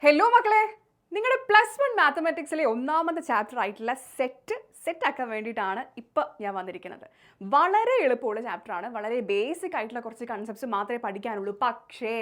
Hello മക്കളെ, നിങ്ങളുടെ +1 മാത്തമാറ്റിക്സിലെ ഒന്നാമത്തെ ചാപ്റ്റർ ആയിട്ടുള്ള സെറ്റ് ആക്കാൻ വേണ്ടിയിട്ടാണ് ഇപ്പോൾ ഞാൻ വന്നിരിക്കുന്നത്. വളരെ എളുപ്പമുള്ള ചാപ്റ്ററാണ്. വളരെ ബേസിക് ആയിട്ടുള്ള കുറച്ച് കൺസെപ്റ്റ്സ് മാത്രമേ പഠിക്കാനുള്ളൂ. പക്ഷേ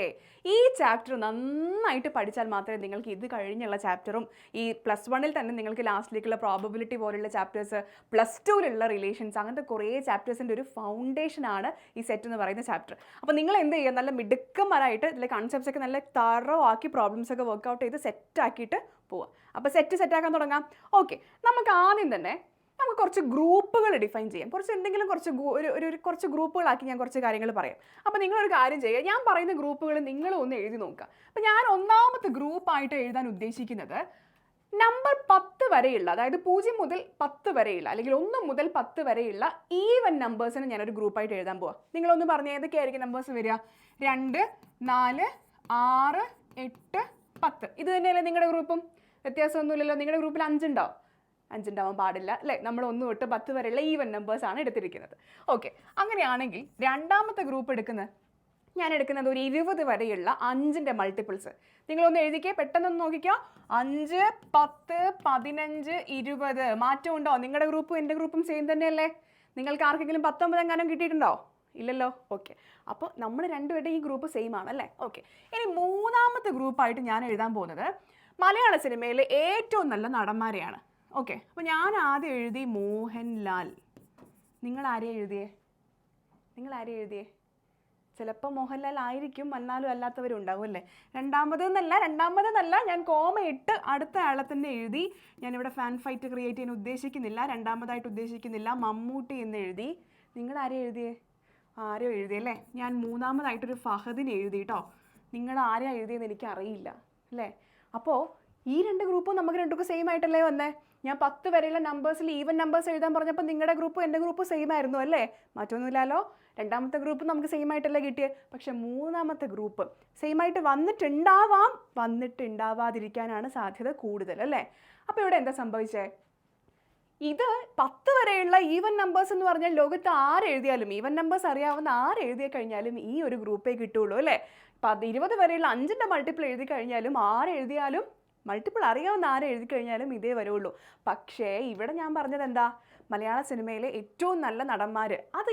ഈ ചാപ്റ്റർ നന്നായിട്ട് പഠിച്ചാൽ മാത്രമേ നിങ്ങൾക്ക് ഇത് കഴിഞ്ഞുള്ള ചാപ്റ്ററും ഈ +1 തന്നെ നിങ്ങൾക്ക് ലാസ്റ്റിലേക്കുള്ള പ്രോബബിലിറ്റി പോലുള്ള ചാപ്റ്റേഴ്സ്, +2 റിലേഷൻസ്, അങ്ങനത്തെ കുറേ ചാപ്റ്റേഴ്സിൻ്റെ ഒരു ഫൗണ്ടേഷനാണ് ഈ സെറ്റ് എന്ന് പറയുന്ന ചാപ്റ്റർ. അപ്പോൾ നിങ്ങൾ എന്ത് ചെയ്യുക, നല്ല മിടുക്കന്മാരായിട്ട് ഇതിലെ കൺസെപ്റ്റ്സ് ഒക്കെ നല്ല തറോ ആക്കി പ്രോബ്ലംസ് ഒക്കെ വർക്ക്ഔട്ട് ചെയ്ത് സെറ്റാക്കിയിട്ട് പോവുക. അപ്പോൾ സെറ്റാക്കാൻ തുടങ്ങാം. ഓക്കെ, നമുക്ക് ആദ്യം തന്നെ നമുക്ക് കുറച്ച് ഗ്രൂപ്പുകൾ ഡിഫൈൻ ചെയ്യാം. കുറച്ച് ഗ്രൂപ്പുകളാക്കി ഞാൻ കുറച്ച് കാര്യങ്ങൾ പറയാം. അപ്പോൾ നിങ്ങളൊരു കാര്യം ചെയ്യുക, ഞാൻ പറയുന്ന ഗ്രൂപ്പുകൾ നിങ്ങൾ ഒന്ന് എഴുതി നോക്കുക. അപ്പോൾ ഞാൻ ഒന്നാമത്തെ ഗ്രൂപ്പായിട്ട് എഴുതാൻ ഉദ്ദേശിക്കുന്നത് നമ്പർ 10 വരെയുള്ള, അതായത് 0 മുതൽ 10 വരെയുള്ള അല്ലെങ്കിൽ 1 മുതൽ 10 വരെയുള്ള ഈവൻ നമ്പേഴ്സിന് ഞാനൊരു ഗ്രൂപ്പായിട്ട് എഴുതാൻ പോവാം. നിങ്ങളൊന്ന് പറഞ്ഞാൽ ഏതൊക്കെയായിരിക്കും നമ്പേഴ്സ് വരിക? 2, 4, 6, 8, 10. ഇത് തന്നെയല്ലേ നിങ്ങളുടെ ഗ്രൂപ്പും? വ്യത്യാസമൊന്നുമില്ലല്ലോ. നിങ്ങളുടെ ഗ്രൂപ്പിൽ 5 ഉണ്ടോ? 5 ഉണ്ടാവാൻ പാടില്ല അല്ലേ? നമ്മൾ 1 തൊട്ട് 10 വരെയുള്ള ഈവൻ നമ്പേഴ്സാണ് എടുത്തിരിക്കുന്നത്. ഓക്കെ, അങ്ങനെയാണെങ്കിൽ രണ്ടാമത്തെ ഗ്രൂപ്പ് ഞാൻ എടുക്കുന്നത് ഒരു 20 വരെയുള്ള 5ൻ്റെ മൾട്ടിപ്പിൾസ്. നിങ്ങളൊന്ന് എഴുതിക്കേ, പെട്ടെന്നൊന്ന് നോക്കിക്കോ. 5, 10, 15, 20. മാറ്റമുണ്ടോ? നിങ്ങളുടെ ഗ്രൂപ്പും എൻ്റെ ഗ്രൂപ്പും സെയിം തന്നെയല്ലേ? നിങ്ങൾക്ക് ആർക്കെങ്കിലും 19 എങ്ങാനും കിട്ടിയിട്ടുണ്ടോ? ഇല്ലല്ലോ. ഓക്കെ, അപ്പോൾ നമ്മൾ രണ്ടുപേരുടെ ഈ ഗ്രൂപ്പ് സെയിം ആണല്ലേ? ഓക്കെ, ഇനി മൂന്നാമത്തെ ഗ്രൂപ്പായിട്ട് ഞാൻ എഴുതാൻ പോകുന്നത് മലയാള സിനിമയിലെ ഏറ്റവും നല്ല നടന്മാരെയാണ്. ഓക്കെ, അപ്പോൾ ഞാൻ ആദ്യം എഴുതി മോഹൻലാൽ. നിങ്ങൾ ആരെയാണ് എഴുതിയേ? ചിലപ്പോൾ മോഹൻലാൽ ആയിരിക്കും, എന്നാലും അല്ലാത്തവരും ഉണ്ടാവും അല്ലേ? രണ്ടാമതെന്നല്ല, ഞാൻ കോമ ഇട്ട് അടുത്ത ആളെ തന്നെ എഴുതി. ഞാനിവിടെ ഫാൻ ഫൈറ്റ് ക്രിയേറ്റ് ചെയ്യാൻ ഉദ്ദേശിക്കുന്നില്ല, രണ്ടാമതായിട്ട് ഉദ്ദേശിക്കുന്നില്ല. മമ്മൂട്ടി എന്ന് എഴുതി. നിങ്ങൾ ആരോ എഴുതിയല്ലേ? ഞാൻ മൂന്നാമതായിട്ടൊരു ഫഹദിന് എഴുതി കേട്ടോ. നിങ്ങൾ ആരെയാ എഴുതിയെന്ന് എനിക്കറിയില്ല അല്ലേ? അപ്പോൾ ഈ രണ്ട് ഗ്രൂപ്പും നമുക്ക് രണ്ടുക്കും സെയിം ആയിട്ടല്ലേ വന്നേ? ഞാൻ 10 വരെയുള്ള നമ്പേഴ്സിൽ ഈവൻ നമ്പേഴ്സ് എഴുതാൻ പറഞ്ഞപ്പോൾ നിങ്ങളുടെ ഗ്രൂപ്പും എൻ്റെ ഗ്രൂപ്പും സെയിം ആയിരുന്നു അല്ലേ? മാറ്റമൊന്നുമില്ലല്ലോ. രണ്ടാമത്തെ ഗ്രൂപ്പ് നമുക്ക് സെയിം ആയിട്ടല്ലേ കിട്ടിയത്? പക്ഷെ മൂന്നാമത്തെ ഗ്രൂപ്പ് സെയിം ആയിട്ട് വന്നിട്ടുണ്ടാവാതിരിക്കാനാണ് സാധ്യത കൂടുതൽ അല്ലേ? അപ്പോൾ ഇവിടെ എന്താ സംഭവിച്ചേ? ഇത് 10 വരെയുള്ള ഈവൻ നമ്പേഴ്സ് എന്ന് പറഞ്ഞാൽ ലോകത്ത് ആരെഴുതിയാലും, ഈവൻ നമ്പേഴ്സ് അറിയാവുന്ന ആരെഴുതിയ കഴിഞ്ഞാലും ഈ ഒരു ഗ്രൂപ്പേ കിട്ടുള്ളൂ അല്ലേ? 20 വരെയുള്ള 5ൻ്റെ മൾട്ടിപ്പിൾ എഴുതി കഴിഞ്ഞാലും ആരെഴുതിയാലും, മൾട്ടിപ്പിൾ അറിയാവുന്ന ആരെഴുതി കഴിഞ്ഞാലും ഇതേ വരുള്ളൂ. പക്ഷേ ഇവിടെ ഞാൻ പറഞ്ഞത് എന്താ? മലയാള സിനിമയിലെ ഏറ്റവും നല്ല നടന്മാർ, അത്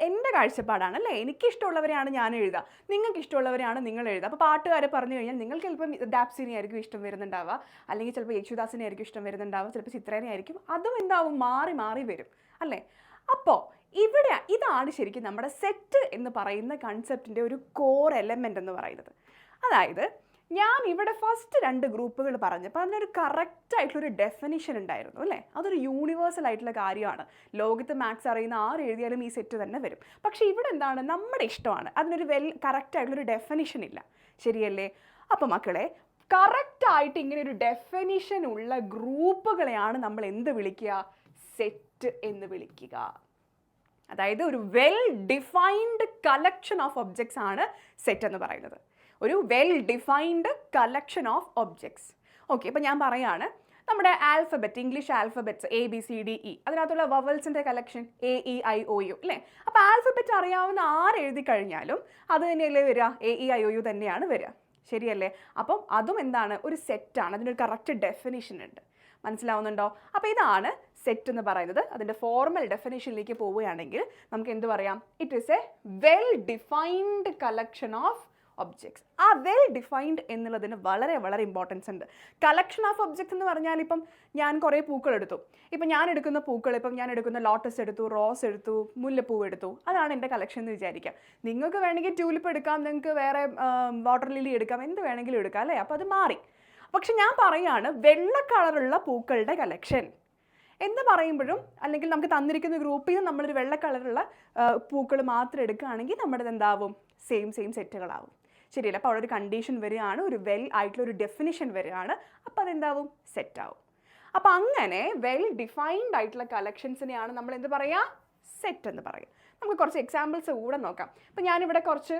എൻ്റെ കാഴ്ചപ്പാടാണ് അല്ലേ? എനിക്കിഷ്ടമുള്ളവരെയാണ് ഞാൻ എഴുതുക, നിങ്ങൾക്ക് ഇഷ്ടമുള്ളവരെയാണ് നിങ്ങൾ എഴുതുക. അപ്പോൾ പാട്ടുകാരെ പറഞ്ഞു കഴിഞ്ഞാൽ നിങ്ങൾക്ക് ചിലപ്പം ഡാപ്സിനെ ആയിരിക്കും ഇഷ്ടം വരുന്നുണ്ടാവുക, അല്ലെങ്കിൽ ചിലപ്പോൾ യേശുദാസിനെ ആയിരിക്കും ഇഷ്ടം വരുന്നുണ്ടാവുക, ചിലപ്പോൾ ചിത്രേനെ ആയിരിക്കും. അതും എന്താവും? മാറി വരും അല്ലേ? അപ്പോൾ ഇതാണ് ശരിക്കും നമ്മുടെ സെറ്റ് എന്ന് പറയുന്ന കൺസെപ്റ്റിൻ്റെ ഒരു കോർ എലമെൻ്റ് എന്ന് പറയുന്നത്. അതായത് ഞാൻ ഇവിടെ ഫസ്റ്റ് 2 ഗ്രൂപ്പുകൾ പറഞ്ഞപ്പോൾ അതിനൊരു കറക്റ്റായിട്ടുള്ളൊരു ഡെഫിനിഷൻ ഉണ്ടായിരുന്നു അല്ലേ? അതൊരു യൂണിവേഴ്സൽ ആയിട്ടുള്ള കാര്യമാണ്. ലോകത്ത് മാത്സ് അറിയുന്ന എഴുതിയാലും ഈ സെറ്റ് തന്നെ വരും. പക്ഷേ ഇവിടെ എന്താണ്? നമ്മുടെ ഇഷ്ടമാണ്. അതിനൊരു കറക്റ്റായിട്ടുള്ളൊരു ഡെഫിനിഷൻ ഇല്ല. ശരിയല്ലേ? അപ്പോൾ മക്കളെ, കറക്റ്റായിട്ട് ഇങ്ങനെ ഒരു ഡെഫിനിഷൻ ഉള്ള ഗ്രൂപ്പുകളെയാണ് നമ്മൾ എന്ത് വിളിക്കുക? സെറ്റ് എന്ന് വിളിക്കുക. അതായത് ഒരു well defined collection of objects ആണ് സെറ്റ് എന്ന് പറയുന്നത്. ഒരു well defined collection of objects. Okay, ഇപ്പോൾ ഞാൻ പറയാണ്, നമ്മുടെ ആൽഫബറ്റ്, ഇംഗ്ലീഷ് ആൽഫബറ്റ്സ് ABCDE, അതിനകത്തുള്ള വവൽസിൻ്റെ കളക്ഷൻ AEIOU അല്ലേ? അപ്പോൾ ആൽഫബറ്റ് അറിയാവുന്ന ആരെഴുതി കഴിഞ്ഞാലും അത് തന്നെയല്ലേ വരിക? AEIOU തന്നെയാണ് വരിക. ശരിയല്ലേ? അപ്പം അതും എന്താണ്? ഒരു സെറ്റാണ്. അതിനൊരു കറക്റ്റ് ഡെഫിനിഷൻ ഉണ്ട്. മനസ്സിലാവുന്നുണ്ടോ? അപ്പോൾ ഇതാണ് സെറ്റ് എന്ന് പറയുന്നത്. അതിൻ്റെ ഫോർമൽ ഡെഫിനിഷനിലേക്ക് പോവുകയാണെങ്കിൽ നമുക്ക് എന്ത് പറയാം? It is A well defined collection of objects. ആ വെൽ ഡിഫൈൻഡ് എന്നുള്ളതിന് വളരെ ഇമ്പോർട്ടൻസ് ഉണ്ട്. കളക്ഷൻ ഓഫ് ഒബ്ജക്ട്സ് എന്ന് പറഞ്ഞാൽ ഇപ്പം ഞാൻ കുറേ പൂക്കൾ എടുത്തു. ഇപ്പം ഞാൻ എടുക്കുന്ന ലോട്ടസ് എടുത്തു, റോസ് എടുത്തു, മുല്ലപ്പൂ എടുത്തു. അതാണ് എൻ്റെ കളക്ഷൻ എന്ന് വിചാരിക്കാം. നിങ്ങൾക്ക് വേണമെങ്കിൽ ട്യൂലിപ്പ് എടുക്കാം, നിങ്ങൾക്ക് വേറെ വാട്ടർ ലില്ലി എടുക്കാം, എന്ത് വേണമെങ്കിലും എടുക്കാം അല്ലേ? അപ്പോൾ അത് മാറി. പക്ഷെ ഞാൻ പറയാണ് വെള്ള കളറുള്ള പൂക്കളുടെ കളക്ഷൻ എന്ന് പറയുമ്പോഴും, അല്ലെങ്കിൽ നമുക്ക് തന്നിരിക്കുന്ന ഗ്രൂപ്പിൽ നിന്ന് നമ്മളൊരു വെള്ള കളറുള്ള പൂക്കൾ മാത്രം എടുക്കുകയാണെങ്കിൽ നമ്മുടെ എന്താവും? സെയിം സെറ്റുകളാവും. ശരിയല്ല? അപ്പോൾ അവിടെ ഒരു കണ്ടീഷൻ വരികയാണ്, ഒരു വെൽ ആയിട്ടുള്ള ഒരു ഡെഫിനിഷൻ വരികയാണ്. അപ്പോൾ അതെന്താവും? സെറ്റാവും. അപ്പോൾ അങ്ങനെ വെൽ ഡിഫൈൻഡ് ആയിട്ടുള്ള കളക്ഷൻസിനെയാണ് നമ്മൾ എന്ത് പറയുക? സെറ്റ് എന്ന് പറയുക. നമുക്ക് കുറച്ച് എക്സാമ്പിൾസ് കൂടെ നോക്കാം. അപ്പോൾ ഞാനിവിടെ കുറച്ച്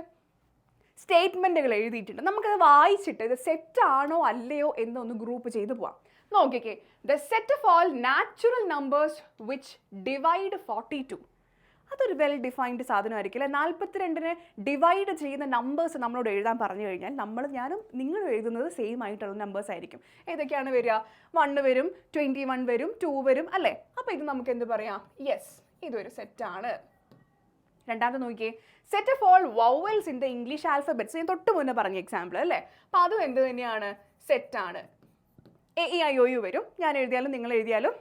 സ്റ്റേറ്റ്മെൻറ്റുകൾ എഴുതിയിട്ടുണ്ട്. നമുക്കത് വായിച്ചിട്ട് ഇത് സെറ്റാണോ അല്ലയോ എന്നൊന്ന് ഗ്രൂപ്പ് ചെയ്ത് പോവാം. നോക്കിക്കേ, the set of all natural numbers which divide 42. അതൊരു വെൽ ഡിഫൈൻഡ് സാധനമായിരിക്കും അല്ലേ. 42നെ ഡിവൈഡ് ചെയ്യുന്ന നമ്പേഴ്സ് നമ്മളോട് എഴുതാൻ പറഞ്ഞു കഴിഞ്ഞാൽ ഞാനും നിങ്ങളും എഴുതുന്നത് സെയിം ആയിട്ടുള്ള നമ്പേഴ്സ് ആയിരിക്കും. ഏതൊക്കെയാണ് വരിക? 1 വരും, 21 വരും, 2 വരും അല്ലേ. അപ്പോൾ ഇത് നമുക്ക് എന്ത് പറയാം? യെസ്, ഇതൊരു സെറ്റാണ്. രണ്ടാമത്തെ നോക്കിയേ, set of all vowels in the English alphabets. ഞാൻ തൊട്ട് മുന്നേ പറഞ്ഞ എക്സാമ്പിൾ അല്ലേ. അപ്പോൾ അതും എന്ത് തന്നെയാണ്? സെറ്റാണ്. AEIOU വരും. ഞാൻ എഴുതിയാലും നിങ്ങൾ എഴുതിയാലും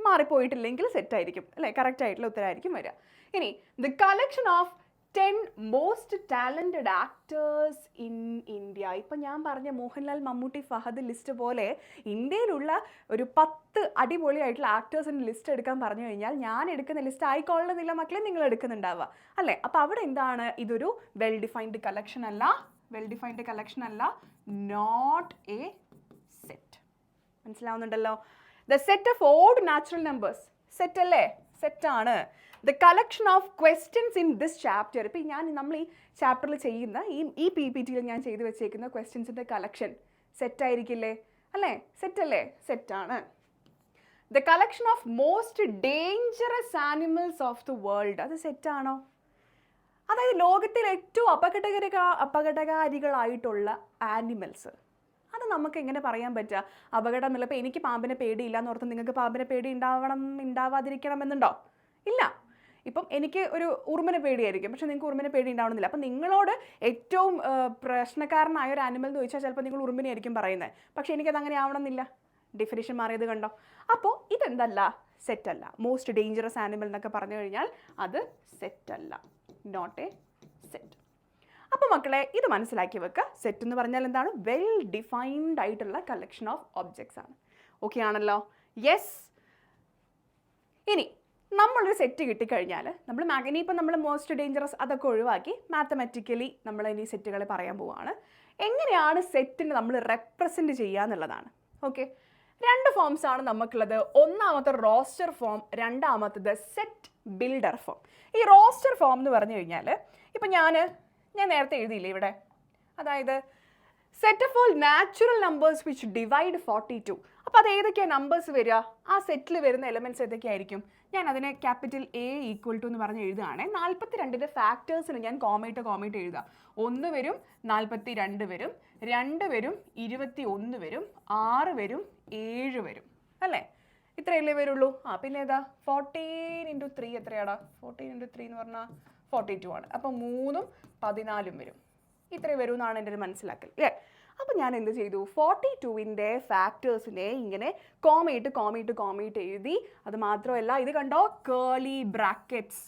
മാറിപ്പോയിട്ടില്ലെങ്കിൽ സെറ്റായിരിക്കും അല്ലേ, കറക്റ്റ് ആയിട്ടുള്ള ഉത്തരമായിരിക്കും വരിക. ഇനി the collection of 10 most talented actors in India. ഇപ്പം ഞാൻ പറഞ്ഞ മോഹൻലാൽ, മമ്മൂട്ടി, ഫഹദ് ലിസ്റ്റ് പോലെ ഇന്ത്യയിലുള്ള ഒരു 10 അടിപൊളിയായിട്ടുള്ള ആക്ടേഴ്സിൻ്റെ ലിസ്റ്റ് എടുക്കാൻ പറഞ്ഞു കഴിഞ്ഞാൽ ഞാൻ എടുക്കുന്ന ലിസ്റ്റ് ആയിക്കൊള്ളുന്നില്ല മക്കളെ, നിങ്ങൾ എടുക്കുന്നുണ്ടാവുക അല്ലേ. അപ്പോൾ അവിടെ എന്താണ്? ഇതൊരു വെൽ ഡിഫൈൻഡ് കളക്ഷൻ അല്ല, നോട്ട് എ സെറ്റ്. മനസ്സിലാവുന്നുണ്ടല്ലോ? The set of odd natural numbers set അല്ലേ, സെറ്റാണ്. The collection of questions in this chapter. ഇപ്പം നമ്മൾ ഈ ചാപ്റ്ററിൽ ചെയ്യുന്ന ഈ PPTയിൽ ഞാൻ ചെയ്തു വെച്ചേക്കുന്ന ക്വസ്റ്റ്യൻസിൻ്റെ കളക്ഷൻ സെറ്റായിരിക്കില്ലേ അല്ലേ, സെറ്റല്ലേ, സെറ്റാണ്. The collection of most dangerous animals of the world, അത് സെറ്റാണോ? അതായത് ലോകത്തിൽ ഏറ്റവും അപകടകാരികളായിട്ടുള്ള ആനിമൽസ്, അത് നമുക്ക് എങ്ങനെ പറയാൻ പറ്റുക? അപകടമില്ല. ഇപ്പോൾ എനിക്ക് പാമ്പിനെ പേടിയില്ല എന്ന് ഓർത്ത് നിങ്ങൾക്ക് പാമ്പിനെ പേടി ഉണ്ടാവാതിരിക്കണം എന്നുണ്ടോ? ഇല്ല. ഇപ്പം എനിക്ക് ഒരു ഉറുമ്പിനെ പേടിയായിരിക്കും, പക്ഷെ നിങ്ങൾക്ക് ഉറുമ്പിനെ പേടി ഉണ്ടാവണമെന്നില്ല. അപ്പം നിങ്ങളോട് ഏറ്റവും പ്രശ്നക്കാരനായ ഒരു ആനിമൽ എന്ന് ചോദിച്ചാൽ ചിലപ്പോൾ നിങ്ങൾ ഉറുമ്പിനെ ആയിരിക്കും പറയുന്നത്, പക്ഷെ എനിക്കത് അങ്ങനെ ആവണമെന്നില്ല. ഡിഫിനിഷൻ മാറിയത് കണ്ടോ? അപ്പോൾ ഇതെന്തല്ല, സെറ്റല്ല. മോസ്റ്റ് ഡേഞ്ചറസ് ആനിമൽ എന്നൊക്കെ പറഞ്ഞു കഴിഞ്ഞാൽ അത് സെറ്റല്ല, നോട്ട് എ സെറ്റ്. അപ്പോൾ മക്കളെ ഇത് മനസ്സിലാക്കി വെക്കുക. സെറ്റ് എന്ന് പറഞ്ഞാൽ എന്താണ്? വെൽ ഡിഫൈൻഡ് ആയിട്ടുള്ള കളക്ഷൻ ഓഫ് ഒബ്ജക്ട്സ് ആണ്. ഓക്കെ ആണല്ലോ? യെസ്. ഇനി നമ്മളൊരു സെറ്റ് കിട്ടിക്കഴിഞ്ഞാൽ ഇനിയിപ്പോൾ നമ്മൾ മോസ്റ്റ് ഡേഞ്ചറസ് അതൊക്കെ ഒഴിവാക്കി മാത്തമാറ്റിക്കലി നമ്മൾ ഇനി സെറ്റുകളെ പറയാൻ പോവുകയാണ്. എങ്ങനെയാണ് സെറ്റിനെ നമ്മൾ റെപ്രസെൻറ്റ് ചെയ്യുക എന്നുള്ളതാണ്. ഓക്കെ, 2 ഫോംസ് ആണ് നമുക്കുള്ളത്. ഒന്നാമത്തെ റോസ്റ്റർ ഫോം, രണ്ടാമത്തത് സെറ്റ് ബിൽഡർ ഫോം. ഈ റോസ്റ്റർ ഫോം എന്ന് പറഞ്ഞു കഴിഞ്ഞാൽ ഇപ്പം ഞാൻ നേരത്തെ എഴുതിയില്ലേ ഇവിടെ, അതായത് set of all natural numbers which divide 42. അപ്പോൾ അത് ഏതൊക്കെയാണ് നമ്പേഴ്സ് വരിക? ആ സെറ്റിൽ വരുന്ന എലമെൻറ്റ്സ് ഏതൊക്കെയായിരിക്കും? ഞാൻ അതിനെ ക്യാപിറ്റൽ A = എന്ന് പറഞ്ഞ് എഴുതുകയാണ്. 42ൻ്റെ ഫാക്ടേഴ്സിന് ഞാൻ കോമയിട്ട് എഴുതുക. 1 വരും, 42 വരും, 2 വരും, 21 വരും, 6 വരും, 7 വരും അല്ലേ. ഇത്രയല്ലേ വരുള്ളൂ. പിന്നെ ഏതാ? 14 × 3 എത്രയാടാ? 14 × 3 എന്ന് പറഞ്ഞാൽ 42 ആണ്. അപ്പോൾ 3ഉം 14ഉം വരും. ഇത്രയും വരും എന്നാണ് എൻ്റെ ഒരു മനസ്സിലാക്കൽ അല്ലേ. അപ്പോൾ ഞാൻ എന്ത് ചെയ്തു? 42ൻ്റെ ഫാക്ടേഴ്സിനെ ഇങ്ങനെ കോമയിട്ട് എഴുതി. അത് മാത്രമല്ല, ഇത് കണ്ടോ, കേളി ബ്രാക്കറ്റ്സ്.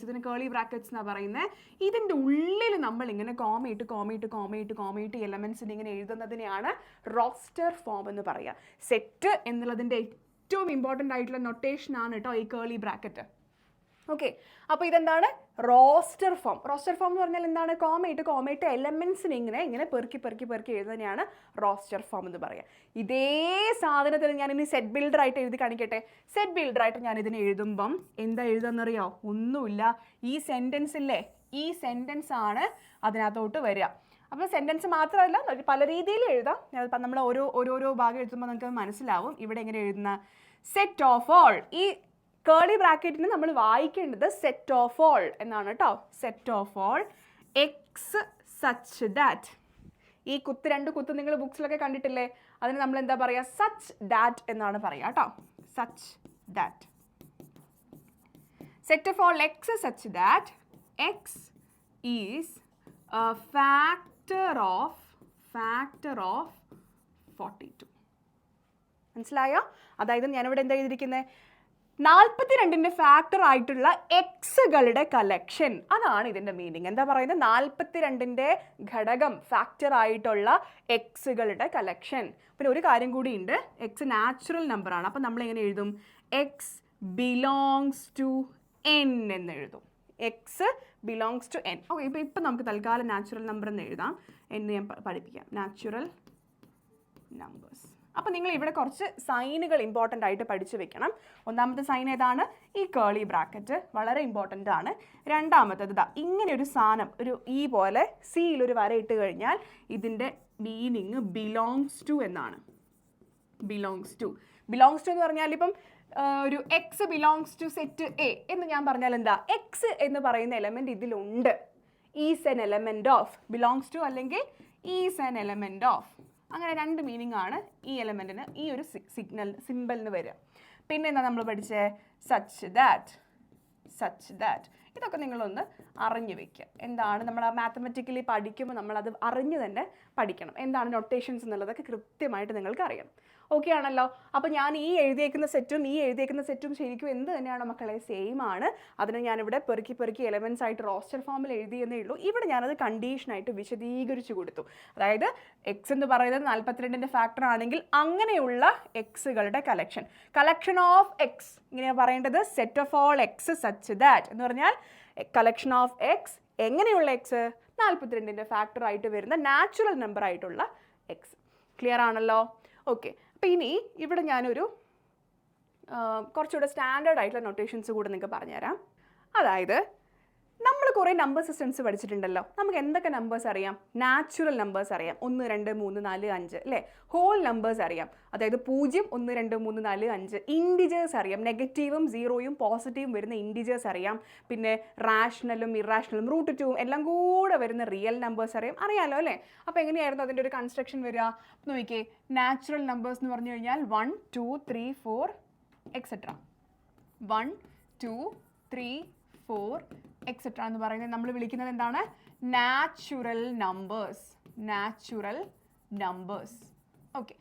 ഇതിന് കേളി ബ്രാക്കറ്റ്സ് എന്നാണ് പറയുന്നത്. ഇതിൻ്റെ ഉള്ളിൽ നമ്മൾ ഇങ്ങനെ കോമയിട്ട് എലമെൻസിന് ഇങ്ങനെ എഴുതുന്നതിനെയാണ് റോസ്റ്റർ ഫോം എന്ന് പറയുക. സെറ്റ് എന്നുള്ളതിൻ്റെ ഏറ്റവും ഇമ്പോർട്ടൻ്റ് ആയിട്ടുള്ള നൊട്ടേഷനാണ് കേട്ടോ ഈ കേളി ബ്രാക്കറ്റ്. ഓക്കെ, അപ്പോൾ ഇതെന്താണ്? Roster form. റോസ്റ്റർ ഫോം എന്ന് പറഞ്ഞാൽ എന്താണ്? കോമയിട്ട് എലമെൻസിന് ഇങ്ങനെ പെറുക്കി എഴുതുന്നതിനെയാണ് റോസ്റ്റർ ഫോം എന്ന് പറയുക. ഇതേ സാധനത്തിൽ ഞാൻ ഇനി സെറ്റ് ബിൽഡർ ആയിട്ട് എഴുതി കാണിക്കട്ടെ. സെറ്റ് ബിൽഡർ ആയിട്ട് ഞാൻ ഇതിനെ എഴുതുമ്പം എന്താ എഴുതാന്നറിയോ? ഒന്നുമില്ല, ഈ സെൻറ്റൻസ് ഇല്ലേ, ഈ സെൻറ്റൻസ് ആണ് അതിനകത്തോട്ട് വരിക. അപ്പോൾ സെൻറ്റൻസ് മാത്രമല്ല, പല രീതിയിൽ എഴുതാം. നമ്മൾ ഓരോ ഭാഗം എഴുതുമ്പോൾ നമുക്ക് മനസ്സിലാവും ഇവിടെ എങ്ങനെ എഴുതുന്ന. സെറ്റ് ഓഫ് ഓൾ, ഈ കേളി ബ്രാക്കറ്റിന് നമ്മൾ വായിക്കേണ്ടത് സെറ്റ് ഓഫ് ഓൾ എന്നാണ് കേട്ടോ. Set of all x such that. ഈ 2 കുത്ത് നിങ്ങൾ ബുക്സിലൊക്കെ കണ്ടിട്ടില്ലേ? അതിന് നമ്മൾ എന്താ പറയുക? സച്ച് ദാറ്റ് എന്നാണ് പറയുക കേട്ടോ. Such that. Set of all x such that x is factor of 42. മനസ്സിലായോ? അതായത് ഞാനിവിടെ എന്താ എഴുതിയിരിക്കുന്നത്? 42ൻ്റെ ഫാക്ടർ ആയിട്ടുള്ള എക്സുകളുടെ കളക്ഷൻ. അതാണ് ഇതിൻ്റെ മീനിങ്. എന്താ പറയുന്നത്? 42ൻ്റെ ഘടകം ഫാക്ടർ ആയിട്ടുള്ള എക്സുകളുടെ കളക്ഷൻ. പിന്നെ ഒരു കാര്യം കൂടി ഉണ്ട്, എക്സ് നാച്ചുറൽ നമ്പറാണ്. അപ്പം നമ്മൾ എങ്ങനെ എഴുതും? എക്സ് ബിലോങ്സ് ടു എൻ എന്ന് എഴുതും. X belongs to N. Okay, ഇപ്പം നമുക്ക് തൽക്കാലം നാച്ചുറൽ നമ്പർ എന്ന് എഴുതാം. എന്ന് ഞാൻ പഠിപ്പിക്കാം. Natural numbers. അപ്പോൾ നിങ്ങൾ ഇവിടെ കുറച്ച് സൈനുകൾ ഇമ്പോർട്ടൻ്റ് ആയിട്ട് പഠിച്ചു വെക്കണം. ഒന്നാമത്തെ സൈൻ ഏതാണ്? ഈ കേളി ബ്രാക്കറ്റ് വളരെ ഇമ്പോർട്ടൻ്റ് ആണ്. രണ്ടാമത്തേത് ഇതാ ഇങ്ങനെ ഒരു സാധനം, ഒരു ഈ പോലെ സിയിലൊരു വര ഇട്ട് കഴിഞ്ഞാൽ ഇതിൻ്റെ മീനിങ് ബിലോങ്സ് ടു എന്നാണ്. ബിലോങ്സ് ടു എന്ന് പറഞ്ഞാൽ ഇപ്പം ഒരു x belongs to set A എന്ന് ഞാൻ പറഞ്ഞാൽ എന്താ, എക്സ് എന്ന് പറയുന്ന എലമെൻറ്റ് ഇതിലുണ്ട്, is an element of, belongs to അല്ലെങ്കിൽ ഈസ് എൻ എലമെൻറ്റ് ഓഫ്. അങ്ങനെ രണ്ട് മീനിങ് ആണ് ഈ എലമെൻറ്റിന് ഈ ഒരു സിമ്പലിന് വരിക. പിന്നെ എന്താ നമ്മൾ പഠിച്ചേ, സച്ച് ദാറ്റ്. ഇതൊക്കെ നിങ്ങളൊന്ന് അറിഞ്ഞു വെക്കുക. എന്താണ് നമ്മൾ ആ മാത്തമെറ്റിക്കലി പഠിക്കുമ്പോൾ നമ്മളത് അറിഞ്ഞ് തന്നെ പഠിക്കണം. എന്താണ് നൊട്ടേഷൻസ് എന്നുള്ളതൊക്കെ കൃത്യമായിട്ട് നിങ്ങൾക്ക് അറിയാം. ഓക്കെ ആണല്ലോ. അപ്പോൾ ഞാൻ ഈ എഴുതിയേക്കുന്ന സെറ്റും ശരിക്കും എന്ത് തന്നെയാണ് മക്കളെ, സെയിം ആണ്. അതിന് ഞാനിവിടെ പെറുക്കി എലമെൻറ്റ്സ് ആയിട്ട് റോസ്റ്റർ ഫോമിൽ എഴുതിയെന്നേ ഉള്ളൂ. ഇവിടെ ഞാനത് കണ്ടീഷനായിട്ട് വിശദീകരിച്ചു കൊടുത്തു. അതായത് എക്സ് എന്ന് പറയുന്നത് 42ൻ്റെ ഫാക്ടർ ആണെങ്കിൽ അങ്ങനെയുള്ള എക്സുകളുടെ കളക്ഷൻ ഓഫ് എക്സ് ഇങ്ങനെയാണ് പറയേണ്ടത്. Set of all x such that എന്ന് പറഞ്ഞാൽ കളക്ഷൻ ഓഫ് എക്സ്, എങ്ങനെയുള്ള എക്സ്, 42ൻ്റെ ഫാക്ടർ ആയിട്ട് വരുന്ന നാച്ചുറൽ നമ്പർ ആയിട്ടുള്ള എക്സ്. ക്ലിയർ ആണല്ലോ. ഓക്കെ. അപ്പോൾ ഇനി ഇവിടെ ഞാനൊരു കുറച്ചുകൂടെ സ്റ്റാൻഡേർഡ് ആയിട്ടുള്ള നൊട്ടേഷൻസ് കൂടെ നിങ്ങൾക്ക് പറഞ്ഞുതരാം. അതായത് നമ്മൾ കുറേ നമ്പർ സിസ്റ്റംസ് പഠിച്ചിട്ടുണ്ടല്ലോ. നമുക്ക് എന്തൊക്കെ നമ്പേഴ്സ് അറിയാം? നാച്ചുറൽ നമ്പേഴ്സ് അറിയാം, 1 2 3 4 5 അല്ലേ. ഹോൾ നമ്പേഴ്സ് അറിയാം, അതായത് 0 1 2 3 4 5. ഇൻഡിജേഴ്സ് അറിയാം, നെഗറ്റീവും സീറോയും പോസിറ്റീവും വരുന്ന ഇൻഡിജേഴ്സ് അറിയാം. പിന്നെ റാഷണലും ഇറാഷണലും √2 എല്ലാം കൂടെ വരുന്ന റിയൽ നമ്പേഴ്സ് അറിയാമല്ലോ അല്ലേ. അപ്പോൾ എങ്ങനെയായിരുന്നു അതിൻ്റെ ഒരു കൺസ്ട്രക്ഷൻ വരിക നോക്കിക്കേ. നാച്ചുറൽ നമ്പേഴ്സ് എന്ന് പറഞ്ഞു കഴിഞ്ഞാൽ 1 2 3 4 എക്സെട്ര, 1 2 3 4 എക്സെട്ര എന്ന് പറയുന്നത് നമ്മൾ വിളിക്കുന്നത് എന്താണ്? Natural numbers. ഓക്കെ.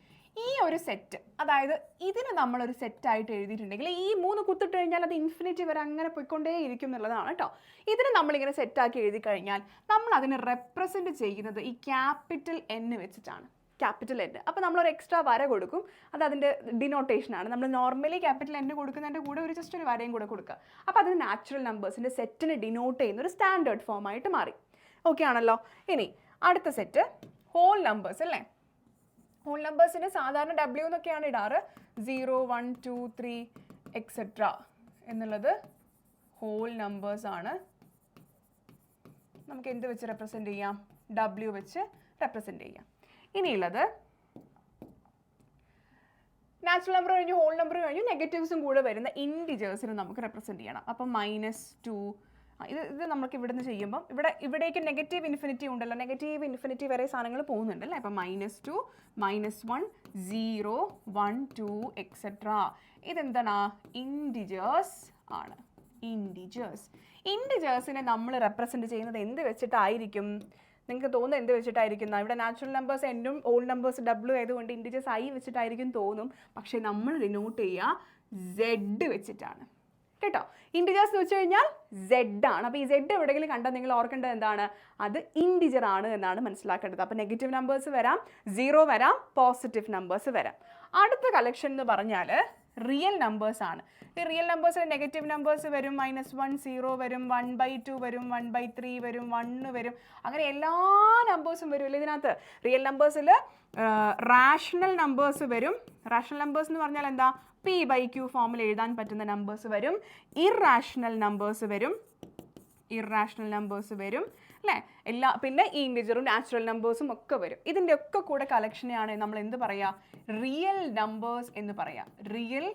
ഈ ഒരു സെറ്റ്, അതായത് ഇതിന് നമ്മളൊരു സെറ്റായിട്ട് എഴുതിയിട്ടുണ്ടെങ്കിൽ ഈ 3 കുത്തിട്ട് കഴിഞ്ഞാൽ അത് ഇൻഫിനിറ്റി വരെ അങ്ങനെ പോയിക്കൊണ്ടേ ഇരിക്കും എന്നുള്ളതാണ് കേട്ടോ. ഇതിന് നമ്മളിങ്ങനെ സെറ്റാക്കി എഴുതി കഴിഞ്ഞാൽ നമ്മൾ അതിനെ റെപ്രസെൻറ്റ് ചെയ്യുന്നത് ഈ ക്യാപിറ്റൽ N വെച്ചിട്ടാണ്. Capital N. അപ്പോൾ നമ്മളൊരു എക്സ്ട്രാ വര കൊടുക്കും, അത് അതിൻ്റെ ഡിനോട്ടേഷനാണ്. നമ്മൾ നോർമലി ക്യാപിറ്റൽ N കൊടുക്കുന്നതിൻ്റെ കൂടെ ഒരു ജസ്റ്റ് ഒരു വരയും കൂടെ കൊടുക്കുക. അപ്പോൾ അതിന് നാച്ചുറൽ നമ്പേഴ്സിൻ്റെ സെറ്റിനെ ഡിനോട്ട് ചെയ്യുന്ന ഒരു സ്റ്റാൻഡേർഡ് ഫോമായിട്ട് മാറി. ഓക്കെ ആണല്ലോ. ഇനി അടുത്ത സെറ്റ് ഹോൾ നമ്പേഴ്സ് അല്ലേ. ഹോൾ നമ്പേഴ്സിന് സാധാരണ W എന്നൊക്കെയാണ് ഇടാറ്. 0 1 2 3 എക്സെട്ര എന്നുള്ളത് ഹോൾ നമ്പേഴ്സ് ആണ്. നമുക്ക് എന്ത് വെച്ച് റെപ്രസെൻറ്റ് ചെയ്യാം? W വെച്ച് റെപ്രസെൻറ്റ് ചെയ്യാം. ഇനിയുള്ളത് നാച്ചുറൽ നമ്പർ കഴിഞ്ഞു, ഹോൾ നമ്പർ കഴിഞ്ഞു, നെഗറ്റീവ്സും കൂടെ വരുന്ന ഇൻഡിജേഴ്സിന് നമുക്ക് റെപ്രസെൻറ്റ് ചെയ്യണം. അപ്പം -2 ഇത് നമുക്ക് ഇവിടുന്ന് ചെയ്യുമ്പം ഇവിടേക്ക് നെഗറ്റീവ് ഇൻഫിനിറ്റി ഉണ്ടല്ലോ, നെഗറ്റീവ് ഇൻഫിനിറ്റി വരെ സാധനങ്ങൾ പോകുന്നുണ്ട് അല്ലേ. അപ്പം -2 -1 0 1 2 എക്സെട്ര. ഇതെന്താണ്? ഇൻഡിജേഴ്സ് ആണ്. ഇൻഡിജേഴ്സിനെ നമ്മൾ റെപ്രസെൻറ്റ് ചെയ്യുന്നത് എന്ത് വെച്ചിട്ടായിരിക്കും? നിങ്ങൾക്ക് തോന്നുന്നത് എന്ത് വെച്ചിട്ടായിരിക്കും? ഇവിടെ നാച്ചുറൽ നമ്പേഴ്സ് N-ഉം ഹോൾ നമ്പേഴ്സ് W ആയതുകൊണ്ട് ഇൻഡിജേഴ്സ് I വെച്ചിട്ടായിരിക്കും തോന്നും. പക്ഷേ നമ്മൾ ഡിനോട്ട് ചെയ്യുക Z വെച്ചിട്ടാണ് കേട്ടോ. ഇൻഡിജേഴ്സ് എന്ന് വെച്ച് കഴിഞ്ഞാൽ Z ആണ്. അപ്പോൾ ഈ Z എവിടെയെങ്കിലും കണ്ടാൽ നിങ്ങൾ ഓർക്കേണ്ടത് എന്താണ്? അത് ഇൻഡിജർ ആണ് എന്നാണ് മനസ്സിലാക്കേണ്ടത്. അപ്പോൾ നെഗറ്റീവ് നമ്പേഴ്സ് വരാം, 0 വരാം, പോസിറ്റീവ് നമ്പേഴ്സ് വരാം. അടുത്ത കളക്ഷൻ എന്ന് പറഞ്ഞാൽ റിയൽ നമ്പേഴ്സ് ആണ്. ഈ റിയൽ നമ്പേഴ്സിൽ നെഗറ്റീവ് നമ്പേഴ്സ് വരും, -1 0 വരും, 1/2 വരും, 1/3 വരും, 1 വരും, അങ്ങനെ എല്ലാ നമ്പേഴ്സും വരും അല്ലേ ഇതിനകത്ത്. റിയൽ നമ്പേഴ്സിൽ റാഷണൽ നമ്പേഴ്സ് വരും. റാഷണൽ നമ്പേഴ്സ് എന്ന് പറഞ്ഞാൽ എന്താ? P/Q ഫോമിൽ എഴുതാൻ പറ്റുന്ന നമ്പേഴ്സ് വരും. ഇറാഷണൽ നമ്പേഴ്സ് വരും അല്ലേ. പിന്നെ ഈ ഇൻഡിജറും നാച്ചുറൽ നമ്പേഴ്സും ഒക്കെ വരും. ഇതിൻ്റെ ഒക്കെ കൂടെ കളക്ഷനെയാണ് നമ്മൾ എന്ത് പറയുക? റിയൽ നമ്പേഴ്സ് എന്ന് പറയാം. റിയൽ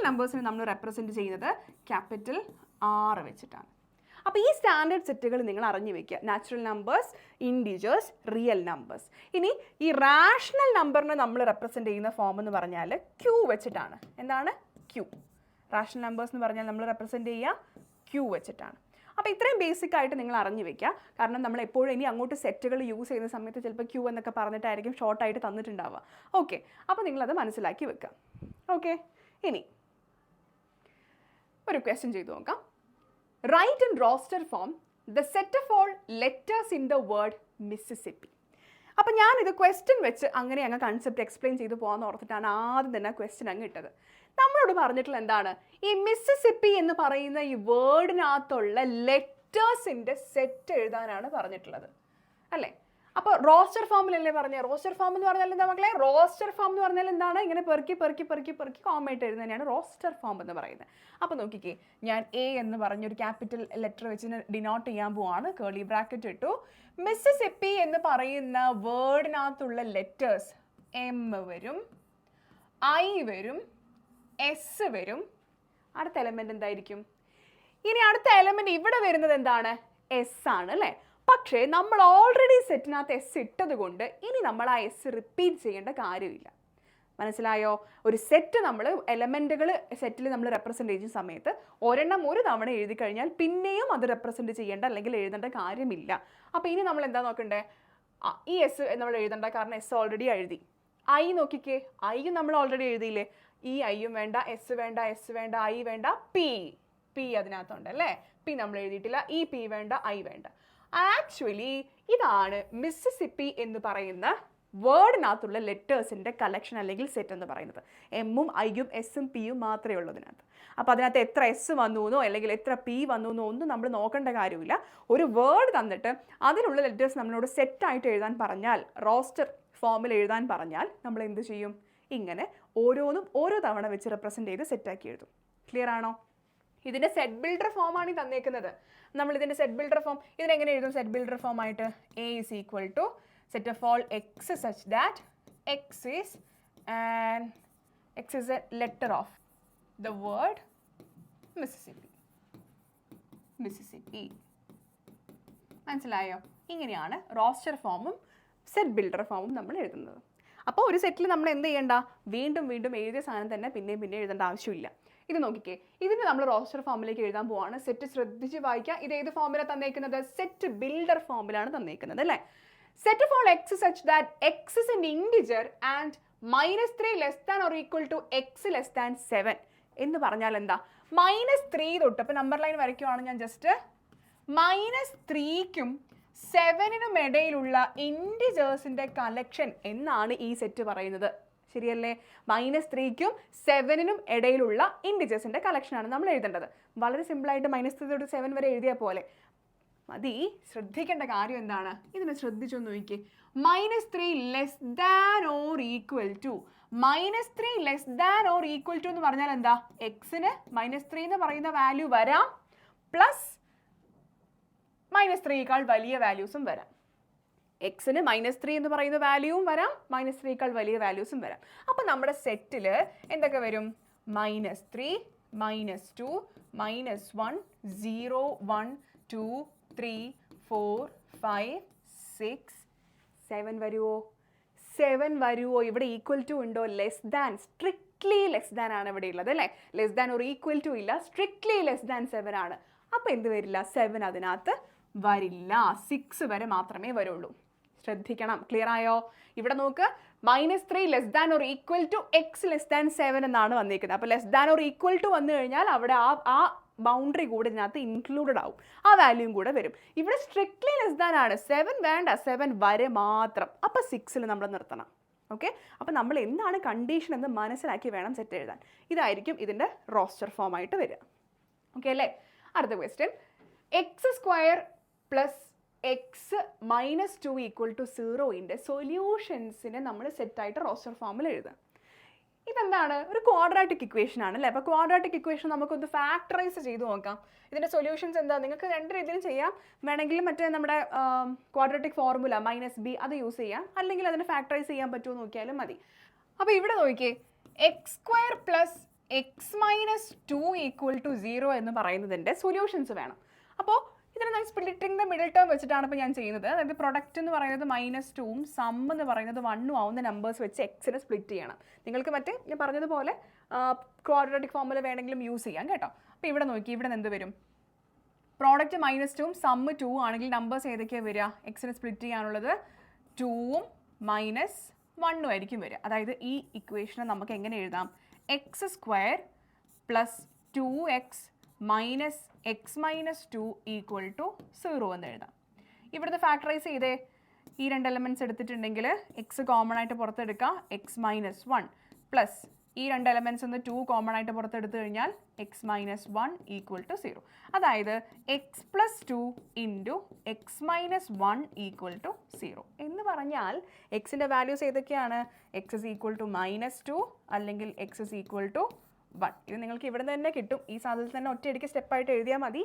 നമ്പേഴ്സിനെ നമ്മൾ റെപ്രസെൻറ്റ് ചെയ്യുന്നത് ക്യാപിറ്റൽ R വെച്ചിട്ടാണ്. അപ്പോൾ ഈ സ്റ്റാൻഡേർഡ് സെറ്റുകൾ നിങ്ങൾ അറിഞ്ഞു വെക്കുക. Natural numbers, integers, real numbers. ഇനി ഈ റാഷണൽ നമ്പറിനെ നമ്മൾ റെപ്രസെൻറ്റ് ചെയ്യുന്ന ഫോം എന്ന് പറഞ്ഞാൽ Q വെച്ചിട്ടാണ്. എന്താണ്? Q. റാഷണൽ നമ്പേഴ്സ് എന്ന് പറഞ്ഞാൽ നമ്മൾ റെപ്രസെൻറ്റ് ചെയ്യുക Q വെച്ചിട്ടാണ്. അപ്പോൾ ഇത്രയും ബേസിക് ആയിട്ട് നിങ്ങൾ അറിഞ്ഞു വെക്കുക. കാരണം നമ്മൾ എപ്പോഴും ഇനി അങ്ങോട്ട് സെറ്റുകൾ യൂസ് ചെയ്യുന്ന സമയത്ത് ചിലപ്പോൾ Q എന്നൊക്കെ പറഞ്ഞിട്ടായിരിക്കും ഷോർട്ടായിട്ട് തന്നിട്ടുണ്ടാവുക. ഓക്കെ. അപ്പോൾ നിങ്ങളത് മനസ്സിലാക്കി വെക്കുക. ഓക്കെ. ഇനി ഒരു ക്വസ്റ്റ്യൻ ചെയ്തു നോക്കാം. Write in roster form the set of all letters in the word Mississippi. അപ്പോൾ ഞാനിത് ക്വസ്റ്റ്യൻ വെച്ച് അങ്ങനെ അങ്ങ് കൺസെപ്റ്റ് എക്സ്പ്ലെയിൻ ചെയ്ത് പോകാമെന്ന് ഓർത്തിട്ടാണ് ആദ്യം തന്നെ ക്വസ്റ്റ്യൻ അങ്ങ് ഇട്ടത്. നമ്മളോട് പറഞ്ഞിട്ടുള്ള എന്താണ്? ഈ മിസ്സിസിപ്പി എന്ന് പറയുന്ന ഈ വേർഡിനകത്തുള്ള ലെറ്റേഴ്സിൻ്റെ സെറ്റ് എഴുതാനാണ് പറഞ്ഞിട്ടുള്ളത് അല്ലേ. അപ്പോൾ റോസ്റ്റർ ഫോമിലല്ലേ പറഞ്ഞത്? റോസ്റ്റർ ഫോം എന്ന് പറഞ്ഞാൽ എന്താ മക്കളെ? റോസ്റ്റർ ഫോം എന്ന് പറഞ്ഞാൽ എന്താണ്? ഇങ്ങനെ പെറുക്കി കോമായിട്ട് എഴുതുന്നതിനാണ് റോസ്റ്റർ ഫോം എന്ന് പറയുന്നത്. അപ്പോൾ നോക്കിക്കേ, ഞാൻ A എന്ന് പറഞ്ഞൊരു ക്യാപിറ്റൽ ലെറ്റർ വെച്ച് ഡിനോട്ട് ചെയ്യാൻ പോവാണ്. കേർലി ബ്രാക്കറ്റ് ഇട്ടു. മിസ്സിസിപ്പി എന്ന് പറയുന്ന വേർഡിനകത്തുള്ള ലെറ്റേഴ്സ് എം വരും, ഐ വരും, എസ് വരും. അടുത്ത എലമെന്റ് എന്തായിരിക്കും? ഇനി അടുത്ത എലമെന്റ് ഇവിടെ വരുന്നത് എന്താണ്? എസ് ആണ് അല്ലേ? പക്ഷേ നമ്മൾ ഓൾറെഡി സെറ്റിനകത്ത് എസ് ഇട്ടത് കൊണ്ട് ഇനി നമ്മൾ ആ എസ് റിപ്പീറ്റ് ചെയ്യേണ്ട കാര്യമില്ല. മനസ്സിലായോ? ഒരു സെറ്റ് നമ്മൾ എലമെൻറ്റുകൾ സെറ്റിൽ നമ്മൾ റെപ്രസെൻ്റ് ചെയ്യുന്ന സമയത്ത് ഒരെണ്ണം ഒരു തവണ എഴുതി കഴിഞ്ഞാൽ പിന്നെയും അത് റെപ്രസെൻ്റ് ചെയ്യേണ്ട അല്ലെങ്കിൽ എഴുതേണ്ട കാര്യമില്ല. അപ്പോൾ ഇനി നമ്മൾ എന്താ നോക്കണ്ടേ? ഈ എസ് നമ്മൾ എഴുതേണ്ട, കാരണം എസ് ഓൾറെഡി എഴുതി. ഐ നോക്കിക്കേ, ഐയും നമ്മൾ ഓൾറെഡി എഴുതിയില്ലേ? ഈ ഐയും വേണ്ട, എസ് വേണ്ട, എസ് വേണ്ട, ഐ വേണ്ട, പി അതിനകത്തുണ്ട് അല്ലേ? പി നമ്മൾ എഴുതിയിട്ടില്ല. ഈ പി വേണ്ട, ഐ വേണ്ട. ആക്ച്വലി ഇതാണ് മിസിസിപ്പി എന്ന് പറയുന്ന വേർഡിനകത്തുള്ള ലെറ്റേഴ്സിൻ്റെ കളക്ഷൻ അല്ലെങ്കിൽ സെറ്റ് എന്ന് പറയുന്നത്. എമ്മും ഐയും എസും പിയും മാത്രമേ ഉള്ളൂ അതിനകത്ത്. അപ്പോൾ അതിനകത്ത് എത്ര എസ് വന്നു എന്നോ അല്ലെങ്കിൽ എത്ര പി വന്നു എന്നോ ഒന്നും നമ്മൾ നോക്കേണ്ട കാര്യമില്ല. ഒരു വേർഡ് തന്നിട്ട് അതിലുള്ള ലെറ്റേഴ്സ് നമ്മളോട് സെറ്റായിട്ട് എഴുതാൻ പറഞ്ഞാൽ, റോസ്റ്റർ ഫോമിൽ എഴുതാൻ പറഞ്ഞാൽ നമ്മൾ എന്ത് ചെയ്യും? ഇങ്ങനെ ഓരോന്നും ഓരോ തവണ വെച്ച് റെപ്രസെൻ്റ് ചെയ്ത് സെറ്റാക്കി എഴുതും. ക്ലിയർ ആണോ? ഇതിൻ്റെ സെറ്റ് ബിൽഡർ ഫോമാണ് ഈ തന്നേക്കുന്നത്. നമ്മൾ ഇതിൻ്റെ സെറ്റ് ബിൽഡർ ഫോം ഇതിനെങ്ങനെ എഴുതും? സെറ്റ് ബിൽഡർ ഫോം ആയിട്ട് A is equal to set of all x such that x is a letter of the word Mississippi. മനസ്സിലായോ? ഇങ്ങനെയാണ് റോസ്റ്റർ ഫോമും സെറ്റ് ബിൽഡർ ഫോമും നമ്മൾ എഴുതുന്നത്. അപ്പോൾ ഒരു സെറ്റിൽ നമ്മൾ എന്ത് ചെയ്യേണ്ട? വീണ്ടും വീണ്ടും എഴുതിയ സാധനം തന്നെ പിന്നെയും പിന്നെ എഴുതേണ്ട ആവശ്യമില്ല. ഇത് നോക്കിക്കേ, ഇതിന് നമ്മൾ റോസ്റ്റർ ഫോമിലേക്ക് എഴുതാൻ പോവാണ്. സെറ്റ് ശ്രദ്ധിച്ച് വായിക്കുക. ഇത് ഏത് ഫോമിലാണ് തന്നേക്കുന്നത്? സെറ്റ് ബിൽഡർ ഫോമിലാണ് തന്നേക്കുന്നത് അല്ലേ? Set of all x such that x is an integer and -3 less than or equal to x less than 7 എന്ന് പറഞ്ഞാൽ എന്താ? -3 തൊട്ട്, അപ്പോൾ നമ്പർ ലൈൻ വരയ്ക്കുവാണ് ഞാൻ ജസ്റ്റ്, -3ക്കും 7നും ഇടയിലുള്ള ഇൻറ്റിജേഴ്സിൻ്റെ കളക്ഷൻ എന്നാണ് ഈ സെറ്റ് പറയുന്നത്. ശരിയല്ലേ? -3ക്കും 7നും ഇടയിലുള്ള ഇൻറ്റിജേഴ്സിൻ്റെ കളക്ഷനാണ് നമ്മൾ എഴുതേണ്ടത്. വളരെ സിമ്പിളായിട്ട് -3 തൊട്ട് 7 വരെ എഴുതിയാൽ പോലെ മതി. ശ്രദ്ധിക്കേണ്ട കാര്യം എന്താണ്? ഇതിനെ ശ്രദ്ധിച്ചൊന്ന് നോക്കിക്കേ. -3 less than or equal to, -3 less than or equal to എന്ന് പറഞ്ഞാൽ എന്താ? എക്സിന് -3 എന്ന് പറയുന്ന വാല്യൂ വരാം, പ്ലസ് -3യേക്കാൾ വലിയ വാല്യൂസും വരാം. എക്സിന് -3 എന്ന് പറയുന്ന വാല്യൂവും വരാം, -3യേക്കാൾ വലിയ വാല്യൂസും വരാം. അപ്പോൾ നമ്മുടെ സെറ്റിൽ എന്തൊക്കെ വരും? -3, -2, -1, 0, 1, 2, 3, 4, 5, 6, 7 വരുമോ? 7 വരുമോ? ഇവിടെ ഈക്വൽ ടു ഉണ്ടോ? Less than, strictly less than ആണ് ഇവിടെ ഉള്ളത് അല്ലേ? ലെസ് ദാൻ ഒരു ഈക്വൽ ടു ഇല്ല, സ്ട്രിക്ട്ലി ലെസ് ദാൻ 7 ആണ്. അപ്പോൾ എന്ത് വരില്ല? 7 അതിനകത്ത് വരില്ല. 6 വരെ മാത്രമേ വരുള്ളൂ. ശ്രദ്ധിക്കണം. ക്ലിയർ ആയോ? ഇവിടെ നോക്ക്, -3 less than or equal to x less than 7 എന്നാണ് വന്നിരിക്കുന്നത്. അപ്പോൾ less than or equal to വന്നു കഴിഞ്ഞാൽ അവിടെ ആ ബൗണ്ടറി കൂടെ ഇതിനകത്ത് ഇൻക്ലൂഡഡ് ആവും, ആ വാല്യൂയും കൂടെ വരും. ഇവിടെ സ്ട്രിക്ട്ലി ലെസ് ദാൻ ആണ്, 7 വേണ്ട, 7 വരെ മാത്രം. അപ്പോൾ 6ൽ നമ്മൾ നിർത്തണം. ഓക്കെ? അപ്പോൾ നമ്മൾ എന്താണ് കണ്ടീഷൻ എന്ന് മനസ്സിലാക്കി വേണം സെറ്റ് എഴുതാൻ. ഇതായിരിക്കും ഇതിൻ്റെ റോസ്റ്റർ ഫോം ആയിട്ട് വരിക. ഓക്കെ അല്ലേ? അടുത്ത question, x² plus x -2 equal to 0ൻ്റെ സൊല്യൂഷൻസിനെ നമ്മൾ സെറ്റായിട്ട് റോസ്റ്റർ ഫോമിൽ എഴുതുക. ഇതെന്താണ്? ഒരു ക്വാഡ്രാറ്റിക് ഇക്വേഷൻ ആണ് അല്ലേ? അപ്പോൾ ക്വാഡ്രാറ്റിക് ഇക്വേഷൻ നമുക്കൊന്ന് ഫാക്ടറൈസ് ചെയ്ത് നോക്കാം. ഇതിൻ്റെ സൊല്യൂഷൻസ് എന്താ? നിങ്ങൾക്ക് രണ്ട് രീതിയിലും ചെയ്യാം. വേണമെങ്കിൽ മറ്റേ നമ്മുടെ ക്വാഡ്രാറ്റിക് ഫോർമുല -b അത് യൂസ് ചെയ്യാം, അല്ലെങ്കിൽ അതിനെ ഫാക്ടറൈസ് ചെയ്യാൻ പറ്റുമോ നോക്കിയാലും മതി. അപ്പോൾ ഇവിടെ നോക്കിയേ, x² plus x-2 equal to 0 എന്ന് പറയുന്നതിൻ്റെ സൊല്യൂഷൻസ് വേണം. അപ്പോൾ ഇതിനെ ഞാൻ സ്പ്ലിറ്റിംഗ് ദ മിഡിൽ ടേം വെച്ചിട്ടാണ് ഇപ്പോൾ ഞാൻ ചെയ്യുന്നത്. അതായത് പ്രൊഡക്റ്റ് എന്ന് പറയുന്നത് -2ഉം സം എന്ന് പറയുന്നത് 1ഉം ആവുന്ന നമ്പേഴ്സ് വെച്ച് എക്സിനെ സ്പ്ലിറ്റ് ചെയ്യണം. നിങ്ങൾക്ക് മറ്റേ ഞാൻ പറഞ്ഞതുപോലെ ക്വാഡ്രാറ്റിക് ഫോർമുല വേണമെങ്കിലും യൂസ് ചെയ്യാം കേട്ടോ. അപ്പോൾ ഇവിടെ നോക്കി, ഇവിടെ എന്ത് വരും? പ്രോഡക്റ്റ് -2ഉം സം 2 ആണെങ്കിൽ നമ്പേഴ്സ് ഏതൊക്കെയാണ് വരിക? എക്സിനെ സ്പ്ലിറ്റ് ചെയ്യാനുള്ളത് 2ഉം -1ഉം ആയിരിക്കും വരിക. അതായത് ഈ ഇക്വേഷനെ നമുക്ക് എങ്ങനെ എഴുതാം? x² plus 2x minus x-2 equal to 0 എന്ന് എഴുതാം. ഇവിടുത്തെ ഫാക്ടറൈസ് ചെയ്തേ, ഈ രണ്ട് എലമെൻറ്റ്സ് എടുത്തിട്ടുണ്ടെങ്കിൽ എക്സ് കോമൺ ആയിട്ട് പുറത്തെടുക്കുക, x-1 പ്ലസ് ഈ രണ്ട് എലമെൻറ്റ്സ് ഒന്ന് 2 കോമൺ ആയിട്ട് പുറത്തെടുത്ത് കഴിഞ്ഞാൽ x-1 ഈക്വൽ ടു 0. അതായത് x+2 into x-1 equal to 0 എന്ന് പറഞ്ഞാൽ എക്സിൻ്റെ വാല്യൂസ് ഏതൊക്കെയാണ്? x is equal to -2 അല്ലെങ്കിൽ x is equal to 1. ഇത് നിങ്ങൾക്ക് ഇവിടെ തന്നെ കിട്ടും. ഈ സാധനത്തിൽ തന്നെ ഒറ്റയടിക്ക് സ്റ്റെപ്പായിട്ട് എഴുതിയാൽ മതി.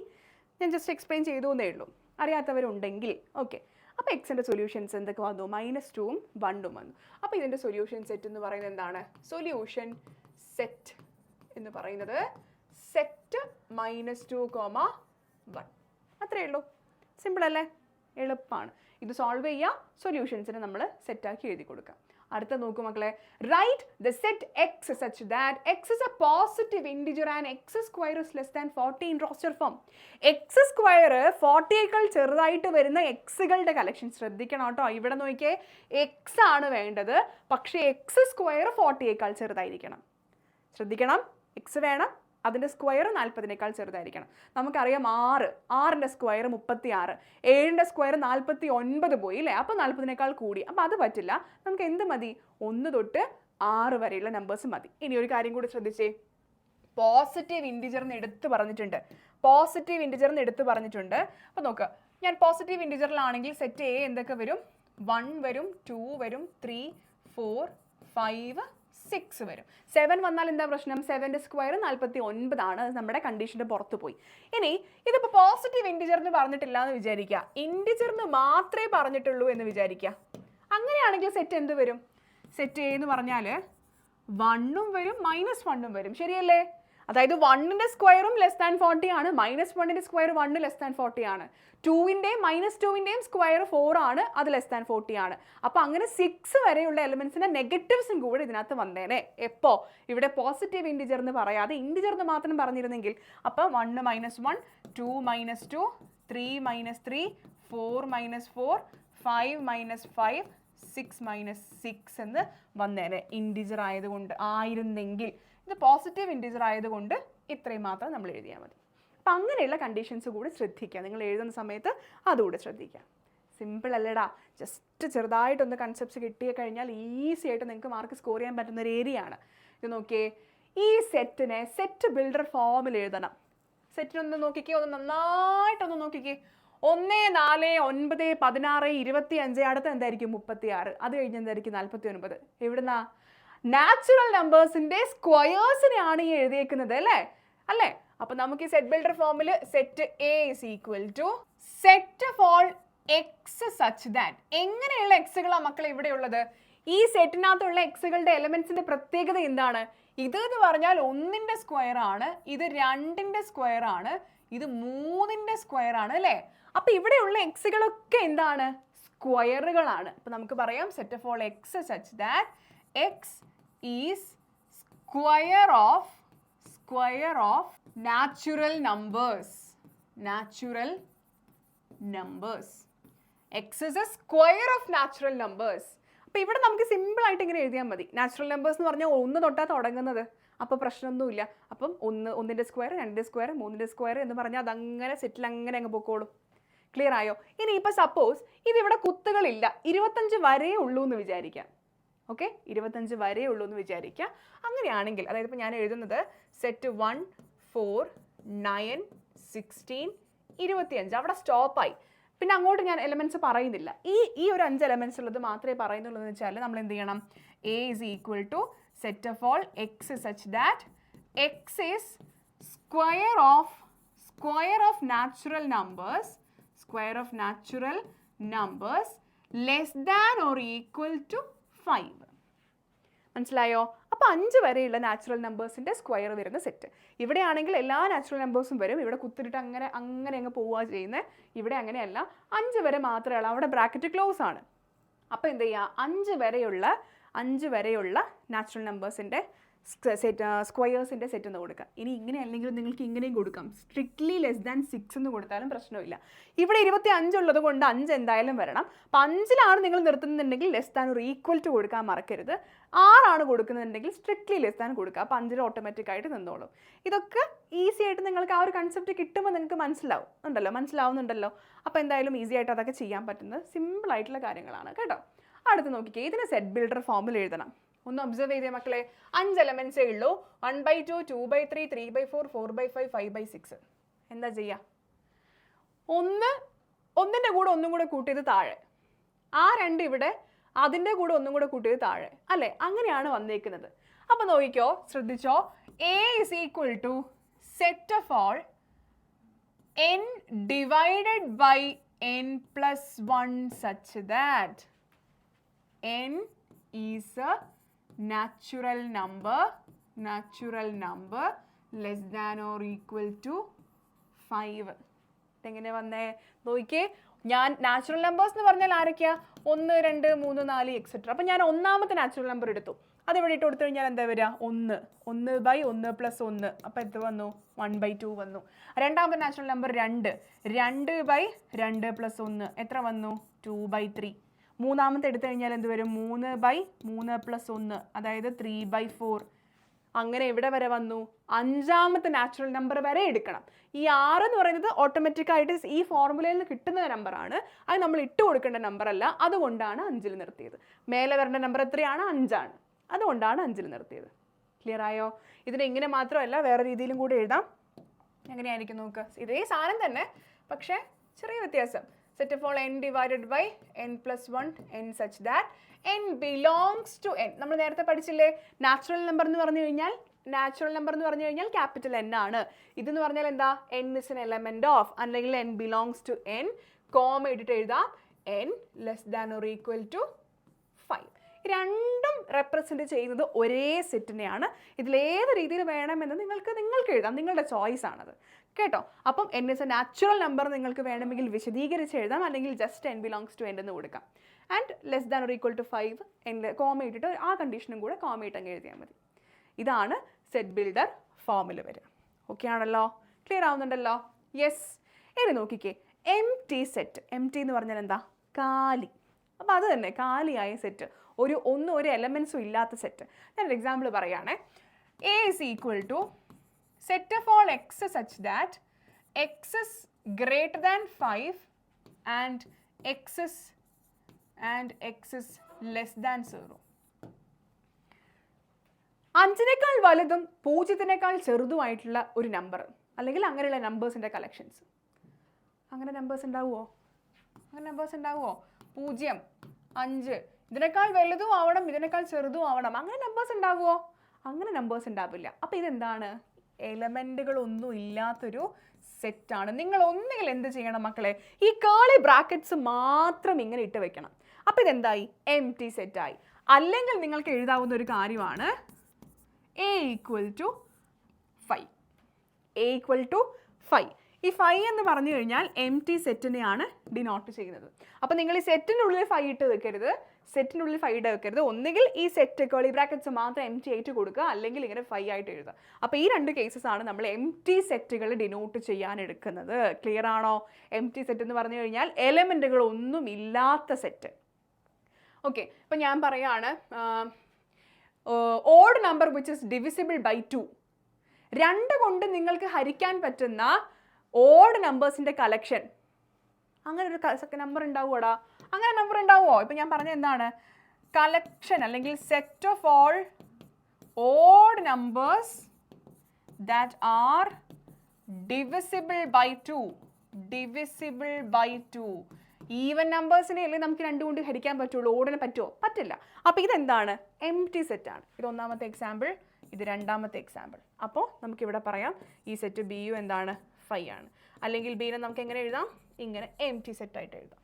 ഞാൻ ജസ്റ്റ് എക്സ്പ്ലെയിൻ ചെയ്തു എന്നേ ഉള്ളൂ, അറിയാത്തവരുണ്ടെങ്കിൽ. ഓക്കെ, അപ്പോൾ എക്സിൻ്റെ സൊല്യൂഷൻസ് എന്തൊക്കെ വന്നു? -2ഉം 1ഉം വന്നു. അപ്പോൾ ഇതിൻ്റെ സൊല്യൂഷൻ സെറ്റ് എന്ന് പറയുന്നത് എന്താണ്? സൊല്യൂഷൻ സെറ്റ് എന്ന് പറയുന്നത് സെറ്റ് -2, 1. അത്രയേ ഉള്ളൂ. സിമ്പിൾ അല്ലേ? എളുപ്പമാണ്. ഇത് സോൾവ് ചെയ്യുക, സൊല്യൂഷൻസിനെ നമ്മൾ സെറ്റാക്കി എഴുതി കൊടുക്കാം. അടുത്ത നോക്കൂ മക്കളെ. Write the set x such that x is a positive integer and x square is less than 40 in roster form. X square 40യേക്കാൾ ചെറുതായിട്ട് വരുന്ന എക്സുകളുടെ കളക്ഷൻ ശ്രദ്ധിക്കണം കേട്ടോ. ഇവിടെ നോക്കിയേ, എക്സ് ആണ് വേണ്ടത്, പക്ഷേ എക്സ് സ്ക്വയർ 40യേക്കാൾ ചെറുതായിരിക്കണം. ശ്രദ്ധിക്കണം, എക്സ് വേണം, അതിൻ്റെ സ്ക്വയർ 40നേക്കാൾ ചെറുതായിരിക്കണം. നമുക്കറിയാം 6ൻ്റെ സ്ക്വയർ 36, 7ൻ്റെ സ്ക്വയർ 49 പോയി അല്ലേ? അപ്പോൾ 40നേക്കാൾ കൂടി. അപ്പോൾ അത് പറ്റില്ല. നമുക്ക് എന്ത് മതി? 1 തൊട്ട് 6 വരെയുള്ള നമ്പേഴ്സ് മതി. ഇനി ഒരു കാര്യം കൂടി ശ്രദ്ധിച്ചേ, പോസിറ്റീവ് ഇൻറ്റിജറിന് എടുത്ത് പറഞ്ഞിട്ടുണ്ട്. അപ്പോൾ നോക്കുക, ഞാൻ പോസിറ്റീവ് ഇൻറ്റിജറിലാണെങ്കിൽ സെറ്റ് എ എന്തൊക്കെ വരും? 1 വരും, 2 വരും, 3, 4, 5, 6 വരും. 7 വന്നാൽ എന്താ പ്രശ്നം? 7ൻ്റെ സ്ക്വയർ 49 ആണ്. അത് നമ്മുടെ കണ്ടീഷൻ്റെ പുറത്ത് പോയി. ഇനി ഇതിപ്പോൾ പോസിറ്റീവ് ഇൻറ്റിജർ എന്ന് പറഞ്ഞിട്ടില്ല എന്ന് വിചാരിക്കുക, ഇൻറ്റിജറിന് മാത്രമേ പറഞ്ഞിട്ടുള്ളൂ എന്ന് വിചാരിക്കുക. അങ്ങനെയാണെങ്കിൽ സെറ്റ് എന്ത് വരും? സെറ്റ് എ എന്ന് പറഞ്ഞാൽ 1ഉം വരും, -1ഉം വരും. ശരിയല്ലേ? അതായത് 1ൻ്റെ സ്ക്വയറും ലെസ് ദാൻ 40 ആണ്, -1ൻ്റെ സ്ക്വയർ 1 ലെസ് ദാൻ 40 ആണ്, 2ൻ്റെയും -2ൻ്റെയും സ്ക്വയർ 4 ആണ്, അത് ലെസ് ദാൻ 40 ആണ്. അപ്പോൾ അങ്ങനെ 6 വരെയുള്ള എലിമെൻസിൻ്റെ നെഗറ്റീവ്സും കൂടെ ഇതിനകത്ത് വന്നേനെ. എപ്പോൾ? ഇവിടെ പോസിറ്റീവ് ഇൻറ്റിജർ എന്ന് പറയാതെ ഇൻറ്റിജറിന് മാത്രം പറഞ്ഞിരുന്നെങ്കിൽ. അപ്പോൾ 1 -1, 2 -2, 3 -3, 4 -4, 5 -5, 6 -6 എന്ന് വന്നേനെ. ഇൻറ്റിജർ ആയിരുന്നെങ്കിൽ. ഇത് പോസിറ്റീവ് ഇൻറ്റിജർ ആയതുകൊണ്ട് ഇത്രയും മാത്രം നമ്മൾ എഴുതിയാൽ മതി. അപ്പം അങ്ങനെയുള്ള കണ്ടീഷൻസ് കൂടി ശ്രദ്ധിക്കുക. നിങ്ങൾ എഴുതുന്ന സമയത്ത് അതുകൂടെ ശ്രദ്ധിക്കുക. സിമ്പിൾ അല്ലേടാ. ജസ്റ്റ് ചെറുതായിട്ടൊന്ന് കൺസെപ്റ്റ്സ് കിട്ടിയ കഴിഞ്ഞാൽ ഈസി ആയിട്ട് നിങ്ങൾക്ക് മാർക്ക് സ്കോർ ചെയ്യാൻ പറ്റുന്ന ഒരു ഏരിയയാണ്. ഇത് നോക്കിയേ, ഈ സെറ്റിനെ സെറ്റ് ബിൽഡർ ഫോമിൽ എഴുതണം. സെറ്റിനൊന്ന് നോക്കിക്കേ, ഒന്ന് നന്നായിട്ടൊന്ന് നോക്കിക്കേ. 1, 4, 9, 16, 25, അടുത്ത എന്തായിരിക്കും? 36. അത് കഴിഞ്ഞ് എന്തായിരിക്കും? 49. എവിടുന്നാ? നാച്ചുറൽ നമ്പേഴ്സിന്റെ സ്ക്വയേഴ്സിനെയാണ് ഈ എഴുതിയേക്കുന്നത് അല്ലേ? അപ്പൊ നമുക്ക് ഈ സെറ്റ് ബിൽഡർ ഫോമിൽ set A is equal to set of all x such that. എങ്ങനെയുള്ള എക്സുകളാണ് മക്കളെ ഇവിടെ ഉള്ളത്? ഈ സെറ്റിനകത്തുള്ള എക്സുകളുടെ എലമെന്റ്സിന്റെ പ്രത്യേകത എന്താണ്? ഇത് എന്ന് പറഞ്ഞാൽ 1ന്റെ സ്ക്വയർ ആണ്, ഇത് 2ന്റെ സ്ക്വയർ ആണ്, ഇത് 3ന്റെ സ്ക്വയർ ആണ് അല്ലേ? അപ്പൊ ഇവിടെയുള്ള എക്സുകളൊക്കെ എന്താണ്? സ്ക്വയറുകളാണ്. അപ്പൊ നമുക്ക് പറയാം set of all x such that x is square of natural numbers. X is a square of natural numbers. അപ്പോൾ ഇവിടെ നമുക്ക് സിമ്പിൾ ആയിട്ട് ഇങ്ങനെ എഴുതിയാൽ മതി. നാച്ചുറൽ നമ്പേഴ്സ് എന്ന് പറഞ്ഞാൽ 1 തൊട്ടാണ് തുടങ്ങുന്നത്. അപ്പോൾ പ്രശ്നമൊന്നുമില്ല. അപ്പം 1ൻ്റെ സ്ക്വയർ, 2ൻ്റെ സ്ക്വയർ, 3ൻ്റെ സ്ക്വയർ എന്ന് പറഞ്ഞാൽ അതങ്ങനെ സെറ്റിൽ അങ്ങനെ അങ്ങ് പൊക്കോളും. ക്ലിയർ ആയോ? ഇനി ഇപ്പോൾ സപ്പോസ് ഇതിവിടെ കുത്തുകളില്ല, 25 വരെ ഉള്ളൂ എന്ന് വിചാരിക്കാം. ഓക്കെ, 25 വരെ ഉള്ളൂ എന്ന് വിചാരിക്കുക. അങ്ങനെയാണെങ്കിൽ അതായത് ഇപ്പോൾ ഞാൻ എഴുതുന്നത് സെറ്റ് 1, 4, 9, 16, 25 അവിടെ സ്റ്റോപ്പായി. പിന്നെ അങ്ങോട്ട് ഞാൻ എലമെൻറ്റ്സ് പറയുന്നില്ല. ഈ ഒരു 5 എലമെൻറ്റ്സ് ഉള്ളത് മാത്രമേ പറയുന്നുള്ളൂ എന്ന് വെച്ചാൽ നമ്മൾ എന്ത് ചെയ്യണം? A is equal to set of all x such that x is square of natural numbers less than or equal to 5. മനസ്സിലായോ? അപ്പോൾ 5 വരെയുള്ള നാച്ചുറൽ നമ്പേഴ്സിൻ്റെ സ്ക്വയർ വരുന്ന സെറ്റ്. ഇവിടെയാണെങ്കിൽ എല്ലാ നാച്ചുറൽ നമ്പേഴ്സും വരും. ഇവിടെ കുത്തിരിട്ട് അങ്ങനെ അങ്ങ് പോവുക ചെയ്യുന്നത്. ഇവിടെ അങ്ങനെയല്ല, 5 വരെ മാത്രമേ ഉള്ളൂ. അവിടെ ബ്രാക്കറ്റ് ക്ലോസ് ആണ്. അപ്പോൾ എന്ത് ചെയ്യുക? 5 വരെയുള്ള നാച്ചുറൽ നമ്പേഴ്സിൻ്റെ സ്ക്വയേഴ്സിൻ്റെ സെറ്റ് എന്ന് കൊടുക്കുക. ഇനി ഇങ്ങനെ അല്ലെങ്കിലും നിങ്ങൾക്ക് ഇങ്ങനെയും കൊടുക്കാം. സ്ട്രിക്ട്ലി ലെസ് ദാൻ 6 എന്ന് കൊടുത്താലും പ്രശ്നമില്ല. ഇവിടെ 25 ഉള്ളത് കൊണ്ട് 5 എന്തായാലും വരണം. അപ്പം 5ലാണ് നിങ്ങൾ നിർത്തുന്നുണ്ടെങ്കിൽ ലെസ് ദാൻ ഒരു ഈക്വൽ ടു കൊടുക്കാൻ മറക്കരുത്. 6 ആണ് കൊടുക്കുന്നുണ്ടെങ്കിൽ സ്ട്രിക്ട്ലി ലെസ് ദാൻ കൊടുക്കുക. അപ്പോൾ 5 ഓട്ടോമാറ്റിക് ആയിട്ട് നിന്നോളും. ഇതൊക്കെ ഈസി ആയിട്ട് നിങ്ങൾക്ക് ആ ഒരു കൺസെപ്റ്റ് കിട്ടുമ്പോൾ നിങ്ങൾക്ക് മനസ്സിലാവുന്നുണ്ടല്ലോ. അപ്പോൾ എന്തായാലും ഈസി ആയിട്ട് അതൊക്കെ ചെയ്യാൻ പറ്റുന്നത് സിമ്പിൾ ആയിട്ടുള്ള കാര്യങ്ങളാണ് കേട്ടോ. അടുത്ത് നോക്കിക്കേ, ഇതിനെ സെറ്റ് ബിൽഡർ ഫോമിൽ എഴുതണം. ഒന്ന് ഒബ്സർവ് ചെയ്തേ മക്കളെ. 5 എലമെന്റ്സേ ഉള്ളൂ. 1/2, 2/3, 3/4, 4/5, 5/6. എന്താ ചെയ്യുക? ഒന്നിൻ്റെ കൂടെ ഒന്നും കൂടെ കൂട്ടിയത് താഴെ, ആ 2 ഇവിടെ, അതിൻ്റെ കൂടെ ഒന്നും കൂടെ കൂട്ടിയത് താഴെ അല്ലേ? അങ്ങനെയാണ് വന്നേക്കുന്നത്. അപ്പം നോക്കിക്കോ, ശ്രദ്ധിച്ചോ. A is equal to set of all n divided by n plus 1 such that n is a natural number less than or equal to 5. എങ്ങനെ വന്നേ നോക്കിക്കേ. ഞാൻ നാച്ചുറൽ നമ്പേഴ്സ് എന്ന് പറഞ്ഞാൽ ആരൊക്കെയാ? 1 2 3 4 എക്സെട്ര. അപ്പം ഞാൻ ഒന്നാമത്തെ നാച്ചുറൽ നമ്പർ എടുത്തു. അതെവിടെ ഇട്ട് കൊടുത്തു കഴിഞ്ഞാൽ എന്താ വരിക? 1 1/1 + 1. അപ്പം എത്ര വന്നു? 1/2 വന്നു. രണ്ടാമത്തെ നാച്ചുറൽ നമ്പർ 2 2/2 + 1 എത്ര വന്നു? 2/3. മൂന്നാമത്തെ എടുത്തു കഴിഞ്ഞാൽ എന്ത് വരും? 3/3 + 1 അതായത് 3/4. അങ്ങനെ എവിടെ വരെ വന്നു? അഞ്ചാമത്തെ നാച്ചുറൽ നമ്പർ വരെ എടുക്കണം. ഈ 6 എന്ന് പറയുന്നത് ഓട്ടോമാറ്റിക്കായിട്ട് ഈ ഫോർമുലയിൽ നിന്ന് കിട്ടുന്ന നമ്പറാണ്. അത് നമ്മൾ ഇട്ട് കൊടുക്കേണ്ട നമ്പർ അല്ല. അതുകൊണ്ടാണ് 5ൽ നിർത്തിയത്. മേലെ വരേണ്ട നമ്പർ എത്രയാണ്? 5 ആണ്. അതുകൊണ്ടാണ് 5ൽ നിർത്തിയത്. ക്ലിയർ ആയോ? ഇതിനെ ഇങ്ങനെ മാത്രമല്ല വേറെ രീതിയിലും കൂടി എഴുതാം. എങ്ങനെയായിരിക്കും നോക്കുക. ഇതേ സാധനം തന്നെ, പക്ഷേ ചെറിയ വ്യത്യാസം. Set of all n divided by n + 1 n such that n belongs to n. നമ്മൾ നേരത്തെ പഠിച്ചില്ലേ നാച്ചുറൽ നമ്പർ എന്ന് പറഞ്ഞു കഴിഞ്ഞാൽ ക്യാപിറ്റൽ N ആണ്. ഇതെന്ന് പറഞ്ഞാൽ എന്താ? n is an element of അല്ലെങ്കിൽ n belongs to n, comma ഇട്ടിട്ട് എഴുതാം n less than or equal to 5. രണ്ടും റെപ്രസെൻറ്റ് ചെയ്യുന്നത് ഒരേ സെറ്റിനെയാണ്. ഇതിലേത് രീതിയിൽ വേണമെന്ന് നിങ്ങൾക്ക് എഴുതാം. നിങ്ങളുടെ ചോയ്സ് ആണത് കേട്ടോ. അപ്പം n is a natural number നിങ്ങൾക്ക് വേണമെങ്കിൽ വിശദീകരിച്ച് എഴുതാം, അല്ലെങ്കിൽ just n belongs to n എന്ന് കൊടുക്കാം. And less than or equal to 5 comma ഇട്ടിട്ട് ആ കണ്ടീഷനും കൂടെ കോമ ഇട്ടങ്ങ് എഴുതിയാൽ മതി. ഇതാണ് സെറ്റ് ബിൽഡർ ഫോമിൽ വരിക. ഓക്കെ ആണല്ലോ? ക്ലിയർ ആവുന്നുണ്ടല്ലോ? യെസ്. ഇനി നോക്കിക്കേ, M T set. M T എന്ന് പറഞ്ഞാൽ എന്താ? കാലി. അപ്പോൾ അത് തന്നെ കാലിയായ സെറ്റ്, ഒരു എലമെൻസും ഇല്ലാത്ത സെറ്റ്. ഞാനൊരു എക്സാമ്പിൾ പറയുകയാണേ. A is equal to set of all x such that x is greater than 5 and x is less than 0. 5നേക്കാൾ വലുതും 0നേക്കാൾ ചെറുതുമായിട്ടുള്ള ഒരു നമ്പർ, അല്ലെങ്കിൽ അങ്ങനെയുള്ള നമ്പേഴ്സിൻ്റെ കളക്ഷൻസ്. അങ്ങനെ നമ്പേഴ്സ് ഉണ്ടാവുമോ? 0 5 ഇതിനേക്കാൾ വലുതും ആവണം, ഇതിനേക്കാൾ ചെറുതും ആവണം. അങ്ങനെ നമ്പേഴ്സ് ഉണ്ടാവുമോ? അങ്ങനെ നമ്പേഴ്സ് ഉണ്ടാവില്ല. അപ്പോൾ ഇതെന്താണ്? എലമെൻറ്റുകളൊന്നും ഇല്ലാത്തൊരു സെറ്റാണ്. നിങ്ങൾ ഒന്നുകിൽ എന്ത് ചെയ്യണം മക്കളെ? ഈ കേളി ബ്രാക്കറ്റ്സ് മാത്രം ഇങ്ങനെ ഇട്ട് വെക്കണം. അപ്പോൾ ഇതെന്തായി? എം ടി സെറ്റായി. അല്ലെങ്കിൽ നിങ്ങൾക്ക് എഴുതാവുന്ന ഒരു കാര്യമാണ് a equal to 5. a equal to 5. ഈ 5 എന്ന് പറഞ്ഞു കഴിഞ്ഞാൽ എം ടി സെറ്റിനെയാണ് ഡിനോട്ട് ചെയ്യുന്നത്. അപ്പോൾ നിങ്ങൾ ഈ സെറ്റിനുള്ളിൽ 5 ഇട്ട് വെക്കരുത്, ഒന്നുകിൽ ഈ സെറ്റ് കേളി ബ്രാക്കറ്റ്സ് മാത്രം എം ടി ആയിട്ട് കൊടുക്കുക, അല്ലെങ്കിൽ ഇങ്ങനെ 5 ആയിട്ട് എഴുതുക. അപ്പോൾ ഈ രണ്ട് കേസസ് ആണ് നമ്മൾ എം ടി സെറ്റുകൾ ഡിനോട്ട് ചെയ്യാൻ എടുക്കുന്നത്. ക്ലിയർ ആണോ? എം ടി സെറ്റ് എന്ന് പറഞ്ഞു കഴിഞ്ഞാൽ എലമെൻറ്റുകൾ ഒന്നും ഇല്ലാത്ത സെറ്റ്. ഓക്കെ, ഇപ്പം ഞാൻ പറയുകയാണ് odd number which is divisible by 2. 2 കൊണ്ട് നിങ്ങൾക്ക് ഹരിക്കാൻ പറ്റുന്ന ഓഡ് നമ്പേഴ്സിൻ്റെ കളക്ഷൻ. അങ്ങനെ ഒരു നമ്പർ ഉണ്ടാവുമോടാ? അങ്ങനെ നമ്പർ ഉണ്ടാവുമോ? ഇപ്പം ഞാൻ പറഞ്ഞത് എന്താണ്? കളക്ഷൻ അല്ലെങ്കിൽ set of all odd numbers that are divisible by 2. Even നമ്പേഴ്സിനെ അല്ലേ നമുക്ക് 2 കൊണ്ട് ഹരിക്കാൻ പറ്റുള്ളൂ, ഓടിനെ പറ്റുമോ? പറ്റില്ല. അപ്പോൾ ഇതെന്താണ്? എം ടി സെറ്റാണ്. ഇത് ഒന്നാമത്തെ എക്സാമ്പിൾ, ഇത് രണ്ടാമത്തെ എക്സാമ്പിൾ. അപ്പോൾ നമുക്കിവിടെ പറയാം ഈ സെറ്റ് ബി യു എന്താണ്? 5 ആണ്. അല്ലെങ്കിൽ ബീനെ നമുക്ക് എങ്ങനെ എഴുതാം? ഇങ്ങനെ എം ടി സെറ്റായിട്ട് എഴുതാം.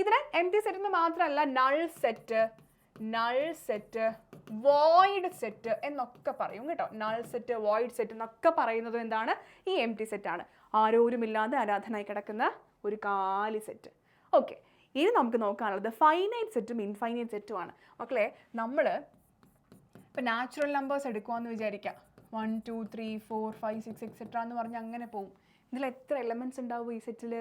ഇതിനെ എം ടി സെറ്റ് എന്ന് മാത്രമല്ല നൾ സെറ്റ്, വോയിഡ് സെറ്റ് എന്നൊക്കെ പറയും കേട്ടോ. നൾ സെറ്റ്, വോയിഡ് സെറ്റ് എന്നൊക്കെ പറയുന്നത് എന്താണ്? ഈ എം ടി സെറ്റാണ്. ആരോരുമില്ലാതെ അനാഥനായി കിടക്കുന്ന ഒരു കാലി സെറ്റ്. ഓക്കെ, ഇനി നമുക്ക് നോക്കാനുള്ളത് ഫൈനൈറ്റ് സെറ്റും ഇൻഫൈനൈറ്റ് സെറ്റുമാണ്. മക്കളെ, നമ്മൾ ഇപ്പം നാച്ചുറൽ നമ്പേഴ്സ് എടുക്കുവാന്ന് വിചാരിക്കാം. 1 2 3 4 5 6 എക്സെട്ര എന്ന് പറഞ്ഞ് അങ്ങനെ പോവും. ഇതിൽ എത്ര എലമെൻറ്റ്സ് ഉണ്ടാവും? ഈ സെറ്റിൽ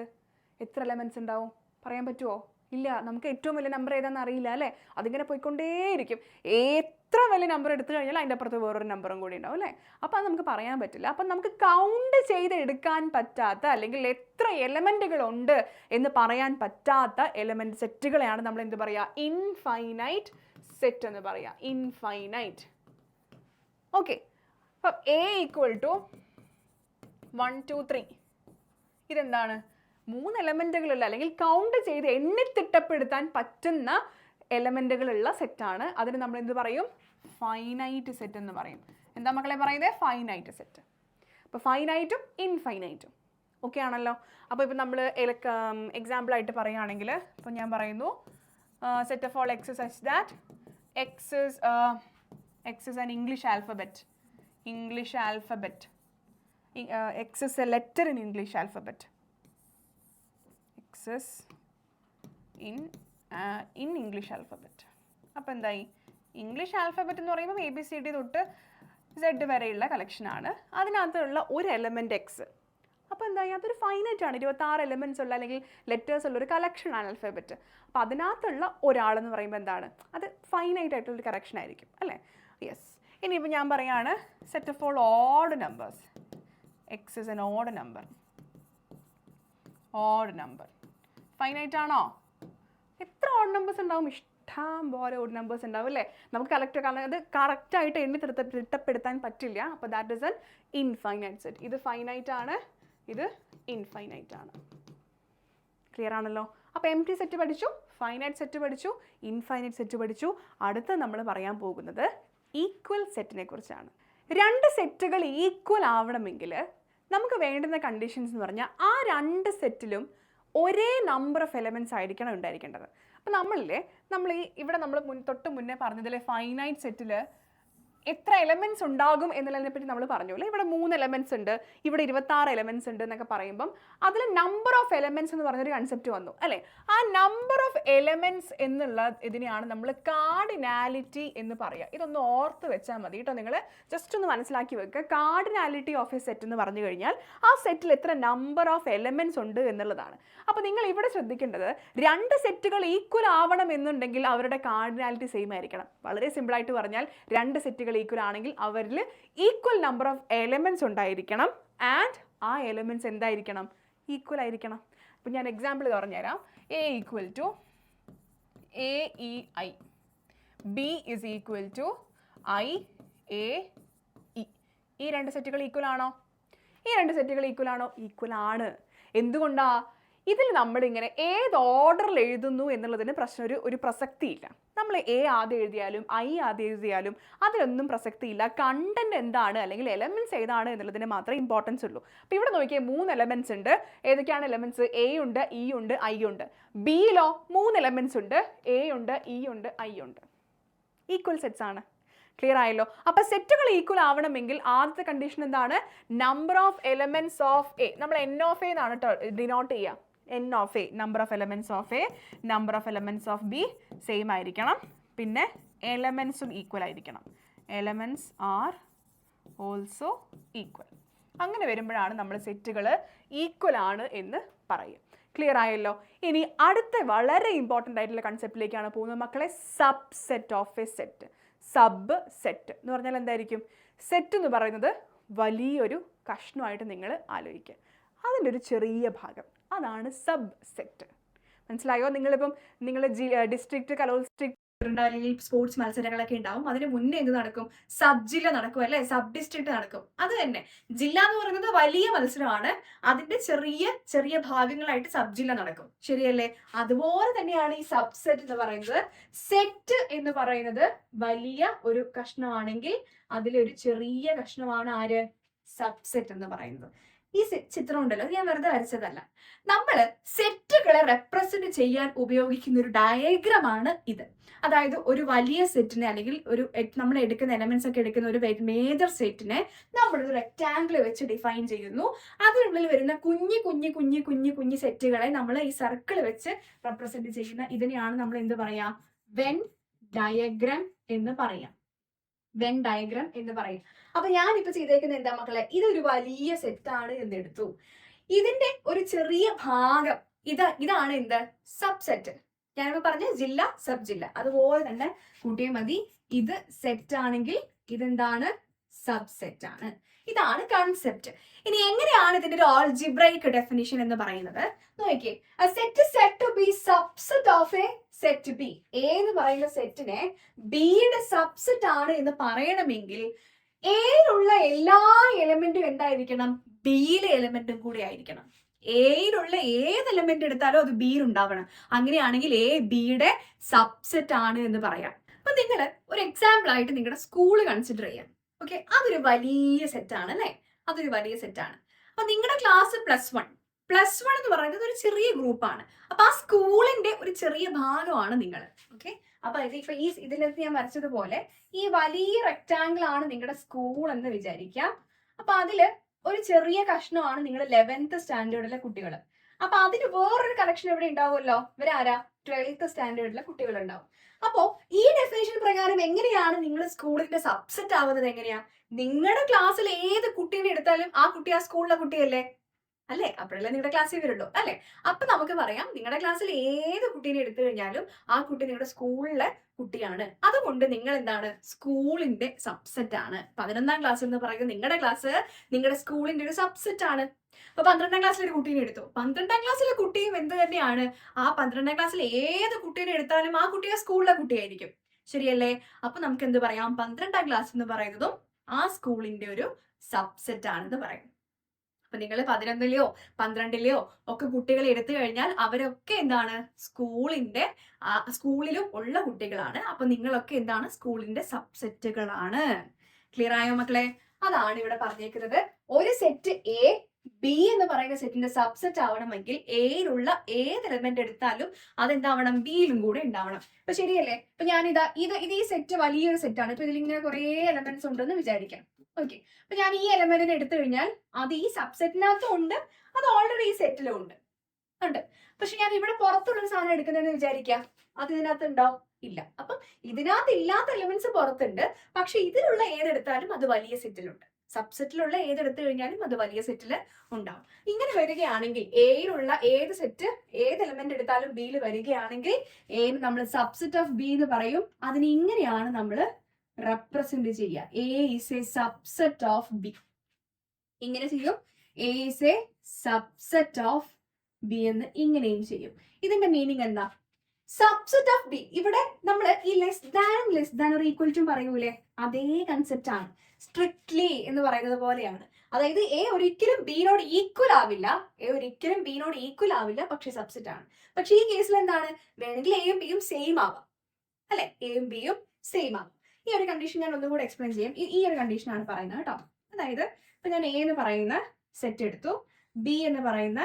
എത്ര എലമെൻറ്റ്സ് ഉണ്ടാവും? പറയാൻ പറ്റുമോ? ഇല്ല. നമുക്ക് ഏറ്റവും വലിയ നമ്പർ ഏതാണെന്ന് അറിയില്ല അല്ലേ? അതിങ്ങനെ പോയിക്കൊണ്ടേയിരിക്കും. എത്ര വലിയ നമ്പർ എടുത്തു കഴിഞ്ഞാൽ അതിൻ്റെ അപ്പുറത്ത് വേറൊരു നമ്പറും കൂടി ഉണ്ടാവും അല്ലേ? അപ്പോൾ അത് നമുക്ക് പറയാൻ പറ്റില്ല. അപ്പം നമുക്ക് കൗണ്ട് ചെയ്ത് എടുക്കാൻ പറ്റാത്ത, അല്ലെങ്കിൽ എത്ര എലമെൻറ്റുകൾ ഉണ്ട് എന്ന് പറയാൻ പറ്റാത്ത എലമെൻറ്റ് സെറ്റുകളെയാണ് നമ്മൾ എന്ത് പറയുക? ഇൻഫൈനൈറ്റ് സെറ്റ് എന്ന് പറയുക. ഇൻഫൈനൈറ്റ്. ഓക്കെ, അപ്പം എ ഈക്വൽ ടു 1 2 3 ഇതെന്താണ്? 3 എലമെൻറ്റുകളുള്ള, അല്ലെങ്കിൽ കൗണ്ട് ചെയ്ത് എണ്ണിത്തിട്ടപ്പെടുത്താൻ പറ്റുന്ന എലമെൻറ്റുകളുള്ള സെറ്റാണ്. അതിന് നമ്മൾ എന്ത് പറയും? ഫൈനൈറ്റ് സെറ്റ് എന്ന് പറയും. എന്താ മക്കളെ പറയുന്നത്? Finite set. അപ്പോൾ ഫൈനൈറ്റും ഇൻഫൈനൈറ്റും. ഓക്കെ ആണല്ലോ. അപ്പോൾ ഇപ്പോൾ നമ്മൾ എക്സാമ്പിളായിട്ട് പറയുകയാണെങ്കിൽ ഇപ്പോൾ ഞാൻ പറയുന്നു set of all x such that X is an English alphabet. X is a letter in English alphabet. X is in English alphabet. അപ്പോൾ എന്തായി, ഇംഗ്ലീഷ് ആൽഫബറ്റ് എന്ന് പറയുമ്പോൾ ABCD തൊട്ട് Z വരെയുള്ള കളക്ഷനാണ്. അതിനകത്തുള്ള ഒരു എലമെൻറ്റ് എക്സ്. അപ്പോൾ എന്തായി, അതൊരു ഫൈനൈറ്റ് ആണ്. 26 എലമെൻറ്റ്സ് ഉള്ള അല്ലെങ്കിൽ ലെറ്റേഴ്സ് ഉള്ള ഒരു കളക്ഷനാണ് ആൽഫബറ്റ്. അപ്പോൾ അതിനകത്തുള്ള ഒരാളെന്ന് പറയുമ്പോൾ എന്താണ്, അത് ഫൈനൈറ്റ് ആയിട്ടുള്ളൊരു കറക്ഷൻ ആയിരിക്കും അല്ലേ. യെസ്. ഇനിയിപ്പോൾ ഞാൻ പറയുകയാണ് set of all odd numbers. X is an odd number. Finite ആണോ? എത്ര ഓഡ് നമ്പേഴ്സ് ഉണ്ടാവും? ഇഷ്ടം പോലെ ഓഡ് നമ്പേഴ്സ് ഉണ്ടാവും അല്ലേ. നമുക്ക് കാരണം അത് കറക്റ്റായിട്ട് എണ്ണി തിട്ടപ്പെടുത്താൻ പറ്റില്ല. അപ്പോൾ that is an infinite set. ഇത് ഫൈനൈറ്റ് ആണ്, ഇത് ഇൻഫൈനൈറ്റ് ആണ്. ക്ലിയർ ആണല്ലോ. അപ്പോൾ എംപ്റ്റി സെറ്റ് പഠിച്ചു, ഫൈനൈറ്റ് സെറ്റ് പഠിച്ചു, ഇൻഫൈനൈറ്റ് സെറ്റ് പഠിച്ചു. അടുത്ത് നമ്മൾ പറയാൻ പോകുന്നത് ഈക്വൽ സെറ്റിനെ കുറിച്ചാണ്. രണ്ട് സെറ്റുകൾ ഈക്വൽ ആവണമെങ്കിൽ നമുക്ക് വേണ്ടുന്ന കണ്ടീഷൻസ് എന്ന് പറഞ്ഞാൽ ആ രണ്ട് സെറ്റിലും ഒരേ നമ്പർ ഓഫ് എലമെൻറ്റ്സ് ആയിരിക്കണം ഉണ്ടായിരിക്കേണ്ടത്. അപ്പോൾ നമ്മൾ ഇവിടെ തൊട്ട് മുന്നേ പറഞ്ഞതിലെ ഫൈനൈറ്റ് സെറ്റിൽ എത്ര എലമെൻറ്റ്സ് ഉണ്ടാകും എന്നുള്ളതിനെ പറ്റി നമ്മൾ പറഞ്ഞു അല്ലേ. ഇവിടെ 3 എലമെൻറ്റ്സ് ഉണ്ട്, ഇവിടെ 26 എലമെൻറ്റ്സ് ഉണ്ട് എന്നൊക്കെ പറയുമ്പം അതിൽ നമ്പർ ഓഫ് എലമെൻറ്റ്സ് എന്ന് പറഞ്ഞൊരു കൺസെപ്റ്റ് വന്നു അല്ലേ. ആ നമ്പർ ഓഫ് എലമെൻറ്റ്സ് എന്നുള്ള ഇതിനെയാണ് നമ്മൾ കാർഡിനാലിറ്റി എന്ന് പറയുക. ഇതൊന്ന് ഓർത്ത് വെച്ചാൽ മതി കേട്ടോ. നിങ്ങൾ ജസ്റ്റ് ഒന്ന് മനസ്സിലാക്കി വെക്കുക. കാർഡിനാലിറ്റി ഓഫ് എ സെറ്റ് എന്ന് പറഞ്ഞു കഴിഞ്ഞാൽ ആ സെറ്റിൽ എത്ര നമ്പർ ഓഫ് എലമെൻറ്റ്സ് ഉണ്ട് എന്നുള്ളതാണ്. അപ്പോൾ നിങ്ങൾ ഇവിടെ ശ്രദ്ധിക്കേണ്ടത്, രണ്ട് സെറ്റുകൾ ഈക്വൽ ആവണം എന്നുണ്ടെങ്കിൽ അവരുടെ കാർഡിനാലിറ്റി സെയിം ആയിരിക്കണം. വളരെ സിമ്പിളായിട്ട് പറഞ്ഞാൽ രണ്ട് സെറ്റുകൾ ഈക്വൽ ആണെങ്കിൽ അവരിൽ ഈക്വൽ നമ്പർ ഓഫ് എലമെൻറ്റ്സ് ഉണ്ടായിരിക്കണം. ആൻഡ് ആ എലമെൻറ്റ്സ് എന്തായിരിക്കണം? ഈക്വൽ ആയിരിക്കണം. അപ്പോൾ ഞാൻ എക്സാമ്പിൾ പറഞ്ഞുതരാം. A equal to AEI, B is equal to IAE. ഈ രണ്ട് സെറ്റുകൾ ഈക്വൽ ആണോ? ഈക്വൽ ആണ്. എന്തുകൊണ്ടാ? ഇതിൽ നമ്മളിങ്ങനെ ഏത് ഓർഡറിൽ എഴുതുന്നു എന്നുള്ളതിന് ഒരു പ്രസക്തിയില്ല. നമ്മൾ A ആദ്യം എഴുതിയാലും I ആദ്യം എഴുതിയാലും അതിലൊന്നും പ്രസക്തിയില്ല. കണ്ടന്റ് എന്താണ് അല്ലെങ്കിൽ എലമെൻറ്റ്സ് ഏതാണ് എന്നുള്ളതിന് മാത്രമേ ഇമ്പോർട്ടൻസ് ഉള്ളൂ. അപ്പോൾ ഇവിടെ നോക്കിയാൽ 3 എലമെൻറ്റ്സ് ഉണ്ട്. ഏതൊക്കെയാണ് എലമെൻറ്റ്സ്? A ഉണ്ട്, E ഉണ്ട്, I ഉണ്ട്. ബിയിലോ 3 എലമെൻറ്റ്സ് ഉണ്ട്, A ഉണ്ട്, E ഉണ്ട്, I ഉണ്ട്. ഈക്വൽ സെറ്റ്സ് ആണ്. ക്ലിയർ ആയല്ലോ. അപ്പോൾ സെറ്റുകൾ ഈക്വൽ ആവണമെങ്കിൽ ആദ്യത്തെ കണ്ടീഷൻ എന്താണ്? Number of elements of A. നമ്മൾ N ഓഫ് A എന്നാണ് ഡിനോട്ട് ചെയ്യുക. N of A, number of elements of A, number of elements of B same ആയിരിക്കണം. പിന്നെ എലമെൻറ്റ്സും ഈക്വൽ ആയിരിക്കണം. Elements are also equal. അങ്ങനെ വരുമ്പോഴാണ് നമ്മൾ സെറ്റുകൾ ഈക്വൽ ആണ് എന്ന് പറയുക. ക്ലിയർ ആയല്ലോ. ഇനി അടുത്ത വളരെ ഇമ്പോർട്ടൻ്റ് ആയിട്ടുള്ള കൺസെപ്റ്റിലേക്കാണ് പോകുന്നത് മക്കളെ. Subset of A set. Sub set എന്ന് പറഞ്ഞാൽ എന്തായിരിക്കും? സെറ്റ് എന്ന് പറയുന്നത് വലിയൊരു കഷ്ണമായിട്ട് നിങ്ങൾ ആലോചിക്കുക. അതിൻ്റെ ഒരു ചെറിയ ഭാഗം, അതാണ് സബ് സെറ്റ്. മനസ്സിലായോ? നിങ്ങൾ ഡിസ്ട്രിക്ട് കലോത്സവ അല്ലെങ്കിൽ സ്പോർട്സ് മത്സരങ്ങളൊക്കെ ഉണ്ടാവും. അതിന് മുന്നേ എന്ത് നടക്കും? സബ് ജില്ല നടക്കും അല്ലെ, സബ് ഡിസ്ട്രിക്ട് നടക്കും. അത് തന്നെ ജില്ല എന്ന് പറയുന്നത് വലിയ മത്സരമാണ്. അതിന്റെ ചെറിയ ചെറിയ ഭാഗങ്ങളായിട്ട് സബ് ജില്ല നടക്കും. ശരിയല്ലേ? അതുപോലെ തന്നെയാണ് ഈ സബ്സെറ്റ് എന്ന് പറയുന്നത്. സെറ്റ് എന്ന് പറയുന്നത് വലിയ ഒരു കഷ്ണമാണെങ്കിൽ അതിലൊരു ചെറിയ കഷ്ണമാണ് ആര്? സബ്സെറ്റ് എന്ന് പറയുന്നത്. ഈ ചിത്രം ഉണ്ടല്ലോ, ഞാൻ വെറുതെ വരച്ചതല്ല. നമ്മൾ സെറ്റുകളെ റെപ്രസെന്റ് ചെയ്യാൻ ഉപയോഗിക്കുന്ന ഒരു ഡയഗ്രാം ആണ് ഇത്. അതായത് ഒരു വലിയ സെറ്റിനെ അല്ലെങ്കിൽ നമ്മൾ എടുക്കുന്ന എലമെന്റ്സ് ഒക്കെ എടുക്കുന്ന ഒരു മേജർ സെറ്റിനെ നമ്മളൊരു റെക്ടാംഗിൾ വെച്ച് ഡിഫൈൻ ചെയ്യുന്നു. അതിനുള്ളിൽ വരുന്ന കുഞ്ഞു സെറ്റുകളെ നമ്മൾ ഈ സർക്കിൾ വെച്ച് റെപ്രസെന്റ് ചെയ്യുന്ന ഇതിനെയാണ് നമ്മൾ എന്ത് പറയാ? വെൻ ഡയഗ്രാം എന്ന് പറയാം. വെൻ ഡയഗ്രാം എന്ന് പറയും. അപ്പൊ ഞാനിപ്പോ ചെയ്തേക്കുന്നത് എന്താ മക്കളെ? ഇതൊരു വലിയ സെറ്റാണ് എന്നെടുത്തു. ഇതിന്റെ ഒരു ചെറിയ ഭാഗം ഇതാണ് എന്ത്? സബ്സെറ്റ്. ഞാനിപ്പോ പറഞ്ഞ ജില്ല, സബ് ജില്ല, അതുപോലെ തന്നെ കൂട്ടിയാൽ മതി. ഇത് സെറ്റ് ആണെങ്കിൽ ഇതെന്താണ്? സബ്സെറ്റ് ആണ്. ഇതാണ് കൺസെപ്റ്റ്. ഇനി എങ്ങനെയാണ് ഇതിന്റെ ഒരു ആൾജിബ്രൈക് ഡെഫിനിഷൻ എന്ന് പറയുന്നത്? നോക്കിയേ. Set set to B subset of A set B. A എന്ന് പറയുന്ന സെറ്റിനെ ബിയുടെ സബ്സെറ്റ് ആണ് എന്ന് പറയണമെങ്കിൽ എയിലുള്ള എല്ലാ എലമെന്റും എന്തായിരിക്കണം? ബിയിലെ എലമെന്റും കൂടി ആയിരിക്കണം. എയിലുള്ള ഏത് എലമെന്റ് എടുത്താലും അത് ബിയിൽ ഉണ്ടാവണം. അങ്ങനെയാണെങ്കിൽ എ ബിയുടെ സബ്സെറ്റ് ആണ് എന്ന് പറയാം. അപ്പൊ നിങ്ങൾ ഒരു എക്സാമ്പിൾ ആയിട്ട് നിങ്ങളുടെ സ്കൂള് കൺസിഡർ ചെയ്യാം. ഓക്കെ, അതൊരു വലിയ സെറ്റാണ് അല്ലേ? അതൊരു വലിയ സെറ്റാണ്. അപ്പൊ നിങ്ങളുടെ ക്ലാസ് +1 എന്ന് പറയുന്നത് ഒരു ചെറിയ ഗ്രൂപ്പാണ്. അപ്പൊ ആ സ്കൂളിന്റെ ഒരു ചെറിയ ഭാഗമാണ് നിങ്ങൾ. ഓക്കെ, അപ്പൊ ഇപ്പൊ ഈ ഇതിനകത്ത് ഞാൻ വരച്ചതുപോലെ ഈ വലിയ റെക്ടാങ്കിൾ ആണ് നിങ്ങളുടെ സ്കൂൾ എന്ന് വിചാരിക്കാം. അപ്പൊ അതില് ഒരു ചെറിയ കഷ്ണമാണ് നിങ്ങൾ 11th സ്റ്റാൻഡേർഡിലെ കുട്ടികൾ. അപ്പൊ അതിന് വേറൊരു കണക്ഷൻ ഇവിടെ ഉണ്ടാവുമല്ലോ. ഇവരാരാ? 12th സ്റ്റാൻഡേർഡിലെ കുട്ടികൾ ഉണ്ടാവും. അപ്പോ ഈ ഡെഫിനേഷൻ പ്രകാരം എങ്ങനെയാണ് നിങ്ങൾ സ്കൂളിന്റെ സബ്സെറ്റ് ആവുന്നത്? എങ്ങനെയാ? നിങ്ങളുടെ ക്ലാസ്സിൽ ഏത് കുട്ടീനെ എടുത്താലും ആ കുട്ടി ആ സ്കൂളിലെ കുട്ടിയല്ലേ, അല്ലേ? അപ്പോഴല്ലേ നിങ്ങളുടെ ക്ലാസ്സിൽ വരുള്ളൂ, അല്ലേ? അപ്പൊ നമുക്ക് പറയാം നിങ്ങളുടെ ക്ലാസ്സിൽ ഏത് കുട്ടീനെ എടുത്തു കഴിഞ്ഞാലും ആ കുട്ടി നിങ്ങളുടെ സ്കൂളിലെ കുട്ടിയാണ്. അതുകൊണ്ട് നിങ്ങൾ എന്താണ്? സ്കൂളിന്റെ സബ്സെറ്റ് ആണ്. 11ാം ക്ലാസ് എന്ന് പറയുന്നത് നിങ്ങളുടെ ക്ലാസ് നിങ്ങളുടെ സ്കൂളിന്റെ ഒരു സബ്സെറ്റ് ആണ്. അപ്പൊ 12ാം ക്ലാസ്സിലെ ഒരു കുട്ടീനെ എടുത്തു. 12ാം ക്ലാസ്സിലെ കുട്ടിയും എന്ത് തന്നെയാണ്? ആ 12ാം ക്ലാസ്സിൽ ഏത് കുട്ടീനെ എടുത്താലും ആ കുട്ടി ആ സ്കൂളിലെ കുട്ടിയായിരിക്കും. ശരിയല്ലേ? അപ്പൊ നമുക്ക് എന്ത് പറയാം? 12ാം ക്ലാസ് എന്ന് പറയുന്നതും ആ സ്കൂളിന്റെ ഒരു സബ്സെറ്റ് ആണെന്ന് പറയും. അപ്പൊ നിങ്ങൾ 11ലെയോ 12ലെയോ ഒക്കെ കുട്ടികളെ എടുത്തു കഴിഞ്ഞാൽ അവരൊക്കെ എന്താണ്? സ്കൂളിലും ഉള്ള കുട്ടികളാണ്. അപ്പൊ നിങ്ങളൊക്കെ എന്താണ്? സ്കൂളിന്റെ സബ്സെറ്റുകളാണ്. ക്ലിയർ ആയോ മക്കളെ? അതാണ് ഇവിടെ പറഞ്ഞേക്കുന്നത്. ഒരു സെറ്റ് എ ബി എന്ന് പറയുന്ന സെറ്റിന്റെ സബ്സെറ്റ് ആവണമെങ്കിൽ എയിലുള്ള ഏത് എലമെന്റ് എടുത്താലും അതെന്താവണം? ബിയിലും കൂടെ ഉണ്ടാവണം. അപ്പൊ ശരിയല്ലേ? ഇപ്പൊ ഞാനിതാ ഇത് ഈ സെറ്റ് വലിയൊരു സെറ്റാണ്. ഇപ്പൊ ഇതിലിങ്ങനെ കുറെ എലമെന്റ്സ് ഉണ്ടെന്ന് വിചാരിക്കാം. ഓക്കെ, അപ്പൊ ഞാൻ ഈ എലമെന്റിനെ എടുത്തു കഴിഞ്ഞാൽ അത് ഈ സബ്സെറ്റിനകത്തും ഉണ്ട്, അത് ഓൾറെഡി ഈ സെറ്റിലും ഉണ്ട്. പക്ഷെ ഞാൻ ഇവിടെ പുറത്തുള്ള സാധനം എടുക്കുന്നതെന്ന് വിചാരിക്കാം, അത് ഇതിനകത്ത് ഉണ്ടാവും? ഇല്ല. അപ്പം ഇതിനകത്ത് ഇല്ലാത്ത എലമെന്റ്സ് പുറത്തുണ്ട്, പക്ഷെ ഇതിലുള്ള ഏതെടുത്താലും അത് വലിയ സെറ്റിലുണ്ട്. സബ്സെറ്റിലുള്ള ഏതെടുത്തു കഴിഞ്ഞാലും അത് വലിയ സെറ്റിൽ ഉണ്ടാവും. ഇങ്ങനെ വരികയാണെങ്കിൽ എയിലുള്ള ഏത് സെറ്റ് ഏത് എലമെന്റ് എടുത്താലും ബിയിൽ വരികയാണെങ്കിൽ എ നമ്മൾ സബ്സെറ്റ് ഓഫ് ബി എന്ന് പറയും. അതിന് ഇങ്ങനെയാണ് നമ്മൾ റെപ്രസെന്റ് ചെയ്യുക. A is a subset of B. ഇങ്ങനെ ചെയ്യും. A is a subset of B എന്ന് ഇങ്ങനെയും ചെയ്യും. ഇതിന്റെ മീനിങ് എന്താ? Subset of B. ഇവിടെ നമ്മൾ ഈ less than or equal to പറയൂലേ, അതേ കൺസെപ്റ്റ് ആണ്. സ്ട്രിക്ട്ലി എന്ന് പറയുന്നത് പോലെയാണ്. അതായത് എ ഒരിക്കലും ബിനോട് ഈക്വൽ ആവില്ല, പക്ഷെ സബ്സെറ്റ് ആണ്. പക്ഷെ ഈ കേസിൽ എന്താണ്? വേണമെങ്കിൽ എയും ബിയും സെയിം ആവാം, അല്ലെ? എയും ബിയും സെയിം ആവാം. ഈ ഒരു കണ്ടീഷൻ ഞാൻ ഒന്നും കൂടെ എക്സ്പ്ലെയിൻ ചെയ്യാം. ഈ ഒരു കണ്ടീഷനാണ് പറയുന്നത് കേട്ടോ. അതായത് ഇപ്പൊ ഞാൻ എ എന്ന് പറയുന്ന സെറ്റ് എടുത്തു, ബി എന്ന് പറയുന്ന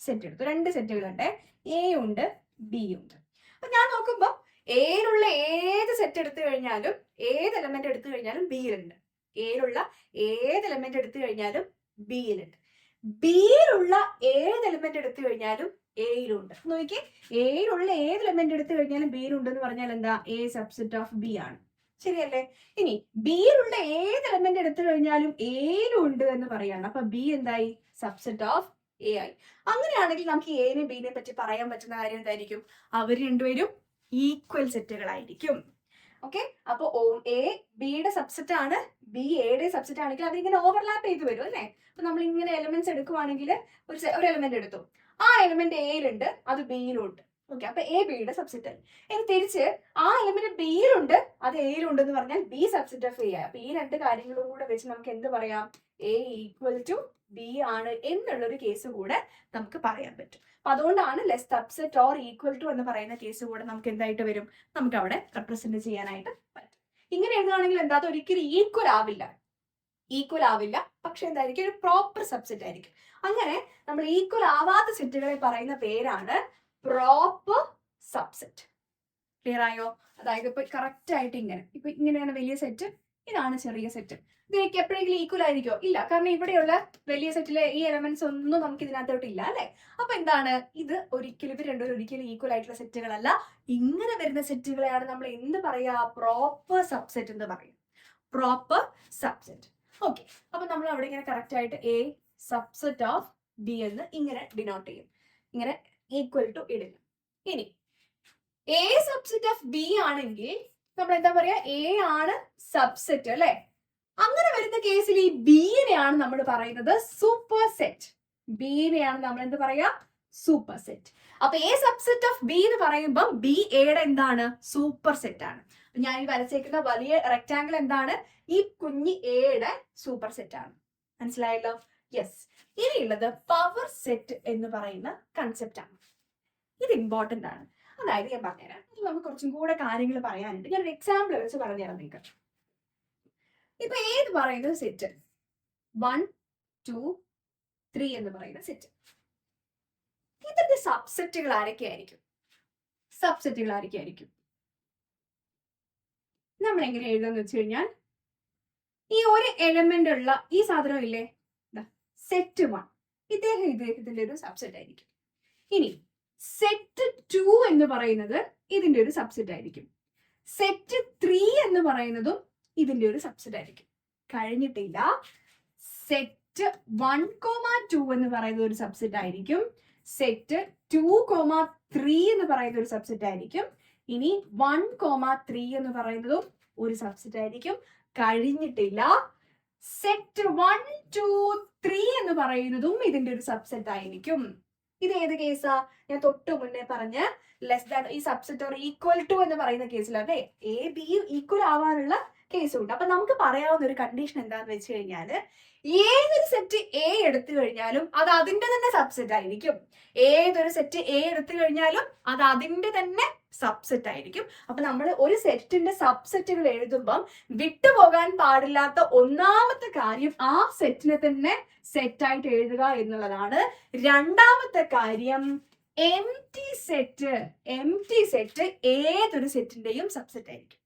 സെറ്റ് എടുത്തു. രണ്ട് സെറ്റുകളുണ്ട്, എ ഉണ്ട് ബി ഉണ്ട്. അപ്പൊ ഞാൻ നോക്കുമ്പോ എയിലുള്ള ഏത് സെറ്റ് എടുത്തു കഴിഞ്ഞാലും ഏത് എലമെന്റ് എടുത്തു കഴിഞ്ഞാലും ബിയിലുണ്ട്. എയിലുള്ള ഏത് എലമെന്റ് എടുത്തു കഴിഞ്ഞാലും ബിയിലുണ്ട്. ബിയിലുള്ള ഏത് എലമെന്റ് എടുത്തു കഴിഞ്ഞാലും എയിലുണ്ട്. നോക്കിയേ, എയിലുള്ള ഏത് എലമെന്റ് എടുത്തു കഴിഞ്ഞാലും ബിയിലുണ്ട് എന്ന് പറഞ്ഞാൽ എന്താ? എ സബ്സെറ്റ് ഓഫ് ബി ആണ്. ശരിയല്ലേ? ഇനി ബിയിലുള്ള ഏത് എലമെന്റ് എടുത്തു കഴിഞ്ഞാലും എയിലും ഉണ്ട് എന്ന് പറയാണ്. അപ്പൊ ബി എന്തായി? സബ്സെറ്റ് ഓഫ് എ ആയി. അങ്ങനെയാണെങ്കിൽ നമുക്ക് എനെയും ബിനെയും പറ്റി പറയാൻ പറ്റുന്ന കാര്യം എന്തായിരിക്കും? അവർ രണ്ടുപേരും ഈക്വൽ സെറ്റുകളായിരിക്കും. ഓക്കെ, അപ്പൊ എ ബിയുടെ സബ്സെറ്റ് ആണ്, ബി എയുടെ സബ്സെറ്റ് ആണെങ്കിൽ അവരിങ്ങനെ ഓവർലാപ്പ് ചെയ്ത് വരും, അല്ലേ? അപ്പൊ നമ്മൾ ഇങ്ങനെ എലമെന്റ്സ് എടുക്കുവാണെങ്കിൽ ഒരു എലമെന്റ് എടുത്തു, ആ എലമെന്റ് എയിലുണ്ട്, അത് ബിയിലും ഉണ്ട്. ഓക്കെ, അപ്പൊ എ ബിയുടെ സബ്സെറ്റ് ആയി. ഇനി തിരിച്ച് ആ എലമെന്റ് ബിയിലുണ്ട്, അത് എയിലുണ്ട് എന്ന് പറഞ്ഞാൽ ബി സബ്സെറ്റ് ഓഫ് എ ആയി. അപ്പൊ ഈ രണ്ട് കാര്യങ്ങളും കൂടെ വെച്ച് നമുക്ക് എന്ത് പറയാം? എ ഈക്വൽ ടു ബി ആണ് എന്നുള്ളൊരു കേസ് കൂടെ നമുക്ക് പറയാൻ പറ്റും. അപ്പൊ അതുകൊണ്ടാണ് less subset or equal to എന്ന് പറയുന്ന കേസ് കൂടെ നമുക്ക് എന്തായിട്ട് വരും? നമുക്ക് അവിടെ റെപ്രസെന്റ് ചെയ്യാനായിട്ട് പറ്റും. ഇങ്ങനെ എഴുതുകയാണെങ്കിൽ എന്താ? ഒരിക്കലും ഈക്വൽ ആവില്ല, പക്ഷെ എന്തായിരിക്കും? ഒരു പ്രോപ്പർ സബ്സെറ്റ് ആയിരിക്കും. അങ്ങനെ നമ്മൾ ഈക്വൽ ആവാത്ത സെറ്റുകളെ പറയുന്ന പേരാണ് പ്രോപ്പർ സബ്സെറ്റ്. ക്ലിയർ ആയോ? അതായത് ഇപ്പൊ കറക്റ്റ് ആയിട്ട് ഇങ്ങനെയാണ് വലിയ സെറ്റ്, ഇതാണ് ചെറിയ സെറ്റ്. ഇതിലേക്ക് എപ്പോഴെങ്കിലും ഈക്വൽ ആയിരിക്കോ? ഇല്ല, കാരണം ഇവിടെയുള്ള വലിയ സെറ്റിലെ ഈ എലമെന്റ്സ് ഒന്നും നമുക്ക് ഇതിനകത്തോട്ട് ഇല്ല, അല്ലെ? അപ്പൊ എന്താണ്? ഇത് ഇവർ രണ്ടുപേരും ഒരിക്കലും ഈക്വൽ ആയിട്ടുള്ള സെറ്റുകളല്ല. ഇങ്ങനെ വരുന്ന സെറ്റുകളെയാണ് നമ്മൾ എന്ത് പറയാ? പ്രോപ്പർ സബ്സെറ്റ് എന്ന് പറയും. Proper subset. ഓക്കെ, അപ്പൊ നമ്മൾ അവിടെ ഇങ്ങനെ കറക്റ്റ് ആയിട്ട് എ സബ്സെറ്റ് ഓഫ് ബി എന്ന് ഇങ്ങനെ ഡിനോട്ട് ചെയ്യും. ഇങ്ങനെ ഈക്വൽ ടു ഇടില്ല. ഇനി എ സബ്സെറ്റ് ഓഫ് ബി ആണെങ്കിൽ നമ്മൾ എന്താ പറയാ? എ ആണ് സബ്സെറ്റ്, അല്ലെ? അങ്ങനെ വരുന്ന കേസിൽ ഈ ബിനെയാണ് നമ്മൾ പറയുന്നത് സൂപ്പർ സെറ്റ്. ബിനെയാണ് നമ്മൾ എന്ത് പറയാ? Super set. അപ്പൊ എ സബ്സെറ്റ് ഓഫ് ബി എന്ന് പറയുമ്പോൾ ബി എയുടെ എന്താണ്? സൂപ്പർ സെറ്റ് ആണ്. ഞാൻ ഈ വരച്ചേക്കുന്ന വലിയ റെക്ടാങ്കിൾ എന്താണ്? ഈ കുഞ്ഞി എയുടെ സൂപ്പർ സെറ്റ് ആണ്. മനസ്സിലായല്ലോ? യെസ്. ഇനിയുള്ളത് പവർ സെറ്റ് എന്ന് പറയുന്ന കൺസെപ്റ്റ് ആണ്. ഇത് ഇമ്പോർട്ടന്റ് ആണ്. അതായത് ഞാൻ പറഞ്ഞുതരാം, നമുക്ക് കുറച്ചും കൂടെ കാര്യങ്ങൾ പറയാനുണ്ട്. ഞാനൊരു എക്സാമ്പിൾ വെച്ച് പറഞ്ഞുതരാം നിങ്ങൾക്ക്. ഇപ്പൊ ഏത് പറയുന്നത് സെറ്റ് 1 2 3 എന്ന് പറയുന്ന സെറ്റ്. ഇതിന്റെ സബ്സെറ്റുകൾ ആരൊക്കെയായിരിക്കും? നമ്മൾ എങ്ങനെ എഴുതാന്ന് വെച്ച് കഴിഞ്ഞാൽ, ഈ ഒരു എലമെന്റ് ഉള്ള ഈ സാധനം ഇല്ലേ, സെറ്റ് 1, ഇദ്ദേഹത്തിന്റെ ഒരു സബ്സെറ്റ് ആയിരിക്കും. ഇനി സെറ്റ് 2 എന്ന് പറയുന്നത് ഇതിന്റെ ഒരു സബ്സെറ്റ് ആയിരിക്കും. സെറ്റ് 3 എന്ന് പറയുന്നതും ഇതിന്റെ ഒരു സബ്സെറ്റ് ആയിരിക്കും. കഴിഞ്ഞിട്ടില്ല. സെറ്റ് 1,2 എന്ന് പറയുന്ന ഒരു സബ്സെറ്റ് ആയിരിക്കും. സെറ്റ് 2,3 എന്ന് പറയുന്ന ഒരു സബ്സെറ്റ് ആയിരിക്കും. ഇനി 1,3 എന്ന് പറയുന്നതും ഒരു സബ്സെറ്റ് ആയിരിക്കും. കഴിഞ്ഞിട്ടില്ല. സെറ്റ് 1, 2, 3 എന്ന് പറയുന്നതും ഇതിന്റെ ഒരു സബ്സെറ്റ് ആയിരിക്കും. ഇത് ഏത് കേസാ? ഞാൻ തൊട്ട് മുന്നേ പറഞ്ഞ ലെസ് ദാൻ ഈ സബ്സെറ്റ് ഓർ ഈക്വൽ ടു എന്ന് പറയുന്ന കേസിലാണ്. എ ബി ഈക്വൽ ആവാനുള്ള കേസുണ്ട്. അപ്പൊ നമുക്ക് പറയാവുന്ന ഒരു കണ്ടീഷൻ എന്താന്ന് വെച്ച് കഴിഞ്ഞാല്, ഏതൊരു സെറ്റ് എ എടുത്തു കഴിഞ്ഞാലും അത് അതിന്റെ തന്നെ സബ്സെറ്റ് ആയിരിക്കും. ഏതൊരു സെറ്റ് എ എടുത്തു കഴിഞ്ഞാലും അത് അതിന്റെ തന്നെ സബ്സെറ്റ് ആയിരിക്കും. അപ്പൊ നമ്മൾ ഒരു സെറ്റിന്റെ സബ്സെറ്റുകൾ എഴുതുമ്പം വിട്ടുപോകാൻ പാടില്ലാത്ത ഒന്നാമത്തെ കാര്യം ആ സെറ്റിനെ തന്നെ സെറ്റ് ആയിട്ട് എഴുതുക എന്നുള്ളതാണ്. രണ്ടാമത്തെ കാര്യം, എം ടി സെറ്റ് ഏതൊരു സെറ്റിന്റെയും സബ്സെറ്റ് ആയിരിക്കും.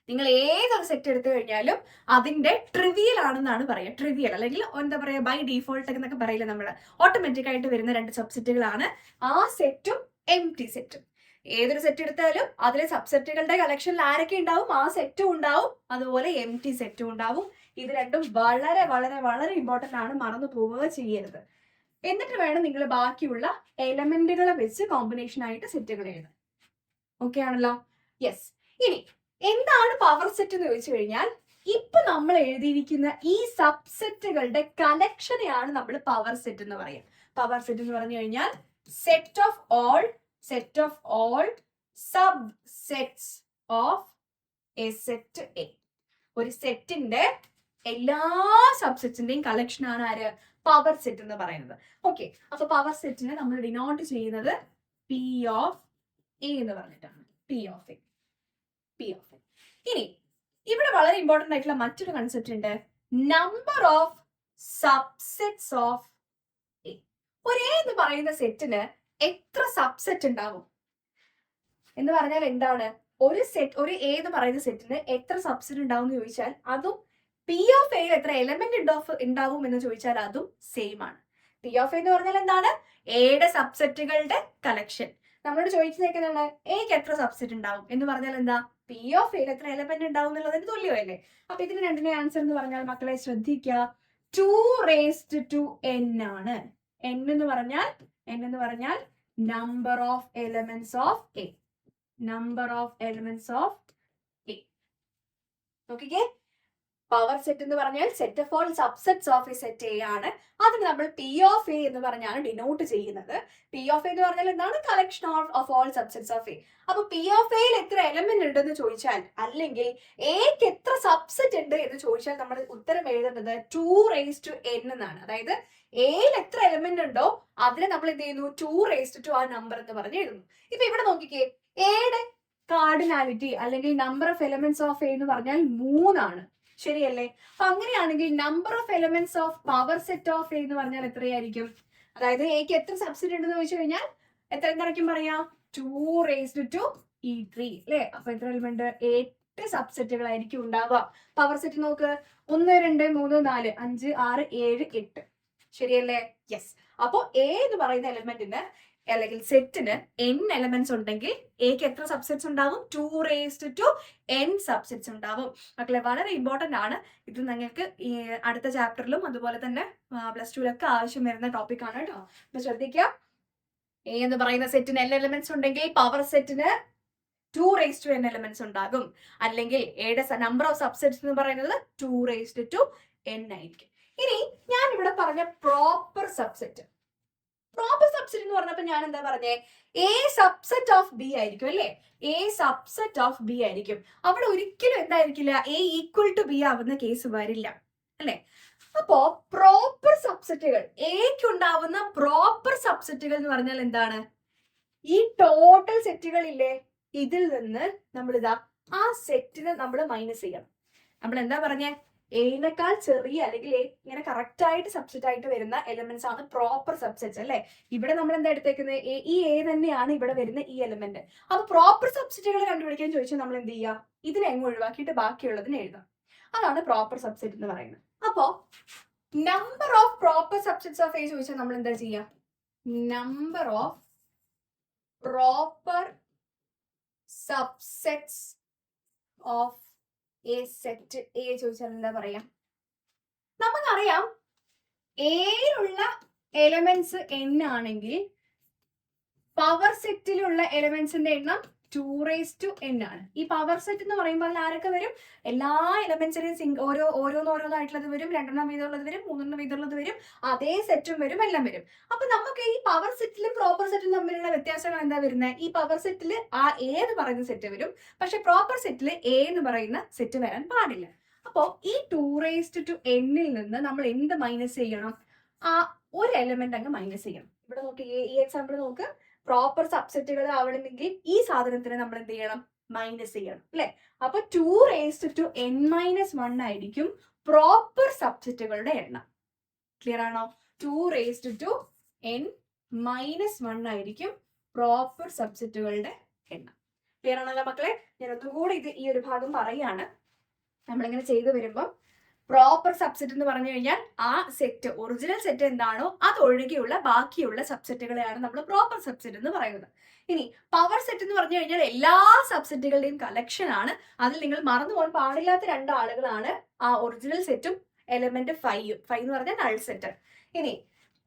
നിങ്ങൾ ഏതൊരു സെറ്റ് എടുത്തു കഴിഞ്ഞാലും അതിന്റെ ട്രിവിയൽ ആണെന്നാണ് പറയുക. ട്രിവിയൽ അല്ലെങ്കിൽ എന്താ പറയുക, ബൈ ഡീഫോൾട്ട് എന്നൊക്കെ പറയില്ല നമ്മൾ, ഓട്ടോമാറ്റിക് ആയിട്ട് വരുന്ന രണ്ട് സബ്സെറ്റുകളാണ് ആ സെറ്റും എം ടി സെറ്റും. ഏതൊരു സെറ്റ് എടുത്താലും അതിലെ സബ്സെറ്റുകളുടെ കളക്ഷനിൽ ആരൊക്കെ ഉണ്ടാവും? ആ സെറ്റും ഉണ്ടാവും, അതുപോലെ എം ടി സെറ്റും ഉണ്ടാവും. ഇത് രണ്ടും വളരെ വളരെ വളരെ ഇമ്പോർട്ടന്റ് ആണ്, മറന്നു പോവുക ചെയ്യരുത്. എന്നിട്ട് വേണം നിങ്ങൾ ബാക്കിയുള്ള എലമെന്റുകളെ വെച്ച് കോമ്പിനേഷൻ ആയിട്ട് സെറ്റുകൾ എഴുതാൻ. ഓക്കെ ആണല്ലോ? യെസ്. ഇനി എന്താണ് പവർ സെറ്റ് എന്ന് ചോദിച്ചു കഴിഞ്ഞാൽ, ഇപ്പൊ നമ്മൾ എഴുതിയിരിക്കുന്ന ഈ സബ്സെറ്റുകളുടെ കളക്ഷനെയാണ് നമ്മൾ പവർ സെറ്റ് എന്ന് പറയാം. പവർ സെറ്റ് എന്ന് പറഞ്ഞു കഴിഞ്ഞാൽ set of all subsets of A set A. ഒരു സെറ്റിന്റെ എല്ലാ സബ്സെറ്റ്സിന്റെയും കളക്ഷൻ ആണ് ആര്? പവർ സെറ്റ് എന്ന് പറയുന്നത്. ഓക്കെ, അപ്പൊ പവർ സെറ്റിനെ നമ്മൾ ഡിനോട്ട് ചെയ്യുന്നത് പി ഓഫ് എ എന്ന് പറഞ്ഞിട്ടാണ്. P of A. ഇനി ഇവിടെ വളരെ ഇമ്പോർട്ടന്റ് ആയിട്ടുള്ള മറ്റൊരു കൺസെപ്റ്റ് ഉണ്ട്, number of subsets of A. ഒരു എ എന്ന് പറയുന്ന സെറ്റിന് എത്ര സബ്സെറ്റ് ഉണ്ടാവും എന്ന് പറഞ്ഞാൽ എന്താണ്? ഒരു എ എന്ന് പറയുന്ന സെറ്റിന് എത്ര സബ്സെറ്റ് ഉണ്ടാവും എന്ന് ചോദിച്ചാൽ അതും പി ഓഫ് എയിൽ എത്ര എലമെന്റ് ഉണ്ടാവും എന്ന് ചോദിച്ചാൽ അതും സെയിം ആണ്. പി ഓഫ് എ എന്ന് പറഞ്ഞാൽ എന്താണ്? എയുടെ സബ്സെറ്റുകളുടെ കളക്ഷൻ. നമ്മളോട് ചോദിച്ചേക്കുന്നതാണ് എക്ക് എത്ര സബ്സെറ്റ് ഉണ്ടാവും എന്ന് പറഞ്ഞാൽ എന്താ? പി ഓഫ് എയിൽ എത്ര എലമെന്റ് ഉണ്ടാവും എന്നുള്ളതിന് തുല്യമല്ലേ. അപ്പൊ ഇതിന് രണ്ടിന്റെ ആൻസർ എന്ന് പറഞ്ഞാൽ മക്കളെ ശ്രദ്ധിക്കുക, 2n ആണ്. n എന്ന് പറഞ്ഞാൽ number of elements of A. നോക്കിക്കേ, പവർ സെറ്റ് എന്ന് പറഞ്ഞാൽ set of all subsets of A set A ആണ്. അതിന് നമ്മൾ പി ഓഫ് എ എന്ന് പറഞ്ഞാണ് ഡിനോട്ട് ചെയ്യുന്നത്. പി ഓഫ് എ എന്ന് പറഞ്ഞാൽ എന്താണ്? Collection of all subsets of A. അപ്പൊ പി ഓഫ് എയിൽ എത്ര എലമെന്റ് ഉണ്ടെന്ന് ചോദിച്ചാൽ, അല്ലെങ്കിൽ എക്ക് എത്ര സബ്സെറ്റ് ഉണ്ട് എന്ന് ചോദിച്ചാൽ നമ്മൾ ഉത്തരം എഴുതേണ്ടത് 2n എന്നാണ്. അതായത് എയിൽ എത്ര എലമെന്റ് ഉണ്ടോ അതിനെ നമ്മൾ എന്ത് ചെയ്യുന്നു? 2 ആ നമ്പർ എന്ന് പറഞ്ഞ് എഴുതുന്നു. ഇപ്പൊ ഇവിടെ നോക്കിക്കേ, എയുടെ കാർഡിനാലിറ്റി അല്ലെങ്കിൽ number of elements of A എന്ന് പറഞ്ഞാൽ 3 ആണ്. ശരിയല്ലേ? അപ്പൊ അങ്ങനെയാണെങ്കിൽ number of elements of power set of A എന്ന് പറഞ്ഞാൽ എത്രയായിരിക്കും? അതായത് എക്ക് എത്ര സബ്സെറ്റ് ഉണ്ടെന്ന് ചോദിച്ചു കഴിഞ്ഞാൽ എന്തായിരിക്കും പറയാ? 2e3 അല്ലെ? അപ്പൊ എത്ര എലമെന്റ്? 8 സബ്സെറ്റുകളായിരിക്കും ഉണ്ടാവുക. പവർ സെറ്റ് നോക്ക്, 1, 2, 3, 4, 5, 6, 7, 8. ശരിയല്ലേ? യെസ്. അപ്പോ എ എന്ന് പറയുന്ന എലമെന്റിന് അല്ലെങ്കിൽ സെറ്റിന് n എലമെന്റ്സ് ഉണ്ടെങ്കിൽ എക്ക് എത്ര സബ്സെറ്റ്സ് ഉണ്ടാവും? 2n സബ്സെറ്റ്സ് ഉണ്ടാവും. മക്കളെ വളരെ ഇമ്പോർട്ടന്റ് ആണ് ഇത്. നിങ്ങൾക്ക് ഈ അടുത്ത ചാപ്റ്ററിലും അതുപോലെ തന്നെ +2 ആവശ്യം വരുന്ന ടോപ്പിക് ആണ് കേട്ടോ. അപ്പൊ ശ്രദ്ധിക്കുക, എ എന്ന് പറയുന്ന സെറ്റിന് n എലമെന്റ്സ് ഉണ്ടെങ്കിൽ പവർ സെറ്റിന് 2n എലമെന്റ്സ് ഉണ്ടാകും. അല്ലെങ്കിൽ എയുടെ നമ്പർ ഓഫ് സബ്സെറ്റ്സ് എന്ന് പറയുന്നത് 2n ആയിരിക്കും. ഇനി ഞാൻ ഇവിടെ പറഞ്ഞ പ്രോപ്പർ സബ്സെറ്റ് എന്ന് പറഞ്ഞപ്പോ ഞാൻ എന്താ പറഞ്ഞേ? എ സബ്സെറ്റ് ഓഫ് ബി ആയിരിക്കും അല്ലെ? എ സബ്സെറ്റ് ഓഫ് ബി ആയിരിക്കും. അവിടെ ഒരിക്കലും എന്തായിരിക്കില്ല? എ ഈക്വൽ ടു ബി ആവുന്ന കേസ് വരില്ല അല്ലെ? അപ്പോ പ്രോപ്പർ സബ്സെറ്റുകൾ, എക്ക് ഉണ്ടാവുന്ന പ്രോപ്പർ സബ്സെറ്റുകൾ എന്ന് പറഞ്ഞാൽ എന്താണ്? ഈ ടോട്ടൽ സെറ്റുകൾ ഇല്ലേ, ഇതിൽ നിന്ന് നമ്മൾ ആ സെറ്റിനെ നമ്മൾ മൈനസ് ചെയ്യണം. നമ്മൾ എന്താ പറഞ്ഞേ? എനേക്കാൾ ചെറിയ അല്ലെങ്കിൽ ഇങ്ങനെ കറക്റ്റ് ആയിട്ട് സബ്സെറ്റ് ആയിട്ട് വരുന്ന എലമെന്റ്സ് ആണ് പ്രോപ്പർ സബ്സെറ്റ്സ് അല്ലെ. ഇവിടെ നമ്മൾ എന്താ എടുത്തേക്കുന്നത്, ഈ എ തന്നെയാണ് ഇവിടെ വരുന്ന ഈ എലമെന്റ്. അപ്പൊ പ്രോപ്പർ സബ്സെറ്റുകൾ കണ്ടുപിടിക്കാൻ ചോദിച്ചാൽ നമ്മൾ എന്ത് ചെയ്യുക, ഇതിനെ അങ്ങ് ഒഴിവാക്കിയിട്ട് ബാക്കിയുള്ളതിനെ എഴുതാം. അതാണ് പ്രോപ്പർ സബ്സെറ്റ് എന്ന് പറയുന്നത്. അപ്പോ number of proper subsets of A ചോദിച്ചാൽ നമ്മൾ എന്താ ചെയ്യുക, number of proper subsets of A set A ചോദിച്ചാൽ എന്താ പറയാ, നമുക്കറിയാം എയിലുള്ള എലമെന്റ്സ് n ആണെങ്കിൽ പവർ സെറ്റിലുള്ള എലമെന്റ്സിന്റെ എണ്ണം 2n ആണ്. ഈ പവർ സെറ്റ് എന്ന് പറയുമ്പോൾ അതിൽ ആരൊക്കെ വരും, എല്ലാ എലമെന്റ്സിനെയും ഓരോന്നായിട്ടുള്ളത് വരും, 2 വീതമുള്ളത് വരും, 3 വീതമുള്ളത് വരും, അതേ സെറ്റും വരും, എല്ലാം വരും. അപ്പൊ നമുക്ക് ഈ പവർ സെറ്റിലും പ്രോപ്പർ സെറ്റിലും തമ്മിലുള്ള വ്യത്യാസങ്ങൾ എന്താ വരുന്നത്, ഈ പവർ സെറ്റിൽ ആ എ എന്ന് പറയുന്ന സെറ്റ് വരും, പക്ഷെ പ്രോപ്പർ സെറ്റിൽ എ എന്ന് പറയുന്ന സെറ്റ് വരാൻ പാടില്ല. അപ്പോ ഈ 2n നിന്ന് നമ്മൾ എന്ത് മൈനസ് ചെയ്യണം, ആ ഒരു എലമെന്റ് അങ്ങ് മൈനസ് ചെയ്യണം. ഇവിടെ നോക്കി, ഈ എക്സാമ്പിൾ നോക്ക്, പ്രോപ്പർ സബ്സെറ്റുകൾ ആവണമെങ്കിൽ ഈ സാധനത്തിന് നമ്മൾ എന്ത് ചെയ്യണം, മൈനസ് ചെയ്യണം അല്ലെ. അപ്പൊ 2n-1 ആയിരിക്കും പ്രോപ്പർ സബ്സെറ്റുകളുടെ എണ്ണം. ക്ലിയർ ആണോ? 2n-1 ആയിരിക്കും പ്രോപ്പർ സബ്സെറ്റുകളുടെ എണ്ണം. ക്ലിയർ ആണല്ലോ മക്കളെ? ഞാൻ ഒന്നുകൂടി ഈ ഒരു ഭാഗം പറയാണ്. നമ്മളിങ്ങനെ ചെയ്തു വരുമ്പോൾ പ്രോപ്പർ സബ്സെറ്റ് എന്ന് പറഞ്ഞു കഴിഞ്ഞാൽ ആ സെറ്റ്, ഒറിജിനൽ സെറ്റ് എന്താണോ അത് ഒഴികെയുള്ള ബാക്കിയുള്ള സബ്സെറ്റുകളെയാണ് നമ്മൾ പ്രോപ്പർ സബ്സെറ്റ് എന്ന് പറയുന്നത്. ഇനി പവർ സെറ്റ് എന്ന് പറഞ്ഞു കഴിഞ്ഞാൽ എല്ലാ സബ്സെറ്റുകളുടെയും കളക്ഷൻ ആണ്. അതിൽ നിങ്ങൾ മറന്നു പോകാൻ പാടില്ലാത്ത 2 ആളുകളാണ് ആ ഒറിജിനൽ സെറ്റും എലമെന്റ് 5 എന്ന് പറഞ്ഞാൽ നൾ സെറ്റ്. ഇനി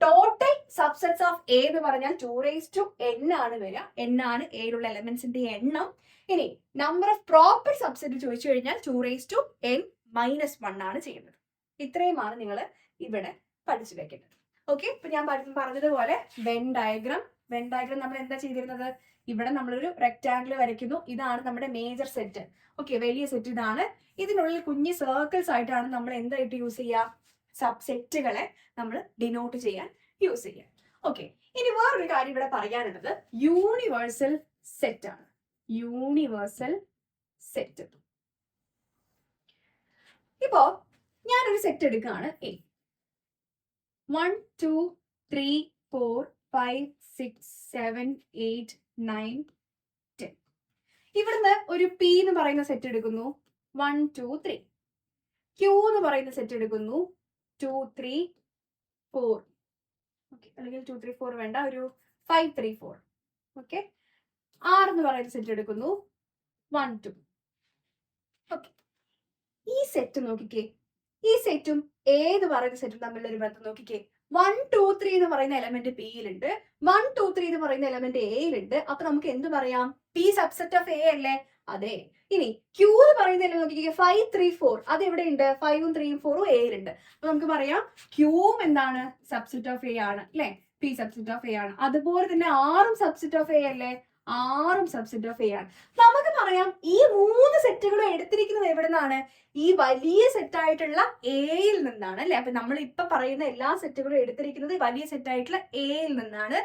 ടോട്ടൽ സബ്സെറ്റ്സ് ഓഫ് എ എന്ന് പറഞ്ഞാൽ 2n ആണ് വരിക. n ആണ് എയിലുള്ള എലമെന്റ്സിന്റെ എണ്ണം. ഇനി നമ്പർ ഓഫ് പ്രോപ്പർ സബ്സെറ്റ് ചോദിച്ചു കഴിഞ്ഞാൽ 2n-1 ആണ് ചെയ്യുന്നത്. ഇത്രയുമാണ് നിങ്ങൾ ഇവിടെ പഠിച്ചു വെക്കേണ്ടത്. ഓക്കെ, ഇപ്പൊ ഞാൻ പറഞ്ഞതുപോലെ വെൻ ഡയഗ്രാം നമ്മൾ എന്താ ചെയ്തിരുന്നത്, ഇവിടെ നമ്മളൊരു റെക്ടാംഗിൾ വരയ്ക്കുന്നു. ഇതാണ് നമ്മുടെ മേജർ സെറ്റ്. ഓക്കെ, വലിയ സെറ്റ് ഇതാണ്. ഇതിനുള്ളിൽ കുഞ്ഞി സർക്കിൾസ് ആയിട്ടാണ് നമ്മൾ എന്തായിട്ട് യൂസ് ചെയ്യുക, സബ്സെറ്റുകളെ നമ്മൾ ഡിനോട്ട് ചെയ്യാൻ യൂസ് ചെയ്യുക. ഓക്കെ, ഇനി വേറൊരു കാര്യം ഇവിടെ പറയാനുള്ളത് യൂണിവേഴ്സൽ സെറ്റ് ആണ്. Universal set. ഇപ്പോ ഞാനൊരു സെറ്റ് എടുക്കുകയാണ്, എ 1 2 3 4 5 6 7 8 9 10. ഇവിടുന്ന് ഒരു പി എന്ന് പറയുന്ന സെറ്റ് എടുക്കുന്നു, 1 2 3. ക്യൂ എന്ന് പറയുന്ന സെറ്റ് എടുക്കുന്നു, 2 3 4. ഓക്കെ, അല്ലെങ്കിൽ 2 3 4 വേണ്ട, ഒരു 5 3 4. ഓക്കെ, ആർ എന്ന് പറയുന്ന സെറ്റ് എടുക്കുന്നു, 1 2. ഓക്കെ, ഈ സെറ്റ് നോക്കിക്കേ, ഈ സെറ്റും ഏത് പറയുന്ന സെറ്റും തമ്മിലുള്ള ഒരു ബന്ധം നോക്കിക്കേ. 1 2 3 എന്ന് പറയുന്ന എലമെന്റ് പിയിലുണ്ട്, 1 2 3 എന്ന് പറയുന്ന എലമെന്റ് എയിലുണ്ട്. അപ്പൊ നമുക്ക് എന്ത് പറയാം, പി സബ്സെറ്റ് ഓഫ് എ അല്ലേ? അതെ. ഇനി ക്യൂ എന്ന് പറയുന്ന എലമെന്റ് നോക്കിക്കേ, 5 3 4. അത് എവിടെയുണ്ട്, 5 3 4 എയിലുണ്ട്. അപ്പൊ നമുക്ക് പറയാം ക്യൂവും എന്താണ്, സബ്സെറ്റ് ഓഫ് എ ആണ് അല്ലെ, പി സബ്സെറ്റ് ഓഫ് എ ആണ്. അതുപോലെ തന്നെ ആറും സബ്സെറ്റ് ഓഫ് എ അല്ലേ, ആറും സബ്സെറ്റ് ഓഫ് എ ആണ്. നമുക്ക് പറയാം ഈ 3 സെറ്റുകളും എടുത്തിരിക്കുന്നത് എവിടെ നിന്നാണ്, ഈ വലിയ സെറ്റ് ആയിട്ടുള്ള എയിൽ നിന്നാണ് അല്ലെ. അപ്പൊ നമ്മൾ ഇപ്പൊ പറയുന്ന എല്ലാ സെറ്റുകളും എടുത്തിരിക്കുന്നത് വലിയ സെറ്റ് ആയിട്ടുള്ള എയിൽ നിന്നാണ്.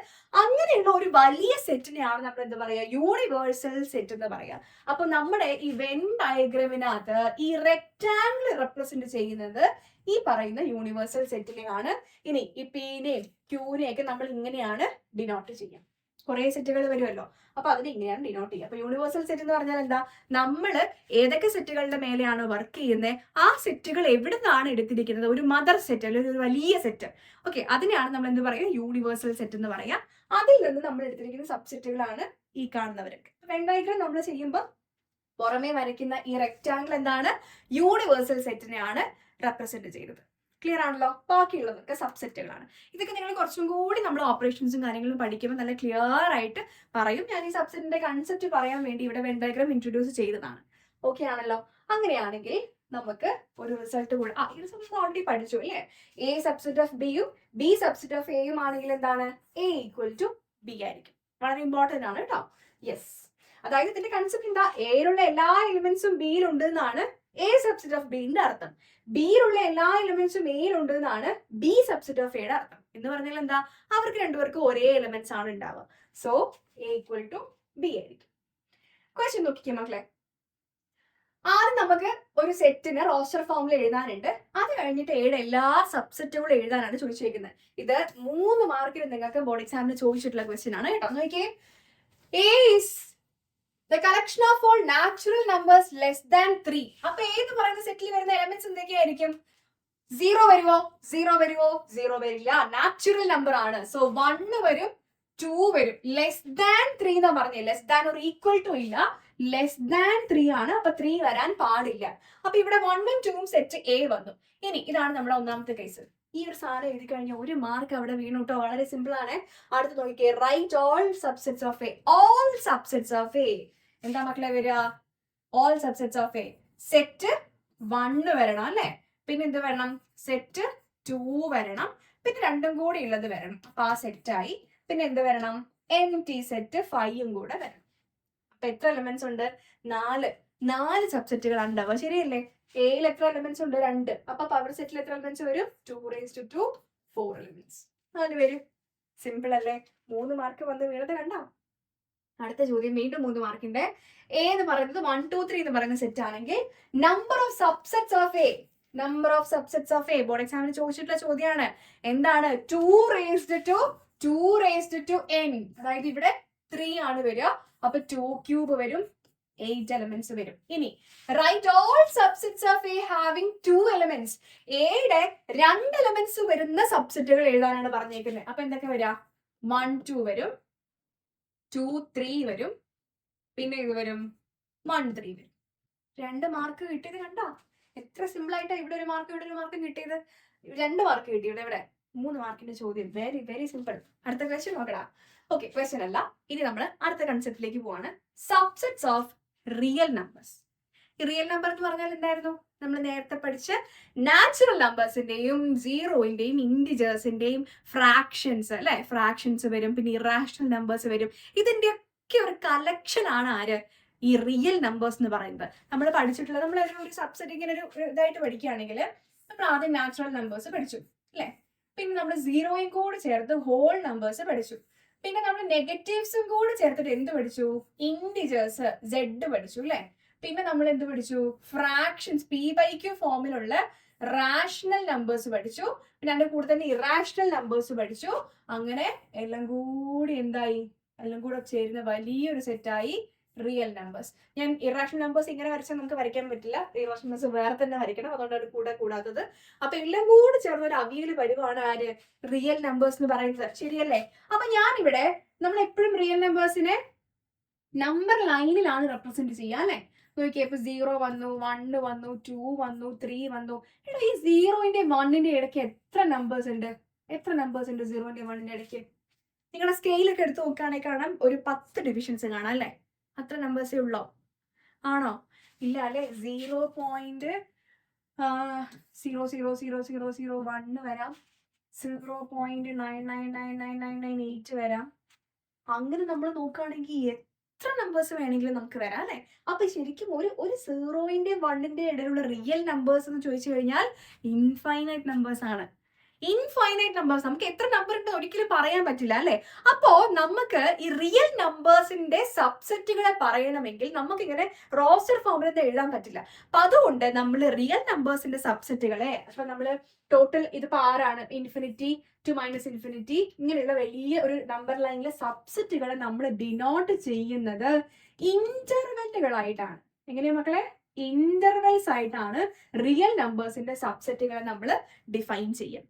അങ്ങനെയുള്ള ഒരു വലിയ സെറ്റിനെയാണ് നമ്മൾ എന്ത് പറയാ, യൂണിവേഴ്സൽ സെറ്റ് എന്ന് പറയാ. അപ്പൊ നമ്മുടെ ഈ വെൻ ഡയഗ്രാമിനകത്ത് ഈ റെക്ടാംഗിൾ റെപ്രസെന്റ് ചെയ്യുന്നത് ഈ പറയുന്ന യൂണിവേഴ്സൽ സെറ്റിനെയാണ്. ഇനി ഈ പിനെയും ക്യൂനെയും ഒക്കെ നമ്മൾ ഇങ്ങനെയാണ് ഡിനോട്ട് ചെയ്യുക. കുറെ സെറ്റുകൾ വരുമല്ലോ, അപ്പൊ അതിന് ഇങ്ങനെയാണ് ഡിനോട്ട് ചെയ്യുക. അപ്പൊ യൂണിവേഴ്സൽ സെറ്റ് എന്ന് പറഞ്ഞാൽ എന്താ, നമ്മൾ ഏതൊക്കെ സെറ്റുകളുടെ മേലെയാണ് വർക്ക് ചെയ്യുന്നത് ആ സെറ്റുകൾ എവിടെ നിന്നാണ് എടുത്തിരിക്കുന്നത്, ഒരു മദർ സെറ്റ് അല്ലെങ്കിൽ ഒരു വലിയ സെറ്റ്. ഓക്കെ, അതിനെയാണ് നമ്മൾ എന്ത് പറയുക, യൂണിവേഴ്സൽ സെറ്റ് എന്ന് പറയാം. അതിൽ നിന്ന് നമ്മൾ എടുത്തിരിക്കുന്ന സബ്സെറ്റുകളാണ് ഈ കാണുന്നവരൊക്കെ. വെൻ ഡയഗ്രാം നമ്മൾ ചെയ്യുമ്പോൾ പുറമേ വരയ്ക്കുന്ന ഈ റെക്ടാംഗിൾ എന്താണ്, യൂണിവേഴ്സൽ സെറ്റിനെയാണ് റെപ്രസെന്റ് ചെയ്തത്. ക്ലിയർ ആണല്ലോ? ബാക്കിയുള്ളതൊക്കെ സബ്സെറ്റുകളാണ്. ഇതൊക്കെ നിങ്ങൾ കുറച്ചും കൂടി നമ്മൾ ഓപ്പറേഷൻസും കാര്യങ്ങളും പഠിക്കുമ്പോൾ നല്ല ക്ലിയർ ആയിട്ട് പറയും. ഞാൻ ഈ സബ്സെറ്റിന്റെ കൺസെപ്റ്റ് പറയാൻ വേണ്ടി ഇവിടെ വെൻ ഡയഗ്രാം ഇൻട്രൊഡ്യൂസ് ചെയ്തതാണ്. ഓക്കെ ആണല്ലോ? അങ്ങനെയാണെങ്കിൽ നമുക്ക് ഒരു റിസൾട്ട് കൂടെ, ഈ റിസൾട്ട് ഓൾറെഡി പഠിച്ചു അല്ലേ. എ സബ്സെറ്റ് ഓഫ് ബിയും ബി സബ്സെറ്റ് ഓഫ് എയും ആണെങ്കിൽ എന്താണ്, എ ഈക്വൽ ടു ബി ആയിരിക്കും. വളരെ ഇമ്പോർട്ടന്റ് ആണ് കേട്ടോ. യെസ്, അതായത് ഇതിന്റെ കൺസെപ്റ്റ് എന്താ, എയിലുള്ള എല്ലാ എലിമെന്റ്സും ബിയിലുണ്ട് എന്നാണ് എ സബ്സെറ്റ് ഓഫ് ബിന്റെ അർത്ഥം. ബിയിലുള്ള എല്ലാ എലിമെന്റ്സും എയിലുണ്ട് എന്നാണ് ബി സബ്സെറ്റ് ഓഫ് എയുടെ അർത്ഥം. എന്ന് പറഞ്ഞാൽ എന്താ, അവർക്ക് രണ്ടുപേർക്കും ഒരേ എലിമെന്റ്സ് ആണ് ഉണ്ടാവുക. So A equal to B ആയിരിക്കും. ക്വസ്റ്റ്യൻ നോക്കിക്കേ മക്കളെ, ആദ്യം നമുക്ക് ഒരു സെറ്റിന് റോസ്റ്റർ ഫോമിൽ എഴുതാനുണ്ട്. അത് കഴിഞ്ഞിട്ട് എല്ലാ സബ്സെറ്റുകളും എഴുതാനാണ് ചോദിച്ചിരിക്കുന്നത്. ഇത് 3 മാർക്കിന് നിങ്ങൾക്ക് ബോർഡ് എക്സാമിന് ചോദിച്ചിട്ടുള്ള ക്വസ്റ്റ്യൻ ആണ് കേട്ടോ. നോക്കിയേ, A is the collection of all natural numbers less than 3. അപ്പൊ ഏത് പറയുന്ന സെറ്റിൽ വരുന്ന എലമെന്റ്സ് എന്തൊക്കെയായിരിക്കും? 0 വരുമോ? 0 വരുമോ? 0 വരില്ല. നാച്ചുറൽ നമ്പർ ആണ്. സോ 1 വരും, 2 വരും. ലെസ് ദാൻ 3 എന്നാ പറഞ്ഞേ. ലെസ് ദാൻ ഒരു ഈക്വൽ ടു ഇല്ല, ലെസ് ദാൻ 3 ആണ്. അപ്പൊ 3 വരാൻ പാടില്ല. അപ്പൊ ഇവിടെ 1 ഉം 2 ഉം സെറ്റ് എ വന്നു. ഇനി ഇതാണ് നമ്മുടെ ഒന്നാമത്തെ കേസ്. ഈ ഒരു സാധനം എഴുതി കഴിഞ്ഞാൽ 1 മാർക്ക് അവിടെ വീണു കേട്ടോ. വളരെ സിമ്പിൾ ആണ്. അടുത്ത് നോക്കിയേ, write all subsets of A. All subsets of A എന്താ മക്കളെ വരിക? All subsets of A set 1 വരണം അല്ലെ? പിന്നെ എന്ത് വരണം? സെറ്റ് 2 വരണം. പിന്നെ 2ഉം കൂടി ഉള്ളത് വരണം. അപ്പൊ ആ സെറ്റായി. പിന്നെ എന്ത് വരണം? എം ടി സെറ്റ് 5ഉം കൂടെ വരണം. അപ്പൊ എത്ര എലിമെന്റ്സ് ഉണ്ട്? 4 സബ്സെറ്റുകളാണ് ഉണ്ടാവുക. ശരിയല്ലേ? എയിൽ എത്ര എലിമെന്റ്സ് ഉണ്ട്? 2. അപ്പൊ പവർ സെറ്റിൽ എത്ര എലിമെന്റ്സ് വരും? 2 4 എലിമെന്റ്സ്. 4 വരും. സിമ്പിൾ അല്ലേ? 3 മാർക്ക് വന്ന് വീണത് കണ്ടോ? അടുത്ത ചോദ്യം വീണ്ടും 3 മാർക്കിന്റെ. എ എന്ന് പറയുന്നത് 1 2 3 എന്ന് പറയുന്ന സെറ്റ് ആണെങ്കിൽ number of subsets of A, number of subsets of A board എക്സാമിന് ചോദിച്ചിട്ടുള്ള ചോദ്യമാണ്. എന്താണ്? 2 raised to n. അതായത് ഇവിടെ 3 ആണ് വരിക. അപ്പൊ 2 ക്യൂബ് വരും, 8 എലിമെന്റ്സ് വരും. ഇനി write all subsets of A having 2 elements. എയുടെ 2 എലിമെന്റ്സ് വരുന്ന സബ്സെറ്റുകൾ എഴുതാനാണ് പറഞ്ഞേക്കുന്നത്. അപ്പൊ എന്തൊക്കെ വരിക? 1 2 വരും, 2 3 വരും, പിന്നെ ഇത് വരും 1 3 വരും. 2 മാർക്ക് കിട്ടിയത് കണ്ടോ? എത്ര സിമ്പിൾ ആയിട്ടാ. ഇവിടെ ഒരു മാർക്ക്, ഇവിടെ ഒരു മാർക്ക് കിട്ടിയത്. 2 മാർക്ക് കിട്ടി. ഇവിടെ 3 മാർക്കിന്റെ ചോദ്യം. Very very simple. അടുത്ത ക്വസ്റ്റ്യൻ നോക്കടാ. ഓക്കെ, ക്വസ്റ്റ്യൻ അല്ല. ഇനി നമ്മൾ അടുത്ത കൺസെപ്റ്റിലേക്ക് പോവാണ്. Subsets of real numbers. ഈ റിയൽ നമ്പർ എന്ന് പറഞ്ഞാൽ എന്തായിരുന്നു? നമ്മൾ നേരത്തെ പഠിച്ച നാച്ചുറൽ നമ്പേഴ്സിന്റെയും സീറോയിന്റെയും ഇൻഡിജേഴ്സിന്റെയും ഫ്രാക്ഷൻസ് അല്ലെ? ഫ്രാക്ഷൻസ് വരും, പിന്നെ ഇറാഷണൽ നമ്പേഴ്സ് വരും. ഇതിന്റെ ഒക്കെ ഒരു കളക്ഷൻ ആണ് ആര്? ഈ റിയൽ നമ്പേഴ്സ് എന്ന് പറയുന്നത്. നമ്മൾ പഠിച്ചിട്ടുള്ളത്, നമ്മൾ ഒരു സബ്സെറ്റ് ഇങ്ങനെ ഒരു ഇതായിട്ട് പഠിക്കുകയാണെങ്കിൽ നമ്മൾ ആദ്യം നാച്ചുറൽ നമ്പേഴ്സ് പഠിച്ചു അല്ലെ? പിന്നെ നമ്മൾ സീറോയും കൂടെ ചേർത്ത് ഹോൾ നമ്പേഴ്സ് പഠിച്ചു. പിന്നെ നമ്മൾ നെഗറ്റീവ്സും കൂടെ ചേർത്തിട്ട് എന്ത് പഠിച്ചു? ഇൻഡിജേഴ്സ് സെഡ് പഠിച്ചു അല്ലെ? പിന്നെ നമ്മൾ എന്ത് പഠിച്ചു? ഫ്രാക്ഷൻസ് P/Q ഫോമിലുള്ള റാഷണൽ നമ്പേഴ്സ് പഠിച്ചു. പിന്നെ അതിന്റെ കൂടെ തന്നെ ഇറാഷണൽ നമ്പേഴ്സ് പഠിച്ചു. അങ്ങനെ എല്ലാം കൂടി എന്തായി? എല്ലാം കൂടെ ചേരുന്ന വലിയൊരു സെറ്റായി റിയൽ നമ്പേഴ്സ്. ഞാൻ ഇറാഷണൽ നമ്പേഴ്സ് ഇങ്ങനെ വരച്ചാൽ നമുക്ക് വരയ്ക്കാൻ പറ്റില്ല. ഇറാഷണൽ നമ്പേഴ്സ് വേറെ തന്നെ വരയ്ക്കണം. അതുകൊണ്ടാണ് കൂടെ കൂടാത്തത്. അപ്പൊ എല്ലാം കൂടി ചേർന്ന ഒരു അവിയൽ വരുവാണ് ആര്? റിയൽ നമ്പേഴ്സ് എന്ന് പറയുന്നത്. ശരിയല്ലേ? അപ്പൊ ഞാനിവിടെ നമ്മൾ എപ്പോഴും റിയൽ നമ്പേഴ്സിനെ നമ്പർ ലൈനിലാണ് റെപ്രസെന്റ് ചെയ്യുക അല്ലെ? നോക്കിയേ, ഇപ്പൊ 0 വന്നു, 1 വന്നു, 2 വന്നു, 3 വന്നു. എടാ, ഈ 0ന്റെ 1ന്റെ ഇടയ്ക്ക് എത്ര നമ്പേഴ്സ് ഉണ്ട്? എത്ര നമ്പേഴ്സ് ഉണ്ട് 0ന്റെ 1ന്റെ ഇടയ്ക്ക്? നിങ്ങളുടെ സ്കെയിലൊക്കെ എടുത്ത് നോക്കുകയാണെങ്കിൽ കാണാം, ഒരു 10 ഡിവിഷൻസ് കാണാം അല്ലെ? അത്ര നമ്പേഴ്സേ ഉള്ളോ? ആണോ? ഇല്ല അല്ലെ? 0.0000001 വരാം, 0.9999998 വരാം. അങ്ങനെ നമ്മൾ നോക്കുകയാണെങ്കിൽ എത്ര നമ്പേഴ്സ് വേണമെങ്കിലും നമുക്ക് വരാം അല്ലെ? അപ്പൊ ശരിക്കും ഒരു സീറോയിന്റെ 1ന്റെ ഇടയിലുള്ള റിയൽ നമ്പേഴ്സ് എന്ന് ചോദിച്ചു കഴിഞ്ഞാൽ ഇൻഫൈനൈറ്റ് നമ്പേഴ്സ് ആണ്. Infinite numbers. നമുക്ക് എത്ര നമ്പർ ഉണ്ട് ഒരിക്കലും പറയാൻ പറ്റില്ല അല്ലെ? അപ്പോ നമുക്ക് ഈ റിയൽ നമ്പേഴ്സിന്റെ സബ്സെറ്റുകളെ പറയണമെങ്കിൽ നമുക്ക് ഇങ്ങനെ റോസ്റ്റർ ഫോമിൽ എഴുതാൻ പറ്റില്ല. അപ്പൊ അതുകൊണ്ട് നമ്മൾ റിയൽ നമ്പേഴ്സിന്റെ സബ്സെറ്റുകളെ, അപ്പൊ നമ്മള് ടോട്ടൽ ഇതിപ്പോ 6 ആണ്, ഇൻഫിനിറ്റി ടു മൈനസ് ഇൻഫിനിറ്റി, ഇങ്ങനെയുള്ള വലിയ ഒരു നമ്പർ ലൈനിലെ സബ്സെറ്റുകളെ നമ്മൾ ഡിനോട്ട് ചെയ്യുന്നത് ഇന്റർവെല്ലുകളായിട്ടാണ്. എങ്ങനെയാ മക്കളെ? ഇന്റർവെൽസ് ആയിട്ടാണ് റിയൽ നമ്പേഴ്സിന്റെ സബ്സെറ്റുകളെ നമ്മൾ ഡിഫൈൻ ചെയ്യും.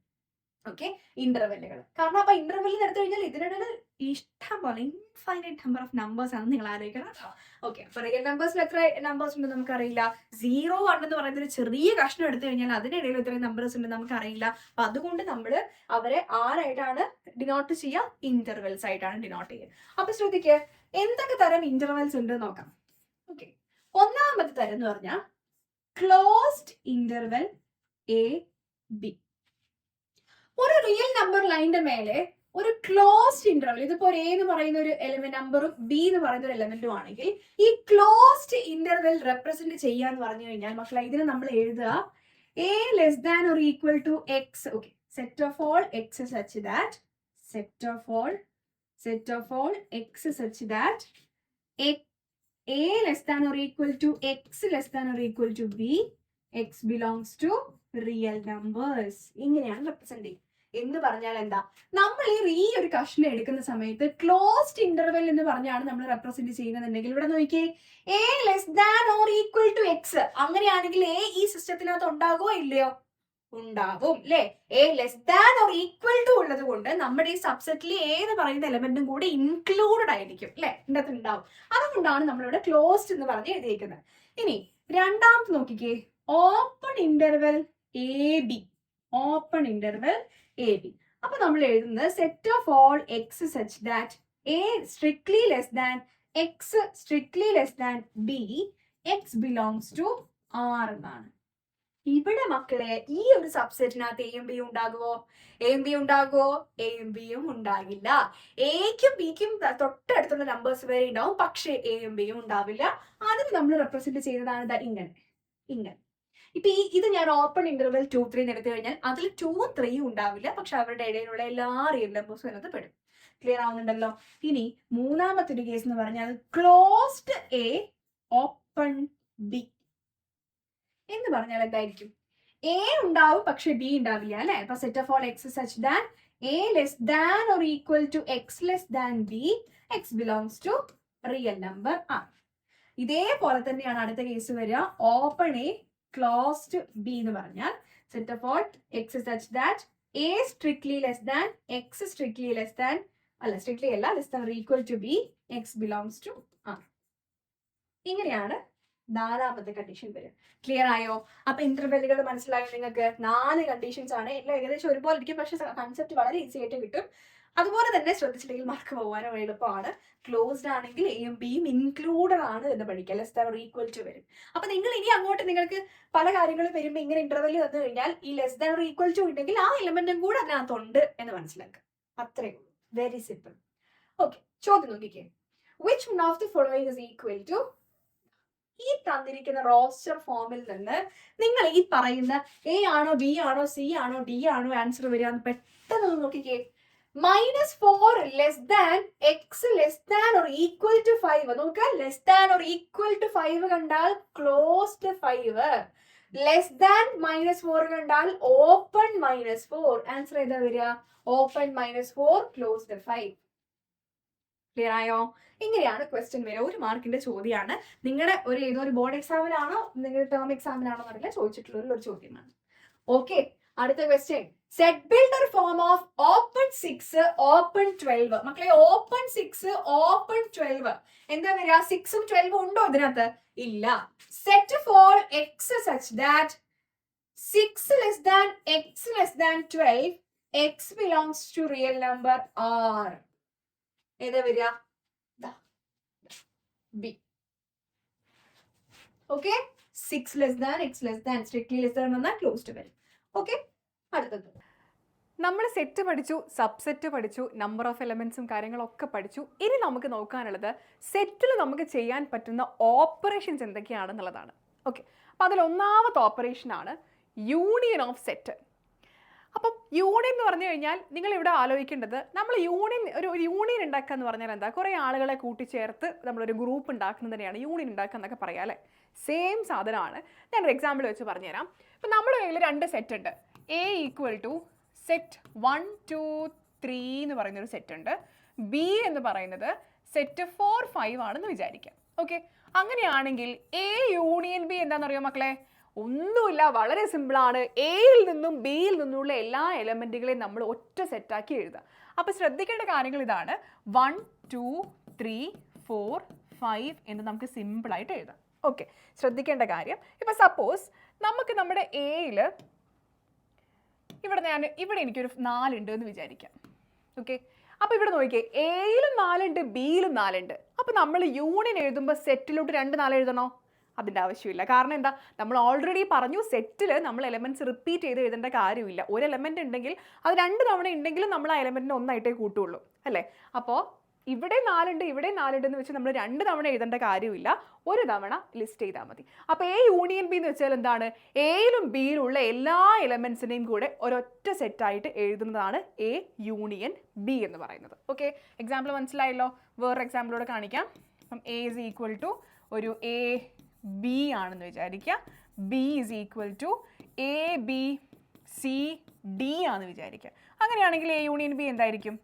ഓക്കെ, ഇന്റർവെല്ലുകൾ. കാരണം അപ്പൊ ഇന്റർവെല്ലിൽ എടുത്തു കഴിഞ്ഞാൽ ഇതിനിടയിൽ ഇഷ്ടം പോലെ ഇൻഫൈനൈറ്റ് നമ്പർ ഓഫ് നമ്പേഴ്സ് ആണ് നിങ്ങൾ ആലോചിക്കണം. ഓക്കെ, അപ്പൊ റിയൽ നമ്പേഴ്സിൽ എത്ര നമ്പേഴ്സ് ഉണ്ടെന്ന് നമുക്കറിയില്ല. 0 1 എന്ന് പറയുന്ന ഒരു ചെറിയ കഷ്ണം എടുത്തു കഴിഞ്ഞാൽ അതിനിടയിൽ എത്ര നമ്പേഴ്സ് ഉണ്ടെന്ന് നമുക്കറിയില്ല. അപ്പൊ അതുകൊണ്ട് നമ്മൾ അവരെ ആരായിട്ടാണ് ഡിനോട്ട് ചെയ്യുക? ഇന്റർവെൽസ് ആയിട്ടാണ് ഡിനോട്ട് ചെയ്യുക. അപ്പൊ ശ്രദ്ധിക്കുക, എന്തൊക്കെ തരം ഇന്റർവെൽസ് ഉണ്ട് നോക്കാം. ഓക്കെ, ഒന്നാമത്തെ തരം എന്ന് പറഞ്ഞാൽ ക്ലോസ്ഡ് ഇന്റർവെൽ എ ബി. ഒരു റിയൽ നമ്പർ ലൈനിന്റെ മേലെ ഒരു ക്ലോസ്ഡ് ഇന്റർവെൽ, ഇതിപ്പോ ഒരു എ എന്ന് പറയുന്ന ഒരു എലിമെന്റ് നമ്പറും ബി എന്ന് പറയുന്ന ഒരു എലിമെന്റും ആണെങ്കിൽ ഈ ക്ലോസ്ഡ് ഇന്റർവെൽ റെപ്രസെന്റ് ചെയ്യാന്ന് പറഞ്ഞു കഴിഞ്ഞാൽ മക്കളെ ഇതിനെ നമ്മൾ എഴുതുക A less than or equal to x. Okay, set of all x such that set of all x such that A less than or equal to X less than or equal to B, X belongs to real numbers. ഇങ്ങനെയാണ് represent ചെയ്യുന്നത്. എന്ന് പറഞ്ഞാൽ എന്താ, നമ്മൾ ഈ ഒരു കഷ്ണം എടുക്കുന്ന സമയത്ത് ക്ലോസ്ഡ് ഇന്റർവെൽ എന്ന് പറഞ്ഞാണ് നമ്മൾ റെപ്രസെന്റ് ചെയ്യുന്നതെങ്കിൽ ഇവിടെ നോക്കിയേ A less than or equal to x, അങ്ങനെയാണെങ്കിൽ A ഈ സിസ്റ്റത്തിനകത്ത് ഉണ്ടാകുമോ ഇല്ലയോ? ഉണ്ടാവും അല്ലെ. A less than or equal to ഉള്ളത് കൊണ്ട് നമ്മുടെ ഈ സബ്സെറ്റിൽ A എന്ന് പറയുന്ന എലമെന്റും കൂടെ ഇൻക്ലൂഡഡ് ആയിരിക്കും അല്ലെ, ഇതിനകത്ത് ഉണ്ടാവും. അതുകൊണ്ടാണ് നമ്മളിവിടെ ക്ലോസ്ഡ് എന്ന് പറഞ്ഞ് എഴുതിയിരിക്കുന്നത്. ഇനി രണ്ടാമത് നോക്കിക്കേ, open interval a b, open interval a b. അപ്പൊ നമ്മൾ എഴുതുന്നത് set of all x such that a strictly less than x strictly less than b, x belongs to R എന്നാണ്. ഇവിടെ മക്കളെ ഈ ഒരു സബ്സെറ്റിനകത്ത് എയും ബിയും ഉണ്ടാകുമോ? എയും ബി ഉണ്ടാകുമോ? എയും ബിയും ഉണ്ടാകില്ല. എക്കും ബിക്കും തൊട്ടടുത്തുള്ള നമ്പേഴ്സ് വരെ ഉണ്ടാവും, പക്ഷേ എയും ബിയും ഉണ്ടാവില്ല. അതിന് നമ്മൾ റെപ്രസെന്റ് ചെയ്യുന്നതാണ് ഇങ്ങനെ ഇങ്ങനെ. ഇപ്പൊ ഇത് ഞാൻ ഓപ്പൺ ഇന്റർവെൽ 2, 3 എടുത്തു കഴിഞ്ഞാൽ അതിൽ 2, 3 ഉണ്ടാവില്ല, പക്ഷെ അവരുടെ ഇടയിലുള്ള എല്ലാ റിയൽ നമ്പേഴ്സും അതിനകത്ത് പെടും. ക്ലിയർ ആവുന്നുണ്ടല്ലോ? ഇനി മൂന്നാമത്തെ ഒരു കേസ് എന്ന് പറഞ്ഞാൽ ക്ലോസ്ഡ് എ ഓപ്പൺ ബി എന്ന് പറഞ്ഞാൽ എന്തായിരിക്കും? എ ഉണ്ടാവും പക്ഷെ ബി ഉണ്ടാവില്ല അല്ലെ. അപ്പൊ set of all x such than a less than or equal to x less than b, x belongs to real number R. ഇതേപോലെ തന്നെയാണ് അടുത്ത കേസ് വരിക, ഓപ്പൺ എ ക്ലോസ്ഡ് ബി എന്ന് പറഞ്ഞാൽ set of all x such that a strictly less than x strictly less than strictly അല്ല less than or equal to b, x belongs to R. ഇങ്ങനെയാണ് നാലാമത്തെ condition വരും. Clear ആയോ? അപ്പൊ ഇന്റർവെല്ലുകൾ മനസ്സിലായോ നിങ്ങൾക്ക്? 4 കണ്ടീഷൻസ് ആണ്. എല്ലാം ഏകദേശം ഒരുപോലെ ഇരിക്കും, പക്ഷെ കൺസെപ്റ്റ് വളരെ ഈസി ആയിട്ട് കിട്ടും. അതുപോലെ തന്നെ ശ്രദ്ധിച്ചില്ലെങ്കിൽ മാർക്ക് പോകാനും എളുപ്പമാണ്. ക്ലോസ്ഡ് ആണെങ്കിൽ എയും ബിയും ഇൻക്ലൂഡഡ് ആണ് എന്ന് പഠിക്കുക, less than or equal to വരും. അപ്പൊ നിങ്ങൾ ഇനി അങ്ങോട്ട് നിങ്ങൾക്ക് പല കാര്യങ്ങളും വരുമ്പോൾ ഇങ്ങനെ ഇന്റർവെല്ല് തന്നു കഴിഞ്ഞാൽ ഈ less than or equal to ഉണ്ടെങ്കിൽ ആ എലമെന്റും കൂടെ അതിനകത്തുണ്ട് എന്ന് മനസ്സിലാക്കുക. അത്രേ ഉള്ളൂ, വെരി സിമ്പിൾ. ഓക്കെ, ചോദ്യം നോക്കിക്കേ. Which one of the following is equal to? ഈ തന്നിരിക്കുന്ന റോസ്റ്റർ ഫോമിൽ നിന്ന് നിങ്ങൾ ഈ പറയുന്ന എ ആണോ ബി ആണോ സി ആണോ ഡി ആണോ ആൻസർ വരിക പെട്ടെന്ന് നോക്കിക്കേ. -4 less than x less than or equal to 5. നോക്കുക, less than or equal to 5 കണ്ടാൽ ക്ലോസ്ഡ് 5, ലെസ് ദാൻ -4 കണ്ടാൽ ഓപ്പൺ -4. ആൻസർ ഏതാ വരിക? Open -4 closed 5. ക്ലിയർ ആയോ? ഇങ്ങനെയാണ് ക്വസ്റ്റ്യൻ വരിക. 1 മാർക്കിന്റെ ചോദ്യമാണ്. നിങ്ങളുടെ ഏതോ ഒരു ബോർഡ് എക്സാമിനാണോ നിങ്ങളുടെ ടേം എക്സാമിനാണോ എന്നറിയില്ല, ചോദിച്ചിട്ടുള്ള ഒരു ചോദ്യമാണ്. ഓക്കെ, അടുത്ത question. Set builder form of open 6 open 12. മക്കളെ ഓപ്പൺ 6 ഓപ്പൺ 12 എന്താ വരിക? 6ഉം 12ഉം ഉണ്ടോ ഇതിനകത്ത്? ഇല്ല. Set of all x such that 6 less than x less than 12, x belongs to real number R. ഏതാ വരിക? B. Okay, 6 less than x less than strictly less than വന്നാൽ closed വരും. ഓക്കെ, അടുത്തത് നമ്മൾ സെറ്റ് പഠിച്ചു, സബ്സെറ്റ് പഠിച്ചു, number of എലമെന്റ്സും കാര്യങ്ങളൊക്കെ പഠിച്ചു. ഇനി നമുക്ക് നോക്കാനുള്ളത് സെറ്റിൽ നമുക്ക് ചെയ്യാൻ പറ്റുന്ന ഓപ്പറേഷൻസ് എന്തൊക്കെയാണെന്നുള്ളതാണ്. ഓക്കെ, അപ്പം അതിൽ ഒന്നാമത്തെ ഓപ്പറേഷനാണ് യൂണിയൻ ഓഫ് സെറ്റ്. അപ്പം യൂണിയൻ എന്ന് പറഞ്ഞു കഴിഞ്ഞാൽ നിങ്ങൾ ഇവിടെ ആലോചിക്കേണ്ടത്, നമ്മൾ ഒരു യൂണിയൻ ഉണ്ടാക്കുക എന്ന് പറഞ്ഞാൽ എന്താ? കുറേ ആളുകളെ കൂട്ടിച്ചേർത്ത് നമ്മളൊരു ഗ്രൂപ്പ് ഉണ്ടാക്കുന്നതിനെയാണ് യൂണിയൻ ഉണ്ടാക്കുക എന്നൊക്കെ പറയാം അല്ലേ. സെയിം സാധനമാണ്. ഞാനൊരു എക്സാമ്പിൾ വെച്ച് പറഞ്ഞുതരാം. ഇപ്പം നമ്മുടെ കയ്യിൽ 2 സെറ്റ് ഉണ്ട്. എ ഈക്വൽ ടു സെറ്റ് 1, 2, 3 എന്ന് പറയുന്നൊരു സെറ്റ് ഉണ്ട്. ബി എന്ന് പറയുന്നത് സെറ്റ് 4, 5 ആണെന്ന് വിചാരിക്കാം. ഓക്കെ, അങ്ങനെയാണെങ്കിൽ എ യൂണിയൻ ബി എന്താണെന്നറിയോ മക്കളെ? ഒന്നുമില്ല, വളരെ സിമ്പിളാണ്. എയിൽ നിന്നും ബിയിൽ നിന്നുള്ള എല്ലാ എലമെൻറ്റുകളെയും നമ്മൾ ഒറ്റ സെറ്റാക്കി എഴുതുക. അപ്പോൾ ശ്രദ്ധിക്കേണ്ട കാര്യങ്ങൾ ഇതാണ്. 1, 2, 3, 4, 5 എന്ന് നമുക്ക് സിമ്പിളായിട്ട് എഴുതാം. ഓക്കെ, ശ്രദ്ധിക്കേണ്ട കാര്യം, ഇപ്പോൾ സപ്പോസ് നമുക്ക് നമ്മുടെ എയിൽ ഇവിടെ എനിക്കൊരു 4 ഉണ്ട് എന്ന് വിചാരിക്കാം. ഓക്കെ, അപ്പോൾ ഇവിടെ നോക്കിയേ, എയിലും 4 ഉണ്ട്, ബിയിലും 4 ഉണ്ട്. അപ്പോൾ നമ്മൾ യൂണിയൻ എഴുതുമ്പോൾ സെറ്റിലോട്ട് 2 4 എഴുതണോ? അതിൻ്റെ ആവശ്യമില്ല. കാരണം എന്താ? നമ്മൾ ഓൾറെഡി പറഞ്ഞു, സെറ്റിൽ നമ്മൾ എലമെൻറ്റ്സ് റിപ്പീറ്റ് ചെയ്ത് എഴുതേണ്ട കാര്യമില്ല. ഒരു എലമെൻറ്റ് ഉണ്ടെങ്കിൽ അത് 2 തവണ ഉണ്ടെങ്കിലും നമ്മൾ ആ എലമെൻറ്റിനെ ഒന്നായിട്ടേ കൂട്ടുള്ളൂ അല്ലേ. അപ്പോൾ ഇവിടെ 4 ഉണ്ട്, ഇവിടെ 4 ഉണ്ട് എന്ന് വെച്ച് നമ്മൾ 2 തവണ എഴുതേണ്ട കാര്യമില്ല, ഒരു തവണ ലിസ്റ്റ് ചെയ്താൽ മതി. അപ്പോൾ എ യൂണിയൻ ബി എന്ന് വെച്ചാൽ എന്താണ്? എയിലും ബിയിലുള്ള എല്ലാ എലമെൻറ്റ്സിനെയും കൂടെ ഒരൊറ്റ സെറ്റായിട്ട് എഴുതുന്നതാണ് എ യൂണിയൻ ബി എന്ന് പറയുന്നത്. ഓക്കെ, എക്സാമ്പിൾ മനസ്സിലായല്ലോ? വേറൊരു എക്സാമ്പിളോടെ കാണിക്കാം. അപ്പം എ ഈസ് ഈക്വൽ ടു ഒരു എ ബി ആണെന്ന് വിചാരിക്കുക. B is equal to A B C D ആണെന്ന് വിചാരിക്കുക. അങ്ങനെയാണെങ്കിൽ എ യൂണിയൻ ബി എന്തായിരിക്കും?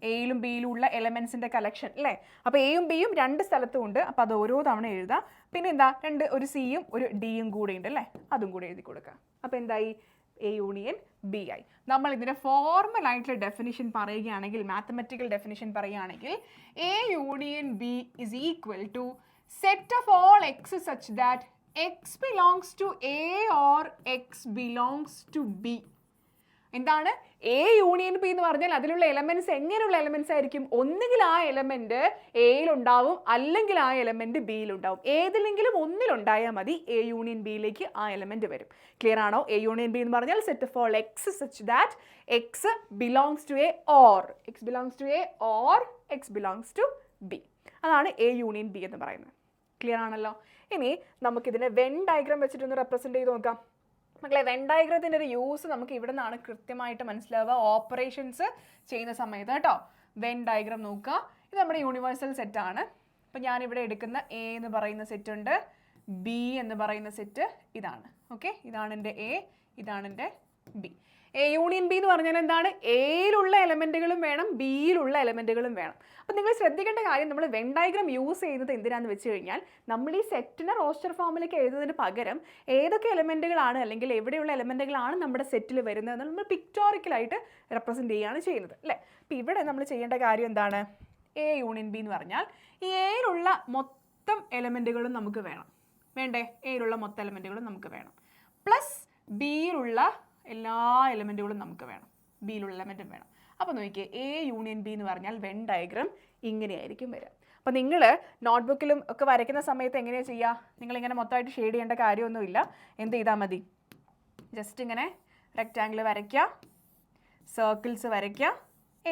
എയിലും ബിയിലും ഉള്ള എലമെൻസിൻ്റെ കളക്ഷൻ അല്ലേ? അപ്പോൾ എയും ബിയും രണ്ട് സ്ഥലത്തും ഉണ്ട്. അപ്പോൾ അത് ഓരോ തവണ എഴുതാം. പിന്നെ എന്താ, ഒരു സിയും ഒരു ഡിയും കൂടെ ഉണ്ട് അല്ലേ? അതും കൂടെ എഴുതി കൊടുക്കാം. അപ്പോൾ എന്തായി? എ യൂണിയൻ ബി ആയി. നമ്മൾ ഇതിൻ്റെ ഫോർമൽ ആയിട്ടുള്ള ഡെഫിനിഷൻ പറയുകയാണെങ്കിൽ, മാത്തമെറ്റിക്കൽ ഡെഫിനിഷൻ പറയുകയാണെങ്കിൽ, A union B is equal to set of all x such that x belongs to A or x belongs to B. എന്താണ് എ യൂണിയൻ ബി എന്ന് പറഞ്ഞാൽ? അതിലുള്ള എലമെന്റ്സ് എങ്ങനെയുള്ള എലമെന്റ്സ് ആയിരിക്കും? ഒന്നുകിൽ ആ എലമെന്റ് എയിലുണ്ടാവും, അല്ലെങ്കിൽ ആ എലമെന്റ് ബിയിലുണ്ടാവും. ഏതിലെങ്കിലും ഒന്നിലുണ്ടായാൽ മതി എ യൂണിയൻ ബിയിലേക്ക് ആ എലമെന്റ് വരും. ക്ലിയർ ആണോ? എ യൂണിയൻ ബി എന്ന് പറഞ്ഞാൽ set of all x such that x belongs to A or x belongs to A or x belongs to B. അതാണ് എ യൂണിയൻ ബി എന്ന് പറയുന്നത്. Clear ആണല്ലോ? ഇനി നമുക്കിതിനെ വെൻ ഡയഗ്രാം വെച്ചിട്ടൊന്ന് റെപ്രസെന്റ് ചെയ്ത് നോക്കാം. മക്കളെ, വെൻ ഡയഗ്രത്തിൻ്റെ ഒരു യൂസ് നമുക്ക് ഇവിടെ നിന്നാണ് കൃത്യമായിട്ട് മനസ്സിലാവുക, ഓപ്പറേഷൻസ് ചെയ്യുന്ന സമയത്ത് കേട്ടോ. വെൻ ഡയഗ്രാം നോക്കുക. ഇത് നമ്മുടെ യൂണിവേഴ്സൽ സെറ്റാണ്. അപ്പം ഞാനിവിടെ എടുക്കുന്ന എ എന്ന് പറയുന്ന സെറ്റ് ഉണ്ട്, ബി എന്ന് പറയുന്ന സെറ്റ് ഇതാണ്. ഓക്കെ, ഇതാണ് എൻ്റെ എ, ഇതാണ് എൻ്റെ ബി. എ യൂണിയൻ ബി എന്ന് പറഞ്ഞാൽ എന്താണ്? എയിലുള്ള എലമെൻറ്റുകളും വേണം, ബിയിലുള്ള എലമെൻറ്റുകളും വേണം. അപ്പം നിങ്ങൾ ശ്രദ്ധിക്കേണ്ട കാര്യം, നമ്മൾ വെൻ ഡയഗ്രാം യൂസ് ചെയ്യുന്നത് എന്തിനാണെന്ന് വെച്ച് കഴിഞ്ഞാൽ, നമ്മൾ ഈ സെറ്റിനെ റോസ്റ്റർ ഫോമിലേക്ക് എഴുതുന്നതിന് പകരം ഏതൊക്കെ എലമെൻറ്റുകളാണ് അല്ലെങ്കിൽ എവിടെയുള്ള എലമെൻറ്റുകളാണ് നമ്മുടെ സെറ്റിൽ വരുന്നത് നമ്മൾ പിക്ടോറിക്കലായിട്ട് റെപ്രസെൻറ്റ് ചെയ്യുകയാണ് ചെയ്യുന്നത് അല്ലേ? അപ്പോൾ ഇവിടെ നമ്മൾ ചെയ്യേണ്ട കാര്യം എന്താണ്? എ യൂണിയൻ ബി എന്ന് പറഞ്ഞാൽ ഈ എയിലുള്ള മൊത്തം എലമെൻറ്റുകളും നമുക്ക് വേണം. വേണ്ടേ? എയിലുള്ള മൊത്തം എലമെൻറ്റുകളും നമുക്ക് വേണം. പ്ലസ് ബിയിലുള്ള എല്ലാ എലമെൻറ്റുകളും നമുക്ക് വേണം, ബിയിലുള്ള എലമെൻറ്റും വേണം. അപ്പോൾ നോക്കിയേ, എ യൂണിയൻ ബി എന്ന് പറഞ്ഞാൽ വെൻ ഡയഗ്രാം ഇങ്ങനെയായിരിക്കും വരിക. അപ്പോൾ നിങ്ങൾ നോട്ട്ബുക്കിലും ഒക്കെ വരയ്ക്കുന്ന സമയത്ത് എങ്ങനെയാണ് ചെയ്യുക? നിങ്ങളിങ്ങനെ മൊത്തമായിട്ട് ഷെയ്ഡ് ചെയ്യേണ്ട കാര്യമൊന്നുമില്ല. എന്ത് ചെയ്താൽ മതി? ജസ്റ്റ് ഇങ്ങനെ റെക്റ്റാങ്കിൾ വരയ്ക്കുക, സർക്കിൾസ് വരയ്ക്കുക,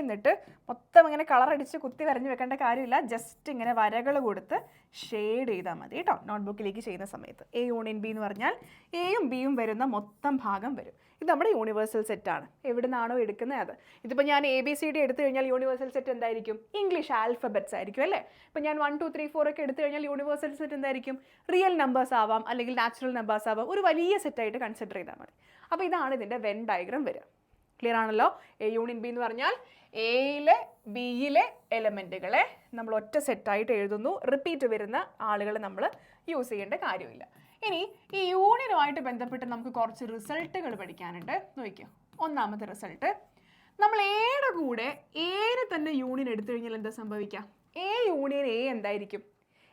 എന്നിട്ട് മൊത്തം ഇങ്ങനെ കളർ അടിച്ച് കുത്തി വരഞ്ഞ് വെക്കേണ്ട കാര്യമില്ല. ജസ്റ്റ് ഇങ്ങനെ വരകൾ കൊടുത്ത് ഷെയ്ഡ് ചെയ്താൽ മതി കേട്ടോ നോട്ട്ബുക്കിലേക്ക് ചെയ്യുന്ന സമയത്ത്. എ യൂണിയൻ ബി എന്ന് പറഞ്ഞാൽ എയും ബിയും വരുന്ന മൊത്തം ഭാഗം വരും. ഇത് നമ്മുടെ യൂണിവേഴ്സൽ സെറ്റാണ്. എവിടെ നിന്നാണോ എടുക്കുന്നത് അത്. ഇതിപ്പോൾ ഞാൻ എ ബി സി ഡി എടുത്തു കഴിഞ്ഞാൽ യൂണിവേഴ്സൽ സെറ്റ് എന്തായിരിക്കും? ഇംഗ്ലീഷ് ആൽഫബറ്റ്സ് ആയിരിക്കും അല്ലേ? ഇപ്പം ഞാൻ 1 2 3 4 ഒക്കെ എടുത്തു കഴിഞ്ഞാൽ യൂണിവേഴ്സൽ സെറ്റ് എന്തായിരിക്കും? റിയൽ നമ്പേഴ്സ് ആവാം, അല്ലെങ്കിൽ നാച്ചുറൽ നമ്പേഴ്സ് ആവാം. ഒരു വലിയ സെറ്റായിട്ട് കൺസിഡർ ചെയ്താൽ മതി. അപ്പോൾ ഇതാണ് ഇതിൻ്റെ വെൻ ഡയഗ്രാം വരിക. ക്ലിയർ ആണല്ലോ? എ യൂണിയൻ ബി എന്ന് പറഞ്ഞാൽ എയിലെ ബിയിലെ എലമെൻറ്റുകളെ നമ്മൾ ഒറ്റ സെറ്റായിട്ട് എഴുതുന്നു. റിപ്പീറ്റ് വരുന്ന ആളുകൾ നമ്മൾ യൂസ് ചെയ്യേണ്ട കാര്യമില്ല. ഇനി ഈ യൂണിയനുമായിട്ട് ബന്ധപ്പെട്ട് നമുക്ക് കുറച്ച് റിസൾട്ടുകൾ പഠിക്കാനുണ്ട്. നോക്കിയോ, ഒന്നാമത്തെ റിസൾട്ട്, നമ്മൾ എയുടെ കൂടെ എനെ തന്നെ യൂണിയൻ എടുത്തു കഴിഞ്ഞാൽ എന്താ സംഭവിക്കുക? എ യൂണിയൻ എ എന്തായിരിക്കും?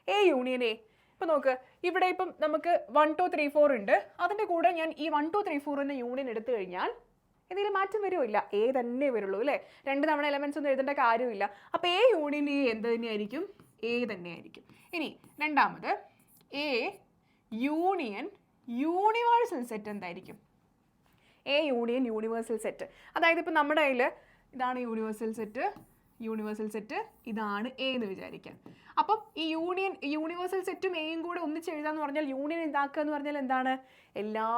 A union A. ഇപ്പം നോക്ക്, ഇവിടെ ഇപ്പം നമുക്ക് 1 2 3 4 ഉണ്ട്. അതിൻ്റെ കൂടെ ഞാൻ ഈ 1 2 3 4 യൂണിയൻ എടുത്തു കഴിഞ്ഞാൽ എന്തെങ്കിലും മാറ്റം വരുമില്ല, എ തന്നെ വരുള്ളൂ അല്ലേ? 2 തവണ എലമെൻറ്റ്സ് ഒന്നും എഴുതേണ്ട കാര്യമില്ല. അപ്പോൾ എ യൂണിയൻ എ എന്ത് തന്നെയായിരിക്കും? എ തന്നെയായിരിക്കും. ഇനി രണ്ടാമത്, എ യൂണിയൻ യൂണിവേഴ്സൽ സെറ്റ് എന്തായിരിക്കും? A union universal set. അതായത് ഇപ്പോൾ നമ്മുടെ കയ്യിൽ ഇതാണ് യൂണിവേഴ്സൽ സെറ്റ്, ഇതാണ് എ എന്ന് വിചാരിക്കാം. അപ്പം ഈ യൂണിവേഴ്സൽ സെറ്റും എയും കൂടെ ഒന്നിച്ച് എഴുതാന്ന് പറഞ്ഞാൽ യൂണിയൻ ഇതാക്കുക എന്ന് പറഞ്ഞാൽ എന്താണ്? എല്ലാ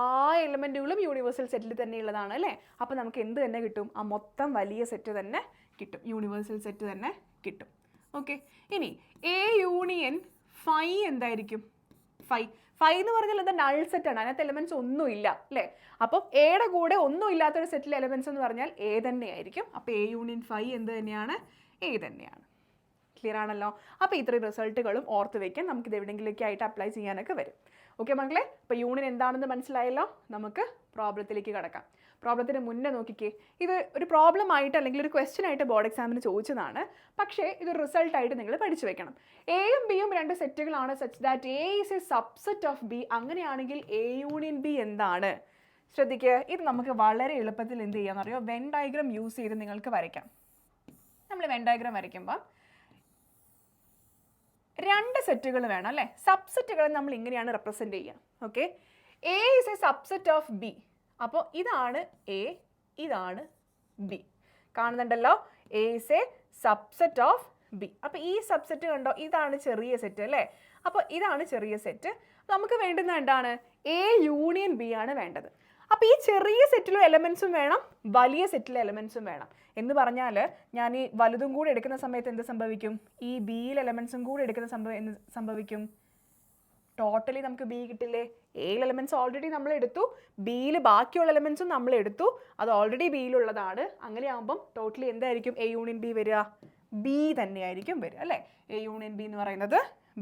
എലമെൻറ്റുകളും യൂണിവേഴ്സൽ സെറ്റിൽ തന്നെ ഉള്ളതാണ് അല്ലേ? അപ്പോൾ നമുക്ക് എന്ത് തന്നെ കിട്ടും? ആ മൊത്തം വലിയ സെറ്റ് തന്നെ കിട്ടും, യൂണിവേഴ്സൽ സെറ്റ് തന്നെ കിട്ടും. ഓക്കെ, ഇനി എ യൂണിയൻ ഫൈ എന്തായിരിക്കും? ഫൈ എന്ന് പറഞ്ഞാൽ എന്താ? നൾ സെറ്റാണ്, അതിനകത്ത് എലമെൻറ്റ്സ് ഒന്നുമില്ല അല്ലേ? അപ്പം എയുടെ കൂടെ ഒന്നും ഇല്ലാത്തൊരു സെറ്റിലെ എലമെൻറ്റ്സ് എന്ന് പറഞ്ഞാൽ എ തന്നെയായിരിക്കും. അപ്പോൾ എ യൂണിയൻ ഫൈ എന്ത് തന്നെയാണ്? എ തന്നെയാണ്. ക്ലിയർ ആണല്ലോ? അപ്പോൾ ഇത്രയും റിസൾട്ടുകളും ഓർത്ത് വയ്ക്കാൻ നമുക്കിത് എവിടെയെങ്കിലുമൊക്കെ ആയിട്ട് അപ്ലൈ ചെയ്യാനൊക്കെ വരും. ഓക്കെ മക്കളെ, അപ്പോൾ യൂണിയൻ എന്താണെന്ന് മനസ്സിലായല്ലോ. നമുക്ക് പ്രോബ്ലത്തിലേക്ക് കടക്കാം. പ്രോബ്ലത്തിന് മുന്നേ നോക്കിക്കേ, ഇത് ഒരു പ്രോബ്ലം ആയിട്ട് അല്ലെങ്കിൽ ഒരു ക്വസ്റ്റ്യൻ ആയിട്ട് ബോർഡ് എക്സാമിന് ചോദിച്ചതാണ്. പക്ഷേ ഇത് റിസൾട്ടായിട്ട് നിങ്ങൾ പഠിച്ചു വെക്കണം. എയും ബിയും രണ്ട് സെറ്റുകളാണ് such that A is a subset of B. അങ്ങനെയാണെങ്കിൽ എ യൂണിയൻ ബി എന്താണ്? ശ്രദ്ധിക്കുക, ഇത് നമുക്ക് വളരെ എളുപ്പത്തിൽ എന്ത് ചെയ്യാമെന്ന് അറിയോ? വെൻ ഡയഗ്രാം യൂസ് ചെയ്ത് നിങ്ങൾക്ക് വരയ്ക്കാം. നമ്മൾ വെൻ ഡയഗ്രാം വരയ്ക്കുമ്പം രണ്ട് സെറ്റുകൾ വേണം അല്ലേ? സബ്സെറ്റുകൾ നമ്മൾ ഇങ്ങനെയാണ് റെപ്രസെൻറ്റ് ചെയ്യുക. Okay, A is a subset of B. അപ്പോൾ ഇതാണ് എ, ഇതാണ് ബി. കാണുന്നുണ്ടല്ലോ, A is a subset of B. അപ്പോൾ ഈ സബ്സെറ്റ് കണ്ടോ, ഇതാണ് ചെറിയ സെറ്റ് അല്ലേ? അപ്പോൾ ഇതാണ് ചെറിയ സെറ്റ്. നമുക്ക് വേണ്ടുന്ന എന്താണ്? എ യൂണിയൻ ബി ആണ് വേണ്ടത്. അപ്പോൾ ഈ ചെറിയ സെറ്റിലെ എലമെൻസും വേണം, വലിയ സെറ്റിലെ എലമെൻസും വേണം. എന്ന് പറഞ്ഞാൽ ഞാൻ ഈ വലുതും കൂടെ എടുക്കുന്ന സമയത്ത് എന്ത് സംഭവിക്കും? ഈ ബിയിൽ എലമെൻസും കൂടെ എടുക്കുന്ന സംഭവിക്കും ടോട്ടലി നമുക്ക് ബി കിട്ടില്ലേ? എയിൽ എലമെൻറ്റ്സ് ഓൾറെഡി നമ്മൾ എടുത്തു, ബിയിൽ ബാക്കിയുള്ള എലമെൻറ്റ്സും നമ്മൾ എടുത്തു, അത് ഓൾറെഡി ബിയിലുള്ളതാണ്. അങ്ങനെയാകുമ്പം ടോട്ടലി എന്തായിരിക്കും എ യൂണിയൻ ബി വരിക? ബി തന്നെയായിരിക്കും വരിക അല്ലേ? എ യൂണിയൻ ബി എന്ന് പറയുന്നത്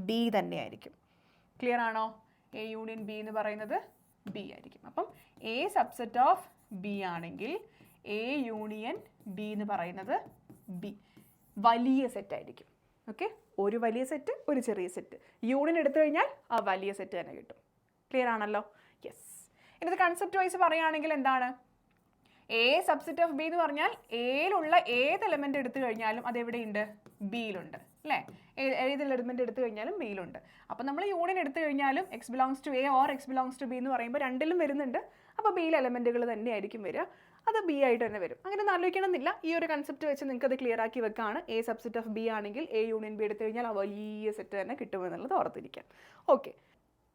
ബി തന്നെയായിരിക്കും. ക്ലിയർ ആണോ? എ യൂണിയൻ ബി എന്ന് പറയുന്നത് ബി ആയിരിക്കും. അപ്പം എ സബ്സെറ്റ് ഓഫ് ബി ആണെങ്കിൽ എ യൂണിയൻ ബി എന്ന് പറയുന്നത് ബി വലിയ സെറ്റ് ആയിരിക്കും. ഓക്കെ, ഒരു വലിയ സെറ്റ്, ഒരു ചെറിയ സെറ്റ്, യൂണിയൻ എടുത്തു കഴിഞ്ഞാൽ ആ വലിയ സെറ്റ് തന്നെ കിട്ടും. ക്ലിയർ ആണല്ലോ? യെസ്. ഇനി കൺസെപ്റ്റ് വൈസ് പറയുകയാണെങ്കിൽ എന്താണ്? എ സബ്സെറ്റ് ഓഫ് ബി എന്ന് പറഞ്ഞാൽ എയിലുള്ള ഏത് എലമെന്റ് എടുത്തു കഴിഞ്ഞാലും അത് എവിടെയുണ്ട്? ബിയിലുണ്ട് അല്ലേ? ഏത് എലമെന്റ് എടുത്തു കഴിഞ്ഞാലും ബിയിലുണ്ട്. അപ്പം നമ്മൾ യൂണിയൻ എടുത്തു കഴിഞ്ഞാലും x belongs to A or x belongs to B എന്ന് പറയുമ്പോൾ രണ്ടിലും വരുന്നുണ്ട്. അപ്പോൾ ബിയിലെ എലമെന്റുകൾ തന്നെയായിരിക്കും വരിക, അത് ബി ആയിട്ട് തന്നെ വരും. അങ്ങനെ ആലോചിക്കണമെന്നില്ല, ഈ ഒരു കൺസെപ്റ്റ് വെച്ച് നിങ്ങൾക്ക് അത് ക്ലിയർ ആക്കി വെക്കാണ്. എ സബ്സെറ്റ് ഓഫ് ബി ആണെങ്കിൽ എ യൂണിയൻ ബി എടുത്തു കഴിഞ്ഞാൽ ആ വലിയ സെറ്റ് തന്നെ കിട്ടുമെന്നുള്ളത് ഓർത്തിരിക്കാം. ഓക്കെ,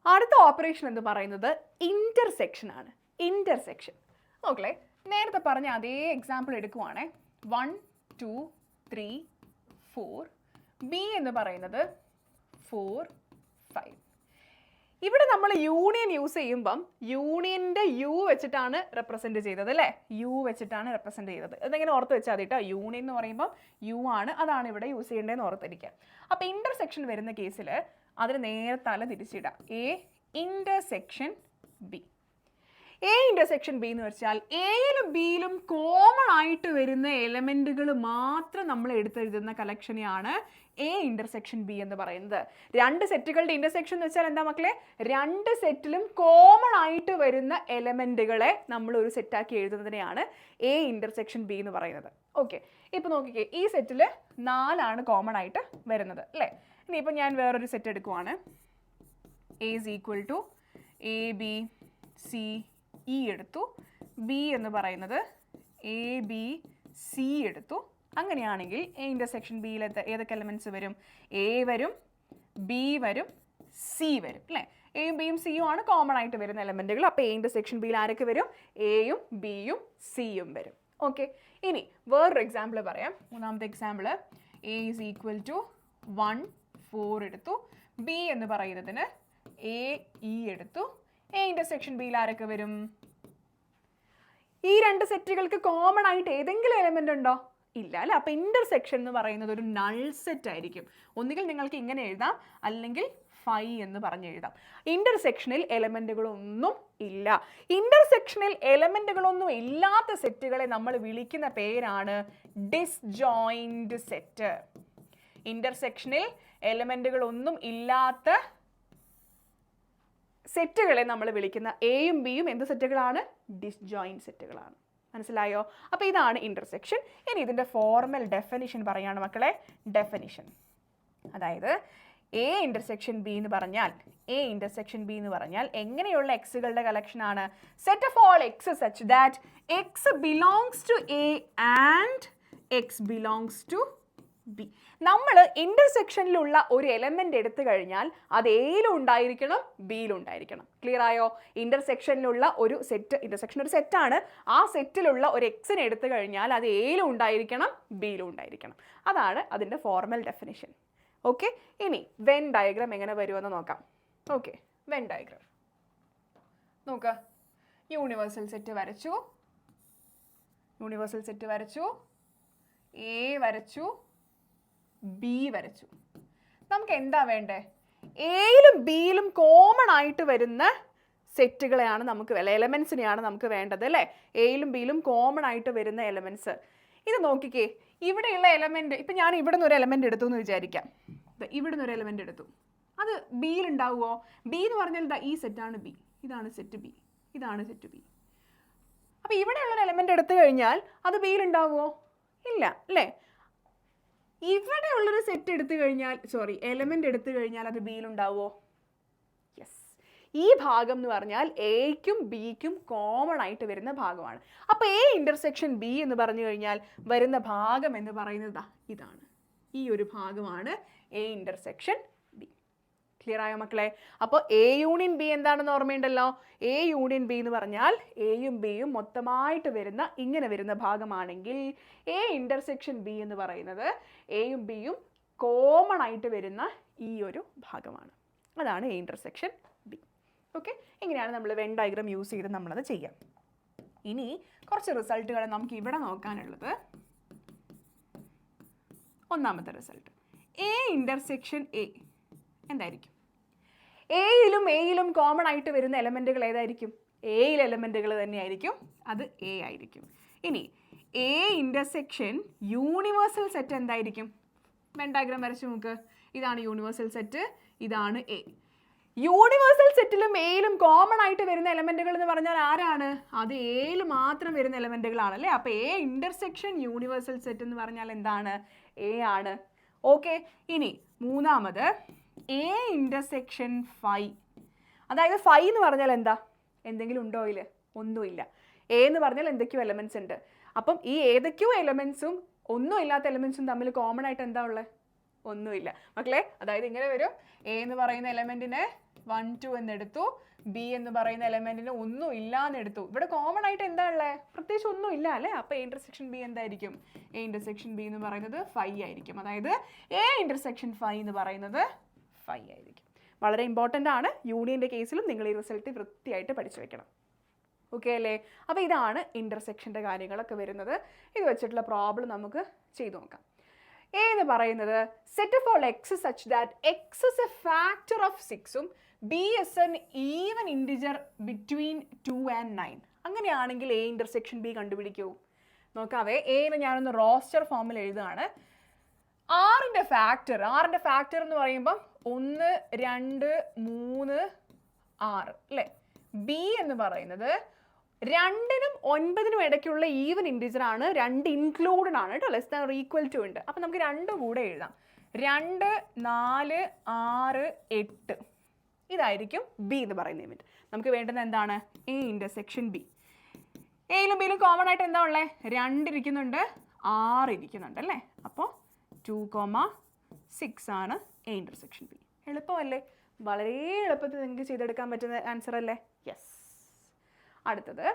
അടുത്ത ഓപ്പറേഷൻ എന്ന് പറയുന്നത് ഇന്റർസെക്ഷൻ ആണ്. ഇന്റർസെക്ഷൻ നോക്കലേ, നേരത്തെ പറഞ്ഞ അതേ എക്സാമ്പിൾ എടുക്കുവാണേ. 1 2 3 4, ബി എന്ന് പറയുന്നത് 4 5. ഇവിടെ നമ്മൾ യൂണിയൻ യൂസ് ചെയ്യുമ്പം യൂണിയൻ്റെ യു വെച്ചിട്ടാണ് റെപ്രസെൻറ്റ് ചെയ്തത് അല്ലേ? യു വെച്ചിട്ടാണ് റെപ്രസെൻറ്റ് ചെയ്തത്. അതെങ്ങനെ ഓർത്ത് വെച്ചാൽ മതി കേട്ടോ. യൂണിയൻ എന്ന് പറയുമ്പം യു ആണ്, അതാണ് ഇവിടെ യൂസ് ചെയ്യേണ്ടതെന്ന് ഓർത്തിരിക്കുക. അപ്പോൾ ഇൻ്റർസെക്ഷൻ വരുന്ന കേസിൽ അതിന് നേരെ തല തിരിച്ചിടാം. A intersection B. A intersection B എന്ന് വെച്ചാൽ എയിലും ബിയിലും കോമൺ ആയിട്ട് വരുന്ന എലമെൻറ്റുകൾ മാത്രം നമ്മൾ എടുത്തെഴുതുന്ന കളക്ഷനെയാണ് എ ഇൻ്റർസെക്ഷൻ ബി എന്ന് പറയുന്നത്. രണ്ട് സെറ്റുകളുടെ ഇൻ്റർസെക്ഷൻ എന്ന് വെച്ചാൽ എന്താ മക്കളെ? രണ്ട് സെറ്റിലും കോമൺ ആയിട്ട് വരുന്ന എലമെൻറ്റുകളെ നമ്മൾ ഒരു സെറ്റാക്കി എഴുതുന്നതിനെയാണ് എ ഇൻ്റർസെക്ഷൻ ബി എന്ന് പറയുന്നത്. ഓക്കെ, ഇപ്പോൾ നോക്കിക്കേ, ഈ സെറ്റിൽ 4 കോമൺ ആയിട്ട് വരുന്നത് അല്ലേ? ഇനിയിപ്പോൾ ഞാൻ വേറൊരു സെറ്റ് എടുക്കുവാണ്. A is equal to A B C E എടുത്തു, ബി എന്ന് പറയുന്നത് എ ബി സി എടുത്തു. അങ്ങനെയാണെങ്കിൽ എ ഇൻ്റർസെക്ഷൻ ബിയിലത്തെ ഏതൊക്കെ എലമെൻറ്റ്സ് വരും? എ വരും, ബി വരും, സി വരും അല്ലേ? എയും ബിയും സിയും ആണ് കോമൺ ആയിട്ട് വരുന്ന എലമെൻറ്റുകൾ. അപ്പോൾ എ ഇൻ്റർസെക്ഷൻ ബിയിൽ ആരൊക്കെ വരും? എയും ബിയും സിയും വരും. ഓക്കെ, ഇനി വേറൊരു എക്സാമ്പിൾ പറയാം. മൂന്നാമത്തെ example, A is equal to 1 4 എടുത്തു, ബി എന്ന് പറയുന്നതിന് എ ഇ എടുത്തു. എ ഇൻ്റർസെക്ഷൻ ബിയിൽ ആരൊക്കെ വരും? ഈ രണ്ട് സെറ്റുകൾക്ക് കോമൺ ആയിട്ട് ഏതെങ്കിലും എലമെൻ്റ് ഉണ്ടോ? ഇല്ല അല്ലേ? അപ്പോൾ ഇൻ്റർസെക്ഷൻ എന്ന് പറയുന്നത് ഒരു നൾ സെറ്റ് ആയിരിക്കും. ഒന്നുകിൽ നിങ്ങൾക്ക് ഇങ്ങനെ എഴുതാം, അല്ലെങ്കിൽ ഫൈ എന്ന് പറഞ്ഞ് എഴുതാം. ഇൻ്റർസെക്ഷനിൽ എലമെൻറ്റുകളൊന്നും ഇല്ല. ഇൻ്റർസെക്ഷനിൽ എലമെൻറ്റുകളൊന്നും ഇല്ലാത്ത സെറ്റുകളെ നമ്മൾ വിളിക്കുന്ന പേരാണ് ഡിസ്ജോയിൻറ്റ് സെറ്റ്. ഇൻ്റർസെക്ഷനിൽ എലമെൻറ്റുകളൊന്നും ഇല്ലാത്ത സെറ്റുകളെ നമ്മൾ വിളിക്കുന്ന എയും ബിയും എന്ത് സെറ്റുകളാണ്? ഡിസ്ജോയിൻറ്റ് സെറ്റുകളാണ്. മനസ്സിലായോ? അപ്പോൾ ഇതാണ് ഇൻ്റർസെക്ഷൻ. ഇനി ഇതിൻ്റെ ഫോർമൽ ഡെഫിനിഷൻ പറയാണ് മക്കളെ. ഡെഫിനിഷൻ അതായത് എ ഇൻ്റർസെക്ഷൻ ബി എന്ന് പറഞ്ഞാൽ, എ ഇൻ്റർസെക്ഷൻ ബി എന്ന് പറഞ്ഞാൽ എങ്ങനെയുള്ള എക്സുകളുടെ കളക്ഷനാണ്? Set of all x such that x belongs to A and x belongs to B. നമ്മൾ ഇൻ്റർസെക്ഷനിലുള്ള ഒരു എലമെൻ്റ് എടുത്തു കഴിഞ്ഞാൽ അത് എയിലും ഉണ്ടായിരിക്കണം, ബിയിലും ഉണ്ടായിരിക്കണം. ക്ലിയർ ആയോ? ഇൻ്റർസെക്ഷനിലുള്ള ഒരു സെറ്റ്, ഇൻ്റർസെക്ഷൻ ഒരു സെറ്റാണ്, ആ സെറ്റിലുള്ള ഒരു എക്സിനെ എടുത്തു കഴിഞ്ഞാൽ അത് എയിലും ഉണ്ടായിരിക്കണം, ബിയിലും ഉണ്ടായിരിക്കണം. അതാണ് അതിൻ്റെ ഫോർമൽ ഡെഫിനിഷൻ. ഓക്കെ, ഇനി വെൻ ഡയഗ്രാം എങ്ങനെ വരുമെന്ന് നോക്കാം. ഓക്കെ, വെൻ ഡയഗ്രാം നോക്കുക. യൂണിവേഴ്സൽ സെറ്റ് വരച്ചു, യൂണിവേഴ്സൽ സെറ്റ് വരച്ചു, എ വരച്ചു, ബി വരച്ചു. നമുക്ക് എന്താ വേണ്ടേ? എയിലും ബിയിലും കോമൺ ആയിട്ട് വരുന്ന സെറ്റുകളെയാണ് നമുക്ക്, എലമെൻസിനെയാണ് നമുക്ക് വേണ്ടത് അല്ലേ? എയിലും ബിയിലും കോമൺ ആയിട്ട് വരുന്ന എലമെൻറ്റ്സ്. ഇത് നോക്കിക്കേ, ഇവിടെയുള്ള എലമെൻറ്റ്, ഇപ്പം ഞാൻ ഇവിടെ നിന്ന് ഒരു എലമെൻറ്റ് എടുത്തു എന്ന് വിചാരിക്കാം. ഇവിടെ നിന്ന് ഒരു എലമെൻറ്റ് എടുത്തു, അത് ബിയിൽ ഉണ്ടാവുമോ? ബി എന്ന് പറഞ്ഞാൽ ഈ സെറ്റാണ് ബി, ഇതാണ് സെറ്റ് ബി, ഇതാണ് സെറ്റ് ബി. അപ്പോൾ ഇവിടെയുള്ളൊരു എലമെൻറ്റ് എടുത്തു കഴിഞ്ഞാൽ അത് ബിയിൽ ഉണ്ടാവുമോ? ഇല്ല അല്ലേ? ഇവിടെ ഉള്ളൊരു സെറ്റ് എടുത്തു കഴിഞ്ഞാൽ, എലമെന്റ് എടുത്തു കഴിഞ്ഞാൽ അത് ബിയിൽ ഉണ്ടാവുമോ? യെസ്. ഈ ഭാഗം എന്ന് പറഞ്ഞാൽ എയ്ക്കും ബിക്കും കോമൺ ആയിട്ട് വരുന്ന ഭാഗമാണ്. അപ്പോൾ എ ഇൻ്റർസെക്ഷൻ ബി എന്ന് പറഞ്ഞു കഴിഞ്ഞാൽ വരുന്ന ഭാഗം എന്ന് പറയുന്നത് ഇതാണ്, ഈ ഒരു ഭാഗമാണ് എ ഇൻ്റർസെക്ഷൻ ബി. ക്ലിയർ ആയോ മക്കളെ? അപ്പോൾ എ യൂണിയൻ ബി എന്താണെന്ന് ഓർമ്മയുണ്ടല്ലോ. എ യൂണിയൻ ബി എന്ന് പറഞ്ഞാൽ എയും ബിയും മൊത്തമായിട്ട് വരുന്ന ഇങ്ങനെ വരുന്ന ഭാഗമാണെങ്കിൽ എ ഇൻ്റർസെക്ഷൻ ബി എന്ന് പറയുന്നത് എയും ബിയും കോമൺ ആയിട്ട് വരുന്ന ഈ ഒരു ഭാഗമാണ്. അതാണ് എ ഇൻ്റർസെക്ഷൻ ബി. ഓക്കെ, ഇങ്ങനെയാണ് നമ്മൾ വെൻ ഡയഗ്രാം യൂസ് ചെയ്ത് നമ്മളത് ചെയ്യാം. ഇനി കുറച്ച് റിസൾട്ടുകൾ നമുക്ക് ഇവിടെ നോക്കാനുള്ളത്. ഒന്നാമത്തെ റിസൾട്ട് എ ഇൻ്റർസെക്ഷൻ എ എന്തായിരിക്കും? എയിലും കോമൺ ആയിട്ട് വരുന്ന എലമെൻറ്റുകൾ ഏതായിരിക്കും? എയിൽ എലമെൻറ്റുകൾ തന്നെയായിരിക്കും, അത് എ ആയിരിക്കും. ഇനി എ ഇൻ്റർസെക്ഷൻ യൂണിവേഴ്സൽ സെറ്റ് എന്തായിരിക്കും? വെൻ ഡയഗ്രാം വരച്ച് നോക്ക്. ഇതാണ് യൂണിവേഴ്സൽ സെറ്റ്, ഇതാണ് എ. യൂണിവേഴ്സൽ സെറ്റിലും എയിലും കോമൺ ആയിട്ട് വരുന്ന എലമെൻറ്റുകൾ എന്ന് പറഞ്ഞാൽ ആരാണ്? അത് എയിൽ മാത്രം വരുന്ന എലമെൻറ്റുകളാണ് അല്ലേ? അപ്പോൾ എ ഇൻ്റർസെക്ഷൻ യൂണിവേഴ്സൽ സെറ്റ് എന്ന് പറഞ്ഞാൽ എന്താണ്? എ ആണ്. ഓക്കെ, ഇനി മൂന്നാമത് എ ഇൻ്റർസെക്ഷൻ ഫൈ. അതായത് ഫൈ എന്ന് പറഞ്ഞാൽ എന്താ? എന്തെങ്കിലും ഉണ്ടോ ഇതിൽ? ഒന്നുമില്ല. എ എന്ന് പറഞ്ഞാൽ എന്തൊക്കെയോ എലമെൻറ്റ്സ് ഉണ്ട്. അപ്പം ഈ ഏതൊക്കെയോ എലമെൻറ്റ്സും ഒന്നും ഇല്ലാത്ത എലമെൻറ്റ്സും തമ്മിൽ കോമൺ ആയിട്ട് എന്താ ഉള്ളത്? ഒന്നുമില്ല മക്കളെ. അതായത് ഇങ്ങനെ വരും, എ എന്ന് പറയുന്ന എലമെൻറ്റിനെ 1 2 എന്നെടുത്തു, ബി എന്ന് പറയുന്ന എലമെൻറ്റിന് ഒന്നും ഇല്ല എന്നെടുത്തു. ഇവിടെ കോമൺ ആയിട്ട് എന്താ ഉള്ളത്? പ്രത്യേകിച്ച് ഒന്നും ഇല്ല അല്ലേ? അപ്പോൾ എ ഇൻ്റർസെക്ഷൻ ബി എന്തായിരിക്കും? എ ഇൻ്റർസെക്ഷൻ ബി എന്ന് പറയുന്നത് ഫൈ ആയിരിക്കും. അതായത് എ ഇൻ്റർസെക്ഷൻ ഫൈ എന്ന് പറയുന്നത് ഫൈ ആയിരിക്കും. വളരെ ഇമ്പോർട്ടൻ്റ് ആണ്. യൂണിയൻ്റെ കേസിലും നിങ്ങൾ ഈ റിസൾട്ട് വൃത്തിയായിട്ട് പഠിച്ചു വെക്കണം. ഓക്കെ അല്ലേ? അപ്പോൾ ഇതാണ് ഇൻ്റർസെക്ഷൻ്റെ കാര്യങ്ങളൊക്കെ വരുന്നത്. ഇത് വെച്ചിട്ടുള്ള പ്രോബ്ലം നമുക്ക് ചെയ്തു നോക്കാം. എ എന്ന് പറയുന്നത് set of all x such that x is a factor of 6ഉം B is an even integer between 2 and 9. അങ്ങനെയാണെങ്കിൽ എ ഇൻ്റർസെക്ഷൻ ബി കണ്ടുപിടിക്കൂ. നോക്കാവേ, എന് ഞാനൊന്ന് റോസ്റ്റർ ഫോമിൽ എഴുതുകയാണ്. ആറിൻ്റെ ഫാക്ടർ എന്ന് പറയുമ്പം 1 2 3 6 അല്ലേ? ബി എന്ന് പറയുന്നത് 2നും 9നും ഇടയ്ക്കുള്ള ഈവൻ ഇൻറ്റിജർ ആണ്. 2 ഇൻക്ലൂഡഡ് ആണ് കേട്ടോ, less than or equal to ഉണ്ട്. അപ്പം നമുക്ക് 2 കൂടെ എഴുതാം. 2 4 6 8 ഇതായിരിക്കും ബി എന്ന് പറയുന്ന ഇവൻറ്റ്. നമുക്ക് വേണ്ടുന്നത് എന്താണ്? A intersection B. എയിലും ബിയിലും കോമൺ ആയിട്ട് എന്താ ഉള്ളത്? 2 ഇരിക്കുന്നുണ്ട്, 6 ഇരിക്കുന്നുണ്ട് അല്ലേ? അപ്പോൾ 2, 6 ആണ് എ ഇൻ്റർസെക്ഷൻ ബി. എളുപ്പമല്ലേ? വളരെ എളുപ്പത്തിൽ നിങ്ങൾക്ക് ചെയ്തെടുക്കാൻ പറ്റുന്ന ആൻസർ അല്ലേ? യെസ്. അടുത്തത്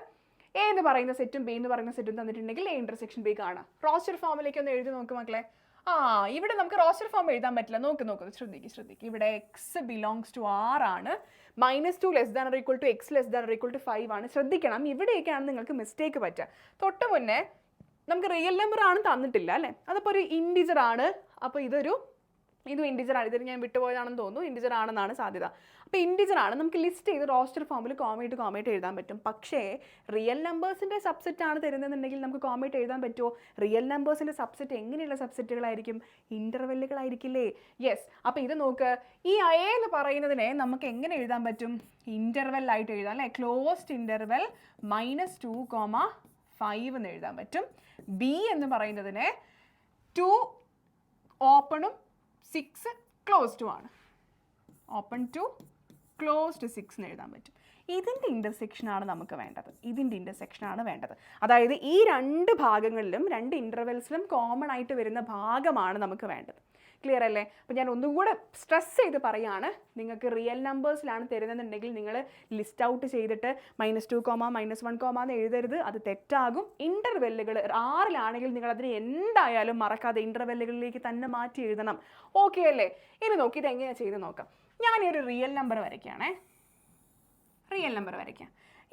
എ എന്ന് പറയുന്ന സെറ്റും ബി എന്ന് പറയുന്ന സെറ്റും തന്നിട്ടുണ്ടെങ്കിൽ എ ഇൻ്റർസെക്ഷൻ ബി കാണാം. റോസ്റ്റർ ഫോമിലേക്ക് ഒന്ന് എഴുതി നോക്ക് മക്കളെ. ഇവിടെ നമുക്ക് റോസ്റ്റർ ഫോം എഴുതാൻ പറ്റില്ല. നോക്ക് ശ്രദ്ധിക്ക്. ഇവിടെ എക്സ് ബിലോങ്സ് ടു ആർ ആണ്. -2 less than or equal to x less than or equal to 5 ആണ്. ശ്രദ്ധിക്കണം, ഇവിടെയൊക്കെയാണ് നിങ്ങൾക്ക് മിസ്റ്റേക്ക് പറ്റുക. തൊട്ട് മുന്നേ നമുക്ക് റിയൽ നമ്പർ ആണ് തന്നിട്ടില്ല അല്ലേ? അതപ്പോൾ ഒരു ഇൻറ്റിജർ ആണ്. അപ്പോൾ ഇതും ഇൻറ്റിജർ ആണ്. ഇതിന് ഞാൻ വിട്ടുപോയതാണെന്ന് തോന്നുന്നു. ഇൻറ്റിജർ ആണെന്നാണ് സാധ്യത. അപ്പോൾ ഇൻറ്റിജർ ആണ്. നമുക്ക് ലിസ്റ്റ് ചെയ്ത് റോസ്റ്റർ ഫോമിൽ കോമയിട്ട് എഴുതാൻ പറ്റും. പക്ഷേ റിയൽ നമ്പേഴ്സിൻ്റെ സബ്സെറ്റ് ആണ് തരുന്നതെന്നുണ്ടെങ്കിൽ നമുക്ക് കോമയിട്ട് എഴുതാൻ പറ്റുമോ? റിയൽ നമ്പേഴ്സിൻ്റെ സബ്സെറ്റ് എങ്ങനെയുള്ള സബ്സെറ്റുകളായിരിക്കും? ഇൻ്റർവെല്ലുകളായിരിക്കില്ലേ? യെസ്. അപ്പോൾ ഇത് നോക്ക്, ഈ എ എന്ന് പറയുന്നതിനെ നമുക്ക് എങ്ങനെ എഴുതാൻ പറ്റും? ഇൻ്റർവെല്ലായിട്ട് എഴുതാം അല്ലേ? ക്ലോസ്ഡ് ഇൻ്റർവെൽ -2, 5 എന്ന് എഴുതാൻ പറ്റും. ബി എന്ന് പറയുന്നതിനെ 2 ഓപ്പണും 6 ക്ലോസ്ഡും ആണ്. ഓപ്പൺ ടു ക്ലോസ്ഡ് 6 എന്ന് എഴുതാൻ പറ്റും. ഇതിൻ്റെ ഇൻ്റർസെക്ഷനാണ് നമുക്ക് വേണ്ടത്. അതായത് ഈ 2 ഭാഗങ്ങളിലും 2 ഇൻ്റർവെൽസിലും കോമൺ ആയിട്ട് വരുന്ന ഭാഗമാണ് നമുക്ക് വേണ്ടത്. ക്ലിയർ അല്ലേ? അപ്പോൾ ഞാൻ ഒന്നുകൂടെ സ്ട്രെസ് ചെയ്ത് പറയുകയാണ്, നിങ്ങൾക്ക് റിയൽ നമ്പേഴ്സിലാണ് തരുന്നതെന്നുണ്ടെങ്കിൽ നിങ്ങൾ ലിസ്റ്റ് ഔട്ട് ചെയ്തിട്ട് -2, -1, എന്ന് എഴുതരുത്. അത് തെറ്റാകും. ഇൻ്റർവെല്ലുകൾ ആറിലാണെങ്കിൽ നിങ്ങൾ അതിന് എന്തായാലും മറക്കാതെ ഇൻ്റർവെല്ലുകളിലേക്ക് തന്നെ മാറ്റി എഴുതണം. ഓക്കെ അല്ലേ? ഇനി നോക്കി ഇത് എങ്ങനെയാണ് ചെയ്ത് നോക്കാം. ഞാൻ ഈ ഒരു റിയൽ നമ്പർ വരയ്ക്കുകയാണേ.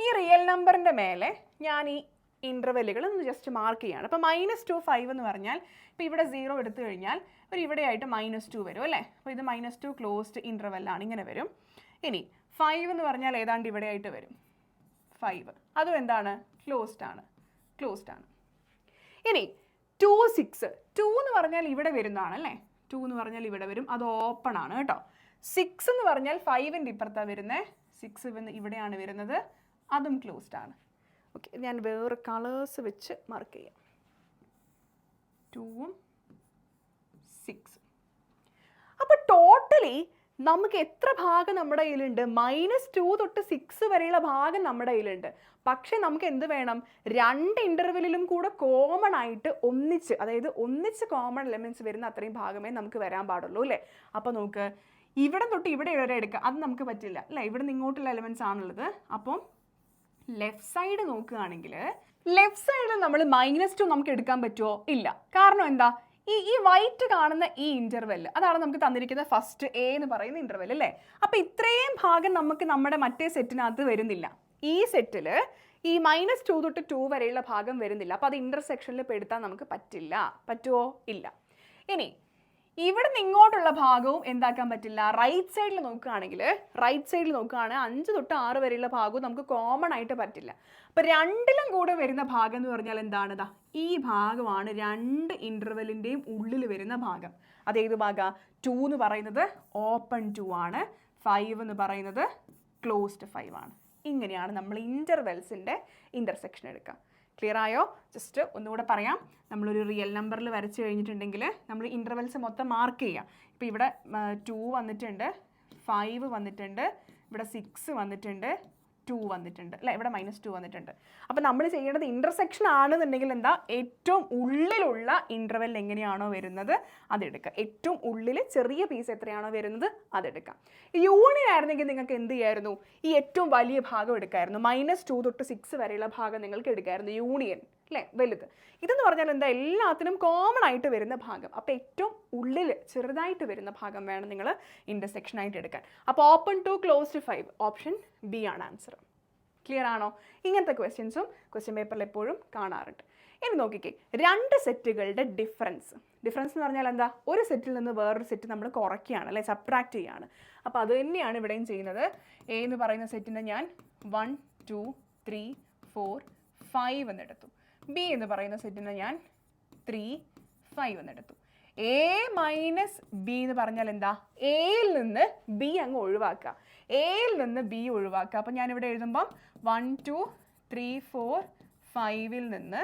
ഈ റിയൽ നമ്പറിൻ്റെ മേലെ ഞാൻ ഈ ഇൻ്റർവെല്ലുകൾ ഒന്ന് ജസ്റ്റ് മാർക്ക് ചെയ്യുകയാണ്. അപ്പോൾ -2, 5 എന്ന് പറഞ്ഞാൽ ഇപ്പോൾ ഇവിടെ 0 എടുത്തു കഴിഞ്ഞാൽ ഒരു ഇവിടെയായിട്ട് -2 വരും അല്ലേ? അപ്പോൾ ഇത് -2 ക്ലോസ്ഡ് ഇൻ്റർവെല്ലാണ്, ഇങ്ങനെ വരും. ഇനി 5 എന്ന് പറഞ്ഞാൽ ഏതാണ്ട് ഇവിടെയായിട്ട് വരും. 5 അതും എന്താണ്? ക്ലോസ്ഡ് ആണ്. ഇനി 2, 6. 2 എന്ന് പറഞ്ഞാൽ ഇവിടെ വരുന്നതാണ് അല്ലേ? 2 എന്ന് പറഞ്ഞാൽ ഇവിടെ വരും, അത് ഓപ്പൺ ആണ് കേട്ടോ. 6 എന്ന് പറഞ്ഞാൽ 5ൻ്റെ ഇപ്പുറത്താണ് വരുന്നത്. 6 ഇവിടെയാണ് വരുന്നത്, അതും ക്ലോസ്ഡ് ആണ്. ഓക്കെ, ഞാൻ വേറെ കളേഴ്സ് വെച്ച് മാർക്ക് ചെയ്യാം. 2ഉം 6. അപ്പോൾ ടോട്ടലി നമുക്ക് എത്ര ഭാഗം നമ്മുടെ കയ്യിലുണ്ട്? -2 തൊട്ട് 6 വരെയുള്ള ഭാഗം നമ്മുടെ കയ്യിലുണ്ട്. പക്ഷേ നമുക്ക് എന്ത് വേണം? 2 ഇൻ്റർവെല്ലിലും കൂടെ കോമൺ ആയിട്ട് ഒന്നിച്ച് കോമൺ എലമെൻറ്റ്സ് വരുന്ന അത്രയും ഭാഗമേ നമുക്ക് വരാൻ പാടുള്ളൂ അല്ലേ? അപ്പോൾ നമുക്ക് ഇവിടെ തൊട്ട് ഇവിടെ വരെ എടുക്കാം, അത് നമുക്ക് പറ്റില്ല അല്ലേ? ഇവിടെ നിന്ന് ഇങ്ങോട്ടുള്ള എലമെൻറ്റ്സ് ആണുള്ളത്. അപ്പം ലെഫ്റ്റ് സൈഡ് നോക്കുകയാണെങ്കിൽ ലെഫ്റ്റ് സൈഡിൽ നമ്മൾ -2 നമുക്ക് എടുക്കാൻ പറ്റുമോ? ഇല്ല. കാരണം എന്താ? ഈ വൈറ്റ് കാണുന്ന ഈ ഇൻ്റർവെൽ അതാണ് നമുക്ക് തന്നിരിക്കുന്ന ഫസ്റ്റ് എ എന്ന് പറയുന്ന ഇൻ്റർവെൽ അല്ലേ. അപ്പോൾ ഇത്രയും ഭാഗം നമുക്ക് നമ്മുടെ മറ്റേ സെറ്റിനകത്ത് വരുന്നില്ല. ഈ സെറ്റിൽ ഈ -2 തൊട്ട് 2 വരെയുള്ള ഭാഗം വരുന്നില്ല. അപ്പോൾ അത് ഇൻ്റർസെക്ഷനിൽ പെടുത്താൻ നമുക്ക് പറ്റില്ല. പറ്റുമോ? ഇല്ല. ഇനി ഇവിടെ നിന്ന് ഇങ്ങോട്ടുള്ള ഭാഗവും എന്താക്കാൻ പറ്റില്ല. റൈറ്റ് സൈഡിൽ നോക്കുകയാണെങ്കിൽ 5 തൊട്ട് 6 വരെയുള്ള ഭാഗവും നമുക്ക് കോമൺ ആയിട്ട് പറ്റില്ല. അപ്പോൾ രണ്ടിലും കൂടെ വരുന്ന ഭാഗം എന്ന് പറഞ്ഞാൽ എന്താണ്? ഈ ഭാഗമാണ് രണ്ട് ഇൻ്റർവെല്ലിൻ്റെയും ഉള്ളിൽ വരുന്ന ഭാഗം. അതേത് ഭാഗം? 2 എന്ന് പറയുന്നത് ഓപ്പൺ 2 ആണ്, 5 എന്ന് പറയുന്നത് ക്ലോസ്ഡ് 5 ആണ്. ഇങ്ങനെയാണ് നമ്മൾ ഇൻ്റർവെൽസിൻ്റെ ഇൻ്റർസെക്ഷൻ എടുക്കുക. ക്ലിയർ ആയോ? ജസ്റ്റ് ഒന്നുകൂടെ പറയാം. നമ്മളൊരു റിയൽ നമ്പറിൽ വരച്ച് കഴിഞ്ഞിട്ടുണ്ടെങ്കിൽ നമ്മൾ ഇൻ്റർവെൽസ് മൊത്തം മാർക്ക് ചെയ്യുക. ഇപ്പോൾ ഇവിടെ 2 വന്നിട്ടുണ്ട്, 5 വന്നിട്ടുണ്ട്, ഇവിടെ 6 വന്നിട്ടുണ്ട്, 2 വന്നിട്ടുണ്ട് അല്ലേ, ഇവിടെ -2 വന്നിട്ടുണ്ട്. അപ്പോൾ നമ്മൾ ചെയ്യേണ്ടത് ഇൻ്റർസെക്ഷൻ ആണെന്നുണ്ടെങ്കിൽ എന്താ, ഏറ്റവും ഉള്ളിലുള്ള ഇൻ്റർവെൽ എങ്ങനെയാണോ വരുന്നത് അതെടുക്കുക. ഏറ്റവും ഉള്ളിൽ ചെറിയ പീസ് എത്രയാണോ വരുന്നത് അതെടുക്കാം. യൂണിയൻ ആയിരുന്നെങ്കിൽ നിങ്ങൾക്ക് എന്ത് ചെയ്യായിരുന്നു? ഈ ഏറ്റവും വലിയ ഭാഗം എടുക്കായിരുന്നു. -2 തൊട്ട് 6 വരെയുള്ള ഭാഗം നിങ്ങൾക്ക് എടുക്കായിരുന്നു യൂണിയൻ അല്ലേ, വലുത്. ഇതെന്ന് പറഞ്ഞാൽ എന്താ, എല്ലാത്തിനും കോമൺ ആയിട്ട് വരുന്ന ഭാഗം. അപ്പോൾ ഏറ്റവും ഉള്ളിൽ ചെറുതായിട്ട് വരുന്ന ഭാഗം വേണം നിങ്ങൾ ഇൻ്റർസെക്ഷൻ ആയിട്ട് എടുക്കാൻ. അപ്പോൾ ഓപ്പൺ 2 ക്ലോസ്ഡ് 5 ഓപ്ഷൻ ബി ആണ് ആൻസർ. ക്ലിയർ ആണോ? ഇങ്ങനത്തെ ക്വസ്റ്റ്യൻസും ക്വസ്റ്റ്യൻ പേപ്പറിൽ എപ്പോഴും കാണാറുണ്ട്. ഇനി നോക്കിക്കേ, രണ്ട് സെറ്റുകളുടെ ഡിഫറൻസ് എന്ന് പറഞ്ഞാൽ എന്താ, ഒരു സെറ്റിൽ നിന്ന് വേറൊരു സെറ്റ് നമ്മൾ കുറയ്ക്കുകയാണ് അല്ലെ, സബ്ട്രാക്ട് ചെയ്യുകയാണ്. അപ്പോൾ അത് തന്നെയാണ് ഇവിടെയും ചെയ്യുന്നത്. എ എന്ന് പറയുന്ന സെറ്റിനെ ഞാൻ 1 2 3 4 5 എന്നെടുത്തു. ബി എന്ന് പറയുന്ന സെറ്റിനെ ഞാൻ 3 5 എന്നെടുത്തു. എ മൈനസ് ബി എന്ന് പറഞ്ഞാൽ എന്താ, എയിൽ നിന്ന് ബി അങ്ങ് ഒഴിവാക്കുക. എയിൽ നിന്ന് ബി ഒഴിവാക്കുക. അപ്പം ഞാനിവിടെ എഴുതുമ്പം 1 2 3 4 5ൽ നിന്ന്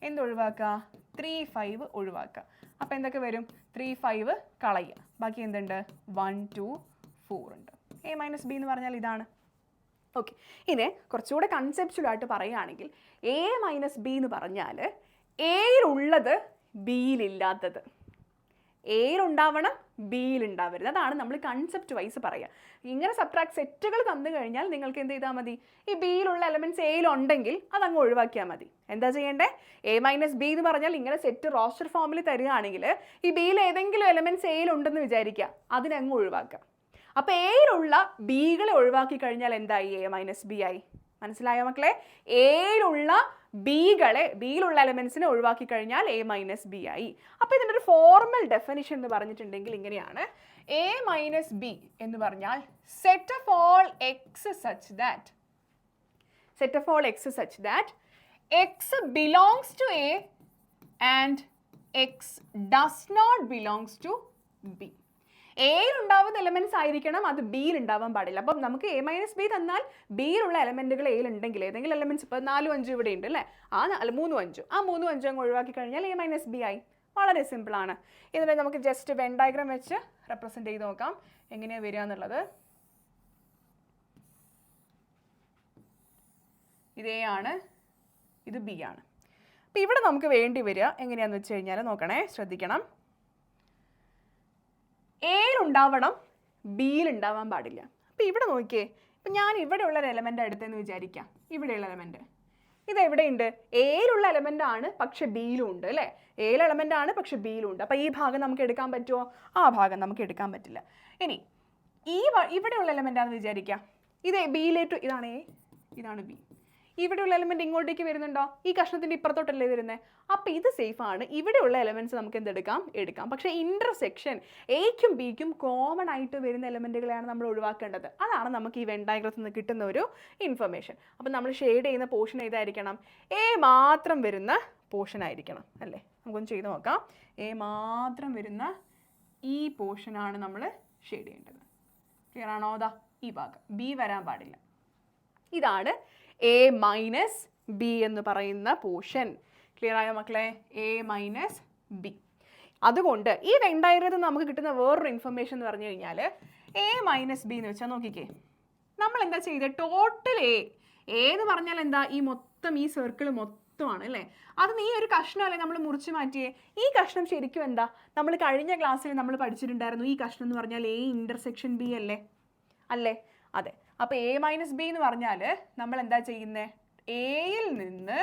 എന്തൊഴിവാക്കുക, 3 5 ഒഴിവാക്കുക. അപ്പോൾ എന്തൊക്കെ വരും? 3 5 കളയുക. ബാക്കി എന്തുണ്ട്? 1 2 4 ഉണ്ട്. എ മൈനസ് ബി എന്ന് പറഞ്ഞാൽ ഇതാണ്. ഓക്കെ, ഇനി കുറച്ചുകൂടെ കൺസെപ്ച്വലായിട്ട് പറയുകയാണെങ്കിൽ എ മൈനസ് ബി എന്ന് പറഞ്ഞാൽ എയിലുള്ളത് ബിയിലില്ലാത്തത്. എയിലുണ്ടാവണം, ബിയിലുണ്ടാവരുത്. അതാണ് നമ്മൾ കൺസെപ്റ്റ് വൈസ് പറയുക. ഇങ്ങനെ സബ്ട്രാക്ട് സെറ്റുകൾ തന്നു കഴിഞ്ഞാൽ നിങ്ങൾക്ക് എന്ത് ചെയ്താൽ മതി, ഈ ബിയിലുള്ള എലമെൻറ്റ്സ് എയിലുണ്ടെങ്കിൽ അതങ്ങ് ഒഴിവാക്കിയാൽ മതി. എന്താ ചെയ്യേണ്ടത്? എ മൈനസ് ബി എന്ന് പറഞ്ഞാൽ ഇങ്ങനെ സെറ്റ് റോസ്റ്റർ ഫോമിൽ തരികയാണെങ്കിൽ ഈ ബിയിൽ ഏതെങ്കിലും എലമെൻറ്റ്സ് എയിലുണ്ടെന്ന് വിചാരിക്കുക, അതിനങ്ങ് ഒഴിവാക്കുക. അപ്പോൾ എയിലുള്ള ബികളെ ഒഴിവാക്കി കഴിഞ്ഞാൽ എന്തായി? എ മൈനസ് ബി ആയി. മനസ്സിലായോ മക്കളെ? എയിലുള്ള ബിയിലുള്ള എലമെൻസിനെ ഒഴിവാക്കി കഴിഞ്ഞാൽ എ മൈനസ് ബി ആയി. അപ്പോൾ ഇതിൻ്റെ ഒരു ഫോർമൽ ഡെഫിനിഷൻ എന്ന് പറഞ്ഞിട്ടുണ്ടെങ്കിൽ ഇങ്ങനെയാണ്. എ മൈനസ് ബി എന്ന് പറഞ്ഞാൽ set of all x such that x belongs to A and x does not belongs to B. എയിൽ ഉണ്ടാവുന്ന എലമെൻറ്റ്സ് ആയിരിക്കണം, അത് ബിയിൽ ഉണ്ടാവാൻ പാടില്ല. അപ്പം നമുക്ക് എ മൈനസ് ബി തന്നാൽ ബിയിലുള്ള എലമെൻറ്റുകൾ എയിൽ ഉണ്ടെങ്കിൽ ഏതെങ്കിലും എലമെൻറ്റ്സ് ഇപ്പോൾ 4 5 ഇവിടെ ഉണ്ട് അല്ലേ, 3 5 ആ 3 5 അങ്ങ് ഒഴിവാക്കി കഴിഞ്ഞാൽ എ മൈനസ് ബി ആയി. വളരെ സിമ്പിളാണ്. ഇതിനെ നമുക്ക് ജസ്റ്റ് വെൻ ഡയഗ്രാം വെച്ച് റെപ്രസെൻറ്റ് ചെയ്ത് നോക്കാം എങ്ങനെയാണ് വരിക എന്നുള്ളത്. ഇത് എ ആണ്, ഇത് ബി ആണ്. അപ്പോൾ ഇവിടെ നമുക്ക് വേണ്ടി വരിക എങ്ങനെയാണെന്ന് വെച്ച് കഴിഞ്ഞാൽ നോക്കണേ, ശ്രദ്ധിക്കണം. എയിൽ ഉണ്ടാവണം, ബിയിൽ ഉണ്ടാവാൻ പാടില്ല. അപ്പോൾ ഇവിടെ നോക്കിയേ, ഇപ്പം ഞാൻ ഇവിടെയുള്ള ഒരു എലമെൻ്റ് എടുത്തെന്ന് വിചാരിക്കാം. ഇവിടെയുള്ള എലമെൻറ്റ് ഇത് എവിടെയുണ്ട്? എയിലുള്ള എലമെൻ്റ് ആണ്, പക്ഷെ ബിയിലും ഉണ്ട് അല്ലേ. എയിലെ എലമെൻ്റ് ആണ്, പക്ഷെ ബിയിലും ഉണ്ട്. അപ്പോൾ ഈ ഭാഗം നമുക്ക് എടുക്കാൻ പറ്റുമോ? ആ ഭാഗം നമുക്ക് എടുക്കാൻ പറ്റില്ല. ഇനി ഇവിടെയുള്ള എലമെൻ്റ് ആണെന്ന് വിചാരിക്കാം. ഇത് ബിയിലേറ്റു, ഇതാണ് എ, ഇതാണ് ബി. ഇവിടെയുള്ള എലമെൻറ്റ് ഇങ്ങോട്ടേക്ക് വരുന്നുണ്ടോ? ഈ കഷ്ണത്തിൻ്റെ ഇപ്പുറത്തോട്ടല്ലേ വരുന്നത്. അപ്പോൾ ഇത് സേഫ് ആണ്. ഇവിടെയുള്ള എലമെൻറ്റ്സ് നമുക്ക് എടുക്കാം. പക്ഷേ ഇൻ്റർസെക്ഷൻ എയ്ക്കും ബിക്കും കോമൺ ആയിട്ട് വരുന്ന എലമെൻറ്റുകളെയാണ് നമ്മൾ ഒഴിവാക്കേണ്ടത്. അതാണ് നമുക്ക് ഈ വെൻ ഡയഗ്രത്തിൽ നിന്ന് കിട്ടുന്ന ഒരു ഇൻഫർമേഷൻ. അപ്പം നമ്മൾ ഷെയ്ഡ് ചെയ്യുന്ന പോർഷൻ ഏതായിരിക്കണം? എ മാത്രം വരുന്ന പോർഷൻ ആയിരിക്കണം അല്ലേ. നമുക്കൊന്ന് ചെയ്ത് നോക്കാം. എ മാത്രം വരുന്ന ഈ പോർഷനാണ് നമ്മൾ ഷെയ്ഡ് ചെയ്യേണ്ടത്. ക്ലിയർ ആണോ? അതാ ഈ ഭാഗം, ബി വരാൻ പാടില്ല. ഇതാണ് എ മൈനസ് ബി എന്ന് പറയുന്ന പോർഷൻ. ക്ലിയർ ആയോ മക്കളെ? A minus B. അതുകൊണ്ട് ഈ വെൻ ഡയഗ്രത്തിൽ നമുക്ക് കിട്ടുന്ന വേറൊരു ഇൻഫർമേഷൻ എന്ന് പറഞ്ഞു കഴിഞ്ഞാൽ എ മൈനസ് ബി എന്ന് വെച്ചാൽ നോക്കിക്കേ, നമ്മൾ എന്താ ചെയ്തത്? ടോട്ടൽ എ എന്ന് പറഞ്ഞാൽ എന്താ? ഈ സർക്കിൾ മൊത്തമാണ് അല്ലേ. അത് ഈ ഒരു കഷ്ണമല്ലേ നമ്മൾ മുറിച്ച് മാറ്റിയേ. ഈ കഷ്ണം ശരിക്കും എന്താ? നമ്മൾ കഴിഞ്ഞ ക്ലാസ്സിൽ നമ്മൾ പഠിച്ചിട്ടുണ്ടായിരുന്നു. ഈ കഷ്ണം എന്ന് പറഞ്ഞാൽ എ ഇൻ്റർസെക്ഷൻ ബി അല്ലേ. അതെ. അപ്പോൾ എ മൈനസ് ബി എന്ന് പറഞ്ഞാൽ നമ്മൾ എന്താ ചെയ്യുന്നത്? എയിൽ നിന്ന്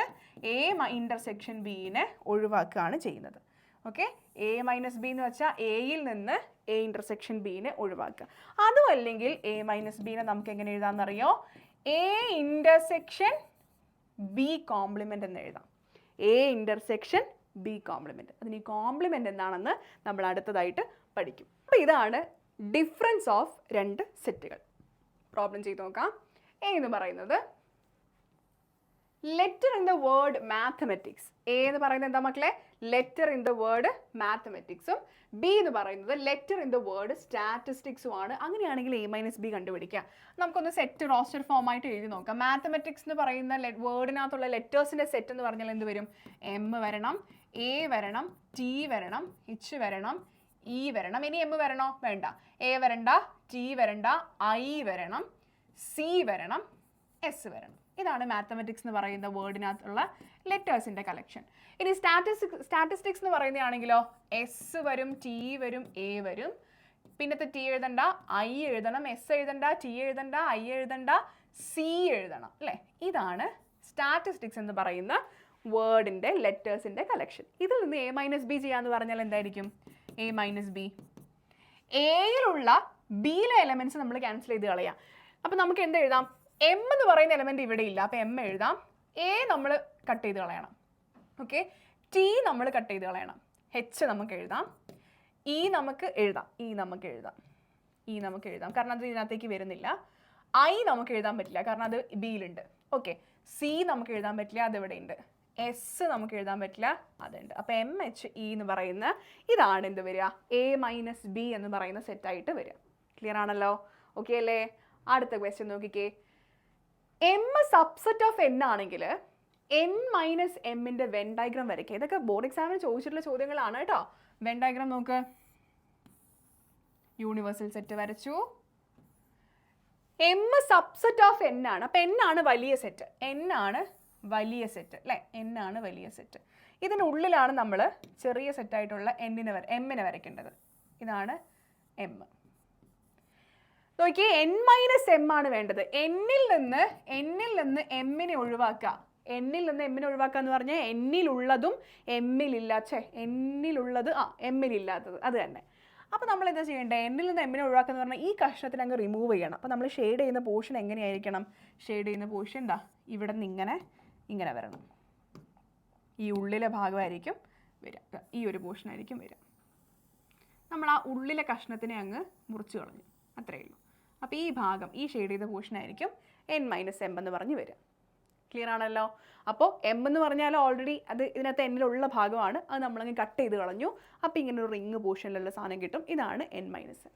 എ ഇൻ്റർസെക്ഷൻ ബിനെ ഒഴിവാക്കുകയാണ് ചെയ്യുന്നത്. ഓക്കെ, എ മൈനസ് ബി എന്ന് വെച്ചാൽ എയിൽ നിന്ന് എ ഇൻ്റർസെക്ഷൻ ബിനെ ഒഴിവാക്കുക. അതും അല്ലെങ്കിൽ എ മൈനസ് ബിനെ നമുക്ക് എങ്ങനെ എഴുതാമെന്നറിയോ? എ ഇൻ്റർസെക്ഷൻ ബി കോംപ്ലിമെൻ്റ് എന്ന് എഴുതാം. A intersection B compliment. അതിന് ഈ കോംപ്ലിമെൻ്റ് എന്താണെന്ന് നമ്മൾ അടുത്തതായിട്ട് പഠിക്കും. അപ്പോൾ ഇതാണ് ഡിഫറൻസ് ഓഫ് രണ്ട് സെറ്റുകൾ. പ്രോബ്ലം ചെയ്ത് നോക്കാം. എ എന്ന് പറയുന്നത് letter in the word mathematics. A എന്ന് പറയുന്നത് എന്താ മക്കളെ? ലെറ്റർ ഇൻ ദ വേർഡ് മാത്തമെറ്റിക്സും. ബി എന്ന് പറയുന്നത് ലെറ്റർ ഇൻ ദ വേർഡ് സ്റ്റാറ്റിസ്റ്റിക്സും ആണ്. അങ്ങനെയാണെങ്കിൽ എ മൈനസ് ബി കണ്ടുപിടിക്കുക. നമുക്കൊന്ന് സെറ്റ് റോസ്റ്റർ ഫോം ആയിട്ട് എഴുതി നോക്കാം. മാത്തമെറ്റിക്സ് എന്ന് പറയുന്ന വേർഡിനകത്തുള്ള ലെറ്റേഴ്സിൻ്റെ സെറ്റ് എന്ന് പറഞ്ഞാൽ എന്ത് വരും? എം വരണം, എ വരണം, ടി വരണം, എച്ച് വരണം, ഇ വരണം. ഇനി എം വരണോ? വേണ്ട. എ വരണ്ട, ടി വരണ്ട, ഐ വരണം, സി വരണം, എസ് വരണം. ഇതാണ് മാത്തമെറ്റിക്സ് എന്ന് പറയുന്ന വേർഡിനകത്തുള്ള ലെറ്റേഴ്സിൻ്റെ കളക്ഷൻ. ഇനി സ്റ്റാറ്റിസ്റ്റിക്സ് എന്ന് പറയുന്നതാണെങ്കിലോ എസ് വരും, ടി വരും, എ വരും. പിന്നത്തെ ടി എഴുതണ്ട, ഐ എഴുതണം, എസ് എഴുതണ്ട, ടി എഴുതണ്ട, ഐ എഴുതണ്ട, സി എഴുതണം അല്ലേ? ഇതാണ് സ്റ്റാറ്റിസ്റ്റിക്സ് എന്ന് പറയുന്ന വേർഡിൻ്റെ ലെറ്റേഴ്സിൻ്റെ കളക്ഷൻ. ഇതിൽ നിന്ന് എ മൈനസ് ബി ചെയ്യാന്ന് പറഞ്ഞാൽ എന്തായിരിക്കും? A minus B. എയിലുള്ള ബിയിലെ എലമെൻറ്റ്സ് നമ്മൾ ക്യാൻസൽ ചെയ്ത് കളയാം. അപ്പം നമുക്ക് എന്ത് എഴുതാം? എം എന്ന് പറയുന്ന എലമെൻറ്റ് ഇവിടെ ഇല്ല, അപ്പോൾ എം എഴുതാം. എ നമ്മൾ കട്ട് ചെയ്ത് കളയണം. ഓക്കെ, ടി നമ്മൾ കട്ട് ചെയ്ത് കളയണം. എച്ച് നമുക്ക് എഴുതാം, ഇ നമുക്ക് എഴുതാം, ഇ നമുക്ക് എഴുതാം, ഇ നമുക്ക് എഴുതാം, കാരണം അത് ഇതിനകത്തേക്ക് വരുന്നില്ല. ഐ നമുക്ക് എഴുതാൻ പറ്റില്ല, കാരണം അത് ബിയിലുണ്ട്. ഓക്കെ, സി നമുക്ക് എഴുതാൻ പറ്റില്ല, അത് ഇവിടെ ഉണ്ട്. എസ് നമുക്ക് എഴുതാൻ പറ്റില്ല, അതുണ്ട്. അപ്പോൾ എം എച്ച് ഇ എന്ന് പറയുന്ന ഇതാണ് എന്ത് വരിക? എ മൈനസ് ബി എന്ന് പറയുന്ന സെറ്റായിട്ട് വരിക. ക്ലിയർ ആണല്ലോ? ഓക്കെ അല്ലേ? അടുത്ത ക്വസ്റ്റ്യൻ നോക്കിക്കേ. എം സബ്സെറ്റ് ഓഫ് എൻ ആണെങ്കിൽ എൻ മൈനസ് എമ്മിൻ്റെ വെൻ ഡയഗ്രാം വരയ്ക്കുക. ഇതൊക്കെ ബോർഡ് എക്സാമിന് ചോദിച്ചിട്ടുള്ള ചോദ്യങ്ങളാണ് കേട്ടോ. വെൻ ഡയഗ്രാം നോക്ക്. യൂണിവേഴ്സൽ സെറ്റ് വരച്ചു. എം സബ്സെറ്റ് ഓഫ് എൻ ആണ്. അപ്പം എൻ ആണ് വലിയ സെറ്റ്, എൻ ആണ് വലിയ സെറ്റ് അല്ലേ? എൻ ആണ് വലിയ സെറ്റ്. ഇതിനുള്ളിലാണ് നമ്മൾ ചെറിയ സെറ്റായിട്ടുള്ള എമ്മിനെ വരയ്ക്കേണ്ടത്. ഇതാണ് എം. നോക്കിയേ, എൻ മൈനസ് എം ആണ് വേണ്ടത്. എന്നിൽ നിന്ന് എമ്മിനെ ഒഴിവാക്കുക. എന്നിൽ നിന്ന് എമ്മിനെ ഒഴിവാക്കുക എന്ന് പറഞ്ഞാൽ എന്നിലുള്ളതും എന്നിലുള്ളത് എമ്മിലില്ലാത്തത് അത് തന്നെ. അപ്പോൾ നമ്മൾ എന്താ ചെയ്യേണ്ടത്? എന്നിൽ നിന്ന് എമ്മിനെ ഒഴിവാക്കുക എന്ന് പറഞ്ഞാൽ ഈ കഷ്ണത്തിന് അങ്ങ് റിമൂവ് ചെയ്യണം. അപ്പോൾ നമ്മൾ ഷെയ്ഡ് ചെയ്യുന്ന പോർഷൻ എങ്ങനെയായിരിക്കണം? ഷെയ്ഡ് ചെയ്യുന്ന പോർഷൻ എന്താ? ഇവിടെ നിന്ന് ഇങ്ങനെ വരണം. ഈ ഉള്ളിലെ ഭാഗമായിരിക്കും വരിക, ഈ ഒരു പോർഷൻ ആയിരിക്കും വരിക. നമ്മൾ ആ ഉള്ളിലെ കഷ്ണത്തിനെ അങ്ങ് മുറിച്ച് കളഞ്ഞു, അത്രയേ ഉള്ളൂ. അപ്പോൾ ഈ ഭാഗം, ഈ ഷെയ്ഡ് ചെയ്ത പോർഷൻ ആയിരിക്കും എൻ മൈനസ് എം എന്ന് പറഞ്ഞ് വരിക. ക്ലിയർ ആണല്ലോ? അപ്പോൾ എം എന്ന് പറഞ്ഞാൽ ഓൾറെഡി അത് ഇതിനകത്ത് എന്നിലുള്ള ഭാഗമാണ്, അത് നമ്മളങ്ങ് കട്ട് ചെയ്ത് കളഞ്ഞു. അപ്പോൾ ഇങ്ങനെ ഒരു റിങ് പോർഷനിലുള്ള സാധനം കിട്ടും. ഇതാണ് എൻ മൈനസ് എം.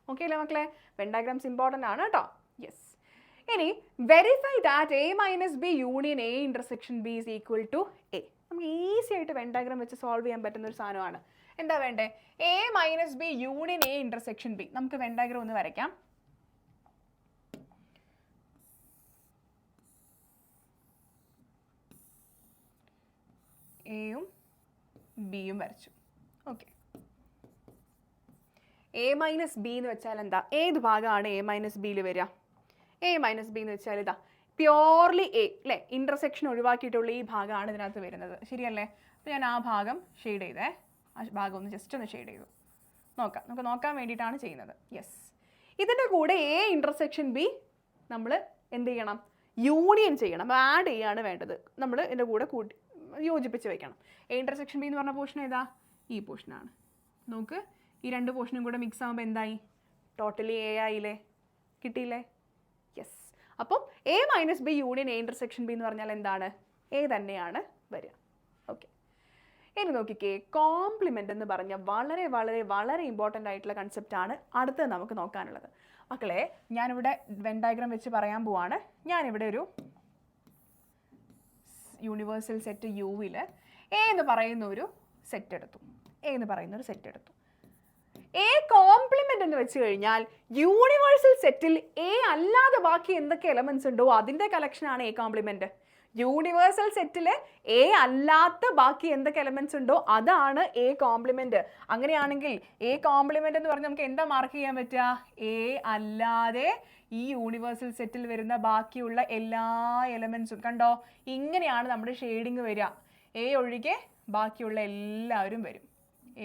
ഓക്കെ അല്ലേ മക്കളെ? വെൻ ഡയഗ്രാംസ് ഇമ്പോർട്ടൻ്റ് ആണ് കേട്ടോ. യെസ്. ഇനി verify that A minus B union A intersection B is equal to A. നമുക്ക് ഈസി ആയിട്ട് വെൻ ഡയഗ്രാം വെച്ച് സോൾവ് ചെയ്യാൻ പറ്റുന്ന ഒരു സാധനമാണ്. എന്താ വേണ്ടേ? A minus B union A intersection B. നമുക്ക് വെൻ ഡയഗ്രാം ഒന്ന് വരയ്ക്കാം. എയും ബിയും വരച്ചു. ഓക്കെ, എ മൈനസ് ബി എന്ന് വെച്ചാൽ എന്താ? ഏത് ഭാഗമാണ് എ മൈനസ് ബിയിൽ വരിക? എ മൈനസ് ബി എന്ന് വെച്ചാൽ ഇതാ പ്യോർലി എ അല്ലേ? ഇൻ്റർസെക്ഷൻ ഒഴിവാക്കിയിട്ടുള്ള ഈ ഭാഗമാണ് ഇതിനകത്ത് വരുന്നത്, ശരിയല്ലേ? അപ്പോൾ ഞാൻ ആ ഭാഗം ഷെയ്ഡ് ചെയ്തേ. ആ ഭാഗം ഒന്ന് ജസ്റ്റ് ഒന്ന് ഷെയ്ഡ് ചെയ്തു. നമുക്ക് നോക്കാൻ വേണ്ടിയിട്ടാണ് ചെയ്യുന്നത്. യെസ്. ഇതിൻ്റെ കൂടെ എ ഇൻ്റർസെക്ഷൻ ബി നമ്മൾ എന്ത് ചെയ്യണം? യൂണിയൻ ചെയ്യണം, ആഡ് ചെയ്യാണ് വേണ്ടത്. നമ്മൾ ഇതിൻ്റെ കൂടെ യോജിപ്പിച്ച് വെക്കണം. എ ഇൻ്റർസെക്ഷൻ ബി എന്ന് പറഞ്ഞ പോർഷൻ ഏതാ? ഈ പോർഷനാണ്. നോക്ക്, ഈ രണ്ട് പോർഷനും കൂടെ മിക്സ് ആകുമ്പോൾ എന്തായി? ടോട്ടലി എ ആയില്ലേ? കിട്ടിയില്ലേ? യെസ്. അപ്പം A minus B union A intersection B എന്ന് പറഞ്ഞാൽ എന്താണ്? എ തന്നെയാണ് വരിക. ഓക്കെ, ഇനി നോക്കിക്കേ, കോംപ്ലിമെൻ്റ് എന്ന് പറഞ്ഞ വളരെ വളരെ വളരെ ഇമ്പോർട്ടൻ്റ് ആയിട്ടുള്ള കൺസെപ്റ്റാണ് അടുത്തത് നമുക്ക് നോക്കാനുള്ളത്. മക്കളെ, ഞാനിവിടെ വെൻ ഡയഗ്രാം വെച്ച് പറയാൻ പോവാണ്. ഞാനിവിടെ ഒരു യൂണിവേഴ്സൽ സെറ്റ് യുവിൽ എ എന്ന് പറയുന്ന ഒരു സെറ്റ് എടുത്തു. എ കോംപ്ലിമെൻ്റ് എന്ന് വെച്ച് കഴിഞ്ഞാൽ യൂണിവേഴ്സൽ സെറ്റിൽ എ അല്ലാതെ ബാക്കി എന്തൊക്കെ എലമെൻറ്റ്സ് ഉണ്ടോ അതിൻ്റെ കളക്ഷനാണ് A compliment. Universal settle A അല്ലാത്ത ബാക്കി എന്തൊക്കെ എലമെൻറ്റ്സ് ഉണ്ടോ അതാണ് എ കോംപ്ലിമെൻ്റ്. അങ്ങനെയാണെങ്കിൽ എ കോംപ്ലിമെൻ്റ് എന്ന് പറഞ്ഞാൽ നമുക്ക് എന്താ മാർക്ക് ചെയ്യാൻ പറ്റുക? എ അല്ലാതെ ഈ യൂണിവേഴ്സൽ സെറ്റിൽ വരുന്ന ബാക്കിയുള്ള എല്ലാ എലമെൻറ്റ്സും. കണ്ടോ, ഇങ്ങനെയാണ് നമ്മുടെ ഷെയ്ഡിങ് വരിക. എ ഒഴികെ ബാക്കിയുള്ള എല്ലാവരും വരും.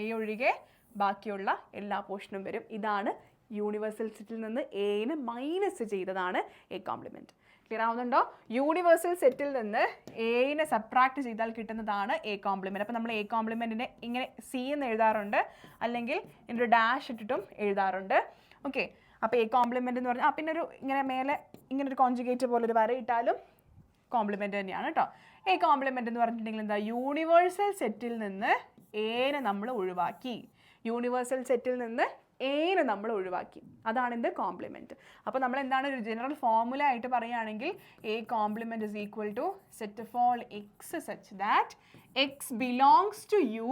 എ ഒഴികെ ബാക്കിയുള്ള എല്ലാ പോർഷനും വരും. ഇതാണ് യൂണിവേഴ്സൽ സെറ്റിൽ നിന്ന് എനെ മൈനസ് ചെയ്തതാണ് എ കോംപ്ലിമെൻറ്റ്. ക്ലിയർ ആവുന്നുണ്ടോ? യൂണിവേഴ്സൽ സെറ്റിൽ നിന്ന് എനെ സബ്ട്രാക്ട് ചെയ്താൽ കിട്ടുന്നതാണ് എ കോംപ്ലിമെൻറ്റ്. അപ്പോൾ നമ്മൾ എ കോംപ്ലിമെൻറ്റിനെ ഇങ്ങനെ സി എന്ന് എഴുതാറുണ്ട്, അല്ലെങ്കിൽ ഒരു ഡാഷ് ഇട്ടിട്ടും എഴുതാറുണ്ട്. ഓക്കെ, അപ്പോൾ എ കോംപ്ലിമെൻറ്റ് എന്ന് പറഞ്ഞാൽ പിന്നെ ഒരു ഇങ്ങനെ മേലെ ഇങ്ങനെ ഒരു കോൺജുഗേറ്റ് പോലെ ഒരു വര ഇട്ടാലും കോംപ്ലിമെൻറ്റ് തന്നെയാണ് കേട്ടോ. എ കോംപ്ലിമെൻറ്റ് എന്ന് പറഞ്ഞിട്ടുണ്ടെങ്കിൽ എന്താ? യൂണിവേഴ്സൽ സെറ്റിൽ നിന്ന് എനെ നമ്മൾ ഒഴിവാക്കി. യൂണിവേഴ്സൽ സെറ്റിൽ നിന്ന് എനെ നമ്മൾ ഒഴിവാക്കി. അതാണ് എന്ത്? കോംപ്ലിമെൻറ്റ്. അപ്പോൾ നമ്മൾ എന്താണ് ഒരു ജനറൽ ഫോർമുല ആയിട്ട് പറയുകയാണെങ്കിൽ A complement is equal to set of all x such that x belongs to U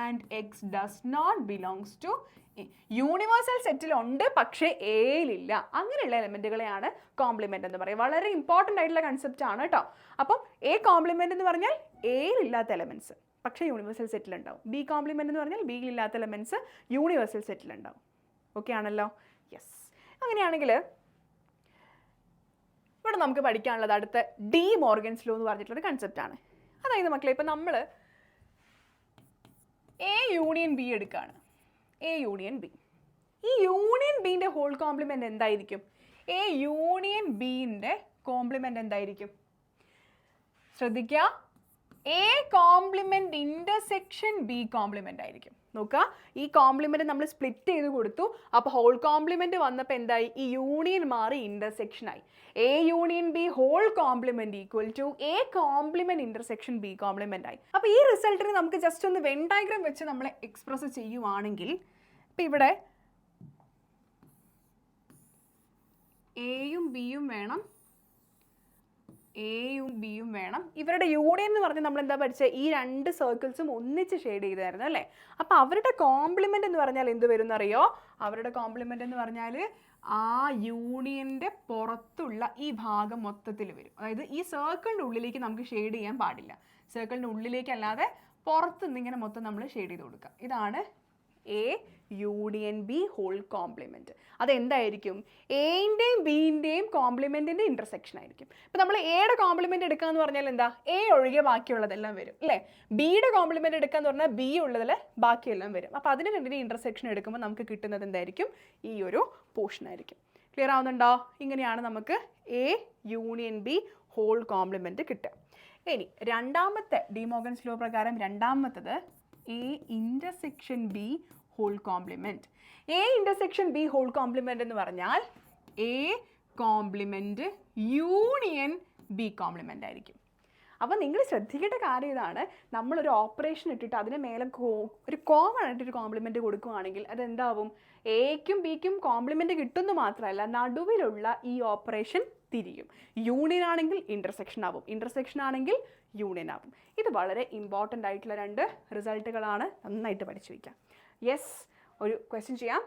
and x does not belongs to A. Universal സെറ്റിലുണ്ട് പക്ഷേ എയിലില്ല, അങ്ങനെയുള്ള എലമെൻറ്റുകളെയാണ് കോംപ്ലിമെൻ്റ് എന്ന് പറയുക. വളരെ ഇമ്പോർട്ടൻ്റ് ആയിട്ടുള്ള കൺസെപ്റ്റ് ആണ് കേട്ടോ. അപ്പം എ കോംപ്ലിമെൻ്റ് എന്ന് പറഞ്ഞാൽ എയിലില്ലാത്ത എലമെൻറ്റ്സ് പക്ഷേ യൂണിവേഴ്സൽ സെറ്റിലുണ്ടാവും. ബി കോംപ്ലിമെൻ്റ് എന്ന് പറഞ്ഞാൽ ബിയിലില്ലാത്ത എലമെൻറ്റ്സ് യൂണിവേഴ്സൽ സെറ്റിലുണ്ടാവും. ഓക്കെ ആണല്ലോ? യെസ്. അങ്ങനെയാണെങ്കിൽ ഇവിടെ നമുക്ക് പഠിക്കാനുള്ളത് അടുത്ത ഡി മോർഗൻസ് ലോ എന്ന് പറഞ്ഞിട്ടുള്ളൊരു കൺസെപ്റ്റാണ്. അതായത് മക്കളെ, ഇപ്പം നമ്മൾ എ യൂണിയൻ ബി എടുക്കുകയാണ്. A union B. ഈ യൂണിയൻ ബീൻ്റെ ഹോൾ കോംപ്ലിമെൻ്റ് എന്തായിരിക്കും? എ യൂണിയൻ ബീൻ്റെ കോംപ്ലിമെൻ്റ് എന്തായിരിക്കും? ശ്രദ്ധിക്കുക, A complement intersection B complement ആയിരിക്കും. നോക്കുക, ഈ കോംപ്ലിമെൻ്റ് നമ്മൾ സ്പ്ലിറ്റ് ചെയ്ത് കൊടുത്തു. അപ്പോൾ ഹോൾ കോംപ്ലിമെൻ്റ് വന്നപ്പോൾ എന്തായി? ഈ യൂണിയൻ മാറി ഇൻ്റർസെക്ഷനായി. A union B whole complement equal to A complement intersection B complement ആയി. അപ്പോൾ ഈ റിസൾട്ടിന് നമുക്ക് ജസ്റ്റ് ഒന്ന് വെൻ ഡയഗ്രാം വെച്ച് നമ്മൾ എക്സ്പ്രസ് ചെയ്യുവാണെങ്കിൽ, ഇപ്പം ഇവിടെ എയും ബിയും വേണം, എയും ബിയും വേണം. ഇവരുടെ യൂണിയൻ എന്ന് പറഞ്ഞാൽ നമ്മൾ എന്താ പഠിച്ചത്? ഈ രണ്ട് സർക്കിൾസും ഒന്നിച്ച് ഷെയ്ഡ് ചെയ്തായിരുന്നു അല്ലേ? അപ്പോൾ അവരുടെ കോംപ്ലിമെൻ്റ് എന്ന് പറഞ്ഞാൽ എന്ത് വരും എന്നറിയോ? അവരുടെ കോംപ്ലിമെൻ്റ് എന്ന് പറഞ്ഞാൽ ആ യൂണിയൻ്റെ പുറത്തുള്ള ഈ ഭാഗം മൊത്തത്തിൽ വരും. അതായത് ഈ സർക്കിളിൻ്റെ ഉള്ളിലേക്ക് നമുക്ക് ഷെയ്ഡ് ചെയ്യാൻ പാടില്ല. സർക്കിളിൻ്റെ ഉള്ളിലേക്കല്ലാതെ പുറത്തുനിന്ന് ഇങ്ങനെ മൊത്തം നമ്മൾ ഷെയ്ഡ് ചെയ്ത് കൊടുക്കുക. ഇതാണ് A union B whole complement. അതെന്തായിരിക്കും? എൻ്റെയും ബിൻ്റെയും കോംപ്ലിമെൻറ്റിൻ്റെ ഇൻ്റർസെക്ഷൻ ആയിരിക്കും. ഇപ്പോൾ നമ്മൾ എയുടെ കോംപ്ലിമെൻറ്റ് എടുക്കുക എന്ന് പറഞ്ഞാൽ എന്താ? എ ഒഴികെ ബാക്കിയുള്ളതെല്ലാം വരും അല്ലേ? ബിയുടെ കോംപ്ലിമെൻറ്റ് എടുക്കുക എന്ന് പറഞ്ഞാൽ ബി ഉള്ളതിൽ ബാക്കിയെല്ലാം വരും. അപ്പോൾ അതിന് രണ്ടിൻ്റെ ഇൻ്റർസെക്ഷൻ എടുക്കുമ്പോൾ നമുക്ക് കിട്ടുന്നത് എന്തായിരിക്കും? ഈ ഒരു പോർഷൻ ആയിരിക്കും. ക്ലിയർ ആവുന്നുണ്ടോ? ഇങ്ങനെയാണ് നമുക്ക് A union B whole complement കിട്ടുക. ഇനി രണ്ടാമത്തെ ഡി മോർഗൻസ് ലോ പ്രകാരം രണ്ടാമത്തത് A intersection B whole complement. A intersection B whole complement എന്ന് പറഞ്ഞാൽ A complement union B complement ആയിരിക്കും. അപ്പോൾ നിങ്ങൾ ശ്രദ്ധിക്കേണ്ട കാര്യം ഇതാണ്, നമ്മളൊരു ഓപ്പറേഷൻ ഇട്ടിട്ട് അതിന് മേലെ ഒരു കോമൺ ആയിട്ടൊരു കോംപ്ലിമെൻറ്റ് കൊടുക്കുകയാണെങ്കിൽ അതെന്താവും? എക്കും ബിക്കും കോംപ്ലിമെൻറ്റ് കിട്ടുന്നു മാത്രമല്ല, നടുവിലുള്ള ഈ ഓപ്പറേഷൻ തിരിയും. യൂണിയൻ ആണെങ്കിൽ ഇൻ്റർസെക്ഷൻ ആവും, ഇൻ്റർസെക്ഷൻ ആണെങ്കിൽ യൂണിയൻ ആവും. ഇത് വളരെ ഇമ്പോർട്ടൻ്റ് ആയിട്ടുള്ള രണ്ട് റിസൾട്ടുകളാണ്. നന്നായിട്ട് പഠിച്ചു വയ്ക്കാം. യെസ്, ഒരു ക്വസ്റ്റ്യൻ ചെയ്യാം.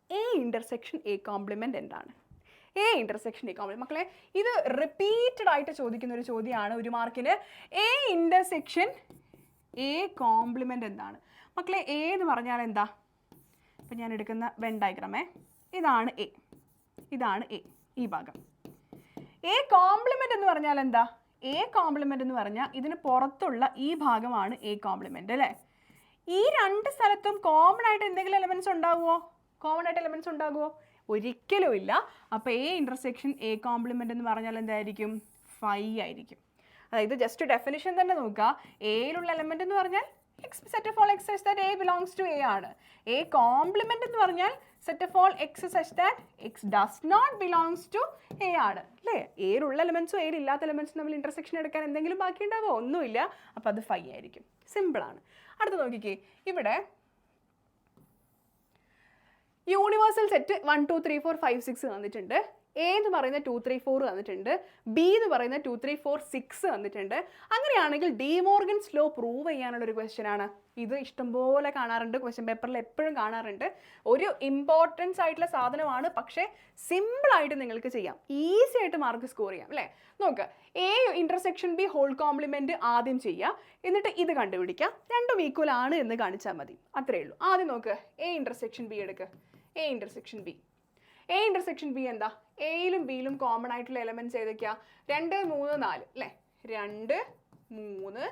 എ ഇൻ്റർസെക്ഷൻ എ കോംപ്ലിമെൻറ്റ് എന്താണ്? A intersection A compliment. മക്കളെ, ഇത് റിപ്പീറ്റഡ് ആയിട്ട് ചോദിക്കുന്ന ഒരു ചോദ്യമാണ് ഒരു മാർക്കിന്. എ ഇൻ്റർസെക്ഷൻ എ കോംപ്ലിമെൻറ്റ് എന്താണ്? മക്കളെ, എ എന്ന് പറഞ്ഞാൽ എന്താ? ഇപ്പം ഞാൻ എടുക്കുന്ന വെൻ ഡയഗ്രാമേ, ഇതാണ് എ, ഇതാണ് എ, ഈ ഭാഗം. എ കോംപ്ലിമെൻറ്റ് എന്ന് പറഞ്ഞാൽ എന്താ? എ കോംപ്ലിമെൻറ്റ് എന്ന് പറഞ്ഞാൽ ഇതിന് പുറത്തുള്ള ഈ ഭാഗമാണ് എ കോംപ്ലിമെൻറ്റ് അല്ലേ? ഈ രണ്ട് സ്ഥലത്തും കോമൺ ആയിട്ട് എന്തെങ്കിലും എലമെൻറ്റ്സ് ഉണ്ടാകുമോ? കോമൺ ആയിട്ട് എലമെൻറ്റ്സ് ഉണ്ടാകുമോ? ഒരിക്കലും ഇല്ല. അപ്പോൾ എ ഇൻ്റർസെക്ഷൻ എ കോംപ്ലിമെൻ്റ് എന്ന് പറഞ്ഞാൽ എന്തായിരിക്കും? 5 ആയിരിക്കും. അതായത് ജസ്റ്റ് ഡെഫിനിഷൻ തന്നെ നോക്കുക. എയിലുള്ള എലമെൻ്റ് എന്ന് പറഞ്ഞാൽ set of all x such that A belongs to A ആണ്. എ കോംപ്ലിമെൻ്റ് എന്ന് പറഞ്ഞാൽ set of all x such that x does not belongs to A ആണ് അല്ലേ? എയിലുള്ള എലമെൻറ്റ്സും എയിലില്ലാത്ത എലമെൻറ്റ്സും നമ്മൾ ഇൻ്റർസെക്ഷൻ എടുക്കാൻ എന്തെങ്കിലും ബാക്കി ഉണ്ടാവുമോ? ഒന്നുമില്ല. അപ്പോൾ അത് 5 ആയിരിക്കും. സിമ്പിളാണ്. അടുത്ത് നോക്കിക്കേ, ഇവിടെ യൂണിവേഴ്സൽ സെറ്റ് 1 2 3 4 5 6 തന്നിട്ടുണ്ട്. എ എന്ന് പറയുന്ന 2 3 4 തന്നിട്ടുണ്ട്. ബി എന്ന് പറയുന്ന 2 3 4 6 തന്നിട്ടുണ്ട്. അങ്ങനെയാണെങ്കിൽ ഡി മോർഗൻസ് ലോ പ്രൂവ് ചെയ്യാനുള്ളൊരു ക്വസ്റ്റ്യൻ ആണ്. ഇത് ഇഷ്ടംപോലെ കാണാറുണ്ട്, ക്വസ്റ്റ്യൻ പേപ്പറിൽ എപ്പോഴും കാണാറുണ്ട്. ഒരു ഇമ്പോർട്ടൻസ് ആയിട്ടുള്ള സാധനമാണ്, പക്ഷേ സിമ്പിളായിട്ട് നിങ്ങൾക്ക് ചെയ്യാം, ഈസി ആയിട്ട് മാർക്ക് സ്കോർ ചെയ്യാം അല്ലേ? നോക്ക്, A intersection B whole complement ആദ്യം ചെയ്യുക, എന്നിട്ട് ഇത് കണ്ടുപിടിക്കുക. രണ്ടും ഈക്വൽ ആണ് എന്ന് കാണിച്ചാൽ മതി, അത്രയേ ഉള്ളൂ. ആദ്യം നോക്ക്, എ ഇൻ്റർസെക്ഷൻ ബി എടുക്കുക. A intersection B, A intersection B എന്താ? എയിലും ബിയിലും കോമൺ ആയിട്ടുള്ള എലമെൻറ്റ്സ് ഏതൊക്കെയാണ്? 2 3 4 അല്ലേ? 2 3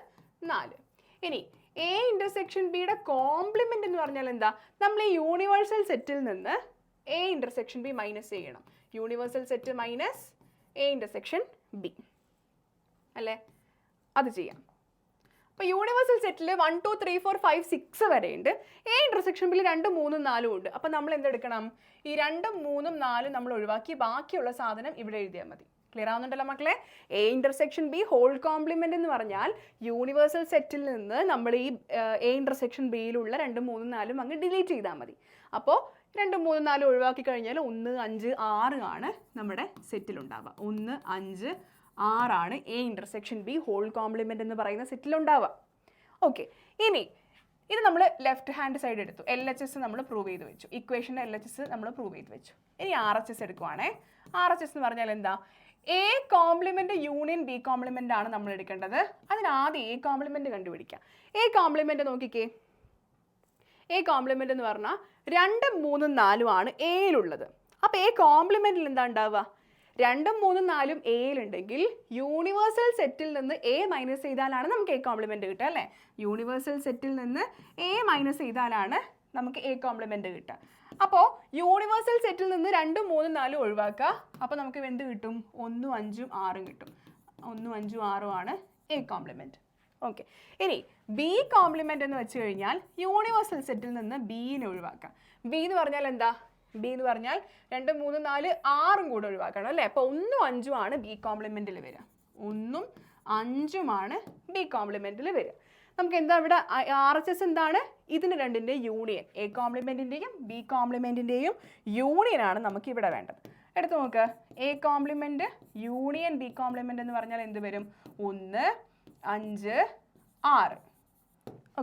4. ഇനി എ ഇൻ്റർസെക്ഷൻ ബിയുടെ കോംപ്ലിമെൻ്റ് എന്ന് പറഞ്ഞാൽ എന്താ? നമ്മൾ ഈ യൂണിവേഴ്സൽ സെറ്റിൽ നിന്ന് എ ഇൻ്റർസെക്ഷൻ ബി മൈനസ് ചെയ്യണം. Universal set minus A intersection B അല്ലേ? അത് ചെയ്യാം. അപ്പോൾ യൂണിവേഴ്സൽ സെറ്റിൽ 1 2 3 4 5 6 വരെ ഉണ്ട്. എ ഇൻ്റർസെക്ഷൻ ബിയിൽ 2 3 4 ഉണ്ട്. അപ്പോൾ നമ്മൾ എന്തെടുക്കണം? ഈ 2 3 4 നമ്മൾ ഒഴിവാക്കി ബാക്കിയുള്ള സാധനം ഇവിടെ എഴുതിയാൽ മതി. ക്ലിയർ ആവുന്നുണ്ടല്ലോ മക്കളെ? A intersection B whole complement എന്ന് പറഞ്ഞാൽ യൂണിവേഴ്സൽ സെറ്റിൽ നിന്ന് നമ്മൾ ഈ എ ഇൻ്റർസെക്ഷൻ ബിയിലുള്ള 2 3 4 അങ്ങ് ഡിലീറ്റ് ചെയ്താൽ മതി. അപ്പോൾ 2 3 4 ഒഴിവാക്കി കഴിഞ്ഞാൽ 1 5 6 ആണ് നമ്മുടെ സെറ്റിലുണ്ടാവുക. 1 5 6 ആണ് A intersection B whole complement എന്ന് പറയുന്ന സെറ്റിലുണ്ടാവുക. ഓക്കെ, ഇനി ഇത് നമ്മൾ ലെഫ്റ്റ് ഹാൻഡ് സൈഡ് എടുത്തു. LHS നമ്മൾ പ്രൂവ് ചെയ്ത് വെച്ചു. ഇക്വേഷൻ്റെ LHS നമ്മൾ പ്രൂവ് ചെയ്ത് വെച്ചു. ഇനി RHS എടുക്കുവാണേ. RHS എന്ന് പറഞ്ഞാൽ എന്താ? A compliment union B compliment ആണ് നമ്മൾ എടുക്കേണ്ടത്. അതിനാദ്യം എ കോംപ്ലിമെൻ്റ് കണ്ടുപിടിക്കാം. എ കോംപ്ലിമെൻ്റ് നോക്കിക്കേ. എ കോംപ്ലിമെൻ്റ് എന്ന് പറഞ്ഞാൽ 2 3 4 ആണ് എയിലുള്ളത്. അപ്പോൾ എ കോംപ്ലിമെൻറ്റിൽ എന്താ ഉണ്ടാവുക? 2 3 4 എയിലുണ്ടെങ്കിൽ യൂണിവേഴ്സൽ സെറ്റിൽ നിന്ന് എ മൈനസ് ചെയ്താലാണ് നമുക്ക് എ കോംപ്ലിമെൻറ്റ് കിട്ടുക അല്ലേ? യൂണിവേഴ്സൽ സെറ്റിൽ നിന്ന് എ മൈനസ് ചെയ്താലാണ് നമുക്ക് എ കോംപ്ലിമെൻറ്റ് കിട്ടുക. അപ്പോൾ യൂണിവേഴ്സൽ സെറ്റിൽ നിന്ന് 2 3 4 ഒഴിവാക്കുക. അപ്പോൾ നമുക്ക് എന്ത് കിട്ടും? 1 5 6 കിട്ടും. 1 5 6 ആണ് എ കോംപ്ലിമെൻറ്റ്. ഓക്കെ, ഇനി ബി കോംപ്ലിമെൻ്റ് എന്ന് വെച്ച് കഴിഞ്ഞാൽ യൂണിവേഴ്സൽ സെറ്റിൽ നിന്ന് ബീനെ ഒഴിവാക്കാം. ബി എന്ന് പറഞ്ഞാൽ എന്താ? ബി എന്ന് പറഞ്ഞാൽ 2 3 4 6 കൂടെ ഒഴിവാക്കണം അല്ലേ? അപ്പോൾ 1 5 ആണ് ബി കോംപ്ലിമെൻറ്റിൽ വരിക. 1 5 ആണ് ബി കോംപ്ലിമെൻറ്റിൽ വരിക. നമുക്ക് എന്താ ഇവിടെ RHS എന്താണ്? ഇതിന് രണ്ടിൻ്റെ യൂണിയൻ. എ കോംപ്ലിമെൻറ്റിൻ്റെയും ബി കോംപ്ലിമെൻറ്റിൻ്റെയും യൂണിയനാണ് നമുക്ക് ഇവിടെ വേണ്ടത്. എടുത്ത് നോക്ക്. A complement union B complement എന്ന് പറഞ്ഞാൽ എന്ത് വരും? 1 5 6.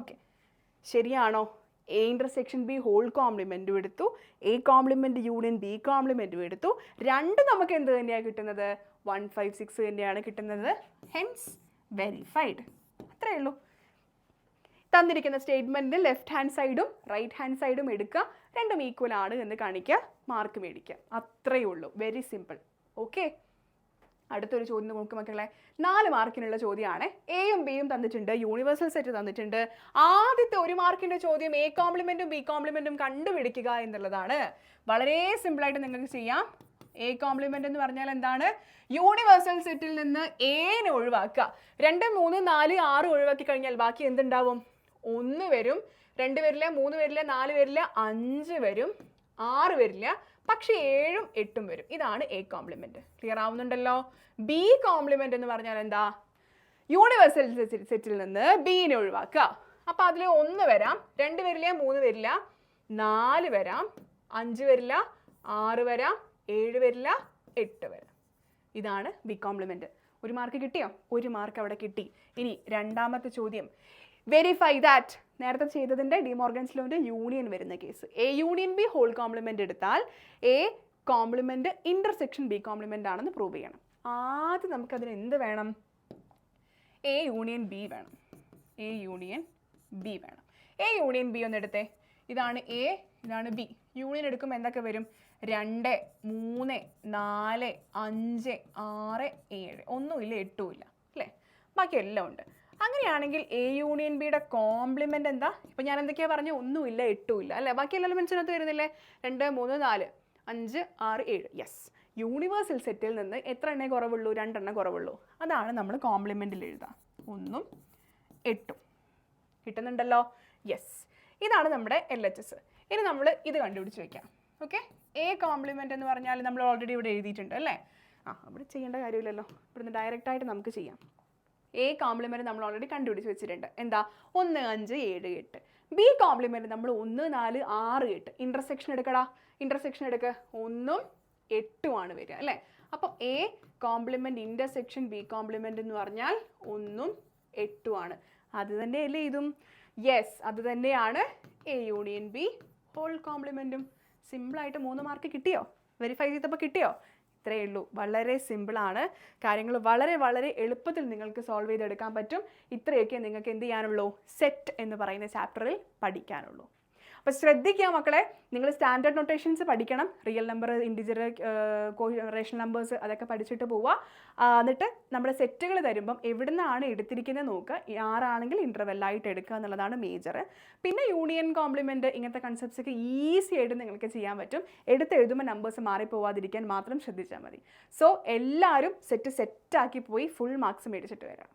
ഓക്കെ, ശരിയാണോ? എ ഇൻ്റർസെക്ഷൻ ബി ഹോൾ കോംപ്ലിമെൻറ്റും എടുത്തു, എ കോംപ്ലിമെൻറ്റ് യൂണിയൻ ബി കോംപ്ലിമെൻറ്റും എടുത്തു. രണ്ട് നമുക്ക് എന്ത് തന്നെയാണ് കിട്ടുന്നത്? 1 5 6 തന്നെയാണ് കിട്ടുന്നത്. Hence verified. അത്രയേ ഉള്ളൂ. തന്നിരിക്കുന്ന സ്റ്റേറ്റ്മെൻറ്റ് ലെഫ്റ്റ് ഹാൻഡ് സൈഡും റൈറ്റ് ഹാൻഡ് സൈഡും എടുക്കുക. രണ്ടും ഈക്വൽ ആണ് എന്ന് കാണിക്കുക, മാർക്ക് മേടിക്കുക. അത്രയേ ഉള്ളൂ. Very simple. ഓക്കെ, അടുത്തൊരു ചോദ്യം നോക്ക് മക്കളെ. 4 മാർക്കിനുള്ള ചോദ്യമാണ്. എയും ബിയും തന്നിട്ടുണ്ട്, യൂണിവേഴ്സൽ സെറ്റ് തന്നിട്ടുണ്ട്. ആദ്യത്തെ 1 മാർക്കിൻ്റെ ചോദ്യം എ കോംപ്ലിമെൻറ്റും ബി കോംപ്ലിമെൻറ്റും കണ്ടുപിടിക്കുക എന്നുള്ളതാണ്. വളരെ സിമ്പിളായിട്ട് നിങ്ങൾക്ക് ചെയ്യാം. എ കോംപ്ലിമെൻ്റ് എന്ന് പറഞ്ഞാൽ എന്താണ്? യൂണിവേഴ്സൽ സെറ്റിൽ നിന്ന് എനെ ഒഴിവാക്കുക. 2 3 4 6 ഒഴിവാക്കി കഴിഞ്ഞാൽ ബാക്കി എന്തുണ്ടാവും? 1 വരും, 2 വരില്ല, 3 വരില്ല, 4 വരില്ല, 5 വരും, 6 വരില്ല, പക്ഷേ 7ഉം 8ഉം വരും. ഇതാണ് എ കോംപ്ലിമെൻറ്റ്. ക്ലിയർ ആവുന്നുണ്ടല്ലോ? ബി കോംപ്ലിമെൻറ്റ് എന്ന് പറഞ്ഞാൽ എന്താ? യൂണിവേഴ്സൽ സെറ്റിൽ നിന്ന് ബീനെ ഒഴിവാക്കുക. അപ്പോൾ അതിൽ 1 വരാം, 2 വരില്ല, 3 വരില്ല, 4 വരാം, 5 വരില്ല, 6 വരാം, 7 വരില്ല, 8 വരാം. ഇതാണ് ബി കോംപ്ലിമെൻറ്റ്. 1 മാർക്ക് കിട്ടിയോ? 1 മാർക്ക് അവിടെ കിട്ടി. ഇനി രണ്ടാമത്തെ ചോദ്യം, വെരിഫൈ ദാറ്റ്. നേരത്തെ ചെയ്തതിൻ്റെ ഡിമോർഗൻസ് ലോൻ്റെ യൂണിയൻ വരുന്ന case. A union B whole complement എടുത്താൽ A complement intersection B complement ആണെന്ന് പ്രൂവ് ചെയ്യണം. ആദ്യം നമുക്കതിന് എന്ത് വേണം? എ യൂണിയൻ ബി വേണം. എ യൂണിയൻ ബി വേണം. എ യൂണിയൻ ബി ഒന്ന് എടുത്തേ. ഇതാണ് എ, ഇതാണ് ബി. യൂണിയൻ എടുക്കുമ്പോൾ എന്തൊക്കെ വരും? 2 3 4 5 6 7. ഒന്നുമില്ല, 8ഉം ഇല്ല അല്ലേ? ബാക്കി എല്ലാം ഉണ്ട്. അങ്ങനെയാണെങ്കിൽ എ യൂണിയൻ ബിയുടെ കോംപ്ലിമെൻ്റ് എന്താ? ഇപ്പം ഞാൻ എന്തൊക്കെയാണ് പറഞ്ഞു? ഒന്നുമില്ല, 8ഉം ഇല്ല അല്ലേ? ബാക്കി എല്ലാ എലമെൻസിനകത്ത് വരുന്നില്ലേ? 2 3 4 5 6 7. യെസ്, യൂണിവേഴ്സൽ സെറ്റിൽ നിന്ന് എത്ര എണ്ണേ കുറവുള്ളൂ? 2 എണ്ണം കുറവുള്ളൂ. അതാണ് നമ്മൾ കോംപ്ലിമെൻറ്റിൽ എഴുതുക. 1ഉം 8ഉം കിട്ടുന്നുണ്ടല്ലോ? യെസ്, ഇതാണ് നമ്മുടെ LHS. ഇനി നമ്മൾ ഇത് കണ്ടുപിടിച്ച് വയ്ക്കാം. ഓക്കെ, എ കോംപ്ലിമെൻ്റ് എന്ന് പറഞ്ഞാൽ നമ്മൾ ഓൾറെഡി ഇവിടെ എഴുതിയിട്ടുണ്ട് അല്ലേ? അവിടെ ചെയ്യേണ്ട കാര്യമില്ലല്ലോ, ഇവിടുന്ന് ഡയറക്റ്റായിട്ട് നമുക്ക് ചെയ്യാം. എ കോംപ്ലിമെൻറ്റ് നമ്മൾ ഓൾറെഡി കണ്ടുപിടിച്ച് വെച്ചിട്ടുണ്ട്. എന്താ? 1 5 7 8. ബി കോംപ്ലിമെൻറ്റ് നമ്മൾ 1 4 6 8. ഇൻ്റർസെക്ഷൻ എടുക്കടാ. ഇൻ്റർസെക്ഷൻ എടുക്കുക. 1ഉം 8ഉം ആണ് വരിക അല്ലേ? അപ്പോൾ A compliment intersection B complement എന്ന് പറഞ്ഞാൽ 1ഉം 8ഉം ആണ്. അത് തന്നെയല്ലേ ഇതും? യെസ്, അത് തന്നെയാണ് എ യൂണിയൻ ബി ഹോൾ കോംപ്ലിമെൻറ്റും. സിമ്പിളായിട്ട് 3 മാർക്ക് കിട്ടിയോ? വെരിഫൈ ചെയ്തപ്പോൾ കിട്ടിയോ? ഇത്രയേ ഉള്ളൂ. വളരെ സിമ്പിളാണ്. കാര്യങ്ങൾ വളരെ വളരെ എളുപ്പത്തിൽ നിങ്ങൾക്ക് സോൾവ് ചെയ്തെടുക്കാൻ പറ്റും. ഇത്രയൊക്കെ നിങ്ങൾക്ക് എന്ത് ചെയ്യാനുള്ളൂ? സെറ്റ് എന്ന് പറയുന്ന ചാപ്റ്ററിൽ പഠിക്കാനുള്ളൂ. അപ്പോൾ ശ്രദ്ധിക്കുക മക്കളെ, നിങ്ങൾ സ്റ്റാൻഡേർഡ് നൊട്ടേഷൻസ് പഠിക്കണം. Real number, integer, rational numbers അതൊക്കെ പഠിച്ചിട്ട് പോവുക. എന്നിട്ട് നമ്മുടെ സെറ്റുകൾ തരുമ്പം എവിടെ നിന്നാണ് എടുത്തിരിക്കുന്നത് നോക്കുക. 6 ആണെങ്കിൽ ഇൻ്റർവെല്ലായിട്ട് എടുക്കുക എന്നുള്ളതാണ് മേജർ. പിന്നെ യൂണിയൻ, കോംപ്ലിമെൻറ്റ് ഇങ്ങനത്തെ കൺസെപ്റ്റ്സ് ഒക്കെ ഈസി ആയിട്ട് നിങ്ങൾക്ക് ചെയ്യാൻ പറ്റും. എഴുതുമ്പോൾ നമ്പേഴ്സ് മാറിപ്പോവാതിരിക്കാൻ മാത്രം ശ്രദ്ധിച്ചാൽ മതി. സോ എല്ലാവരും സെറ്റാക്കി പോയി ഫുൾ മാർക്സ് മേടിച്ചിട്ട് വരാം.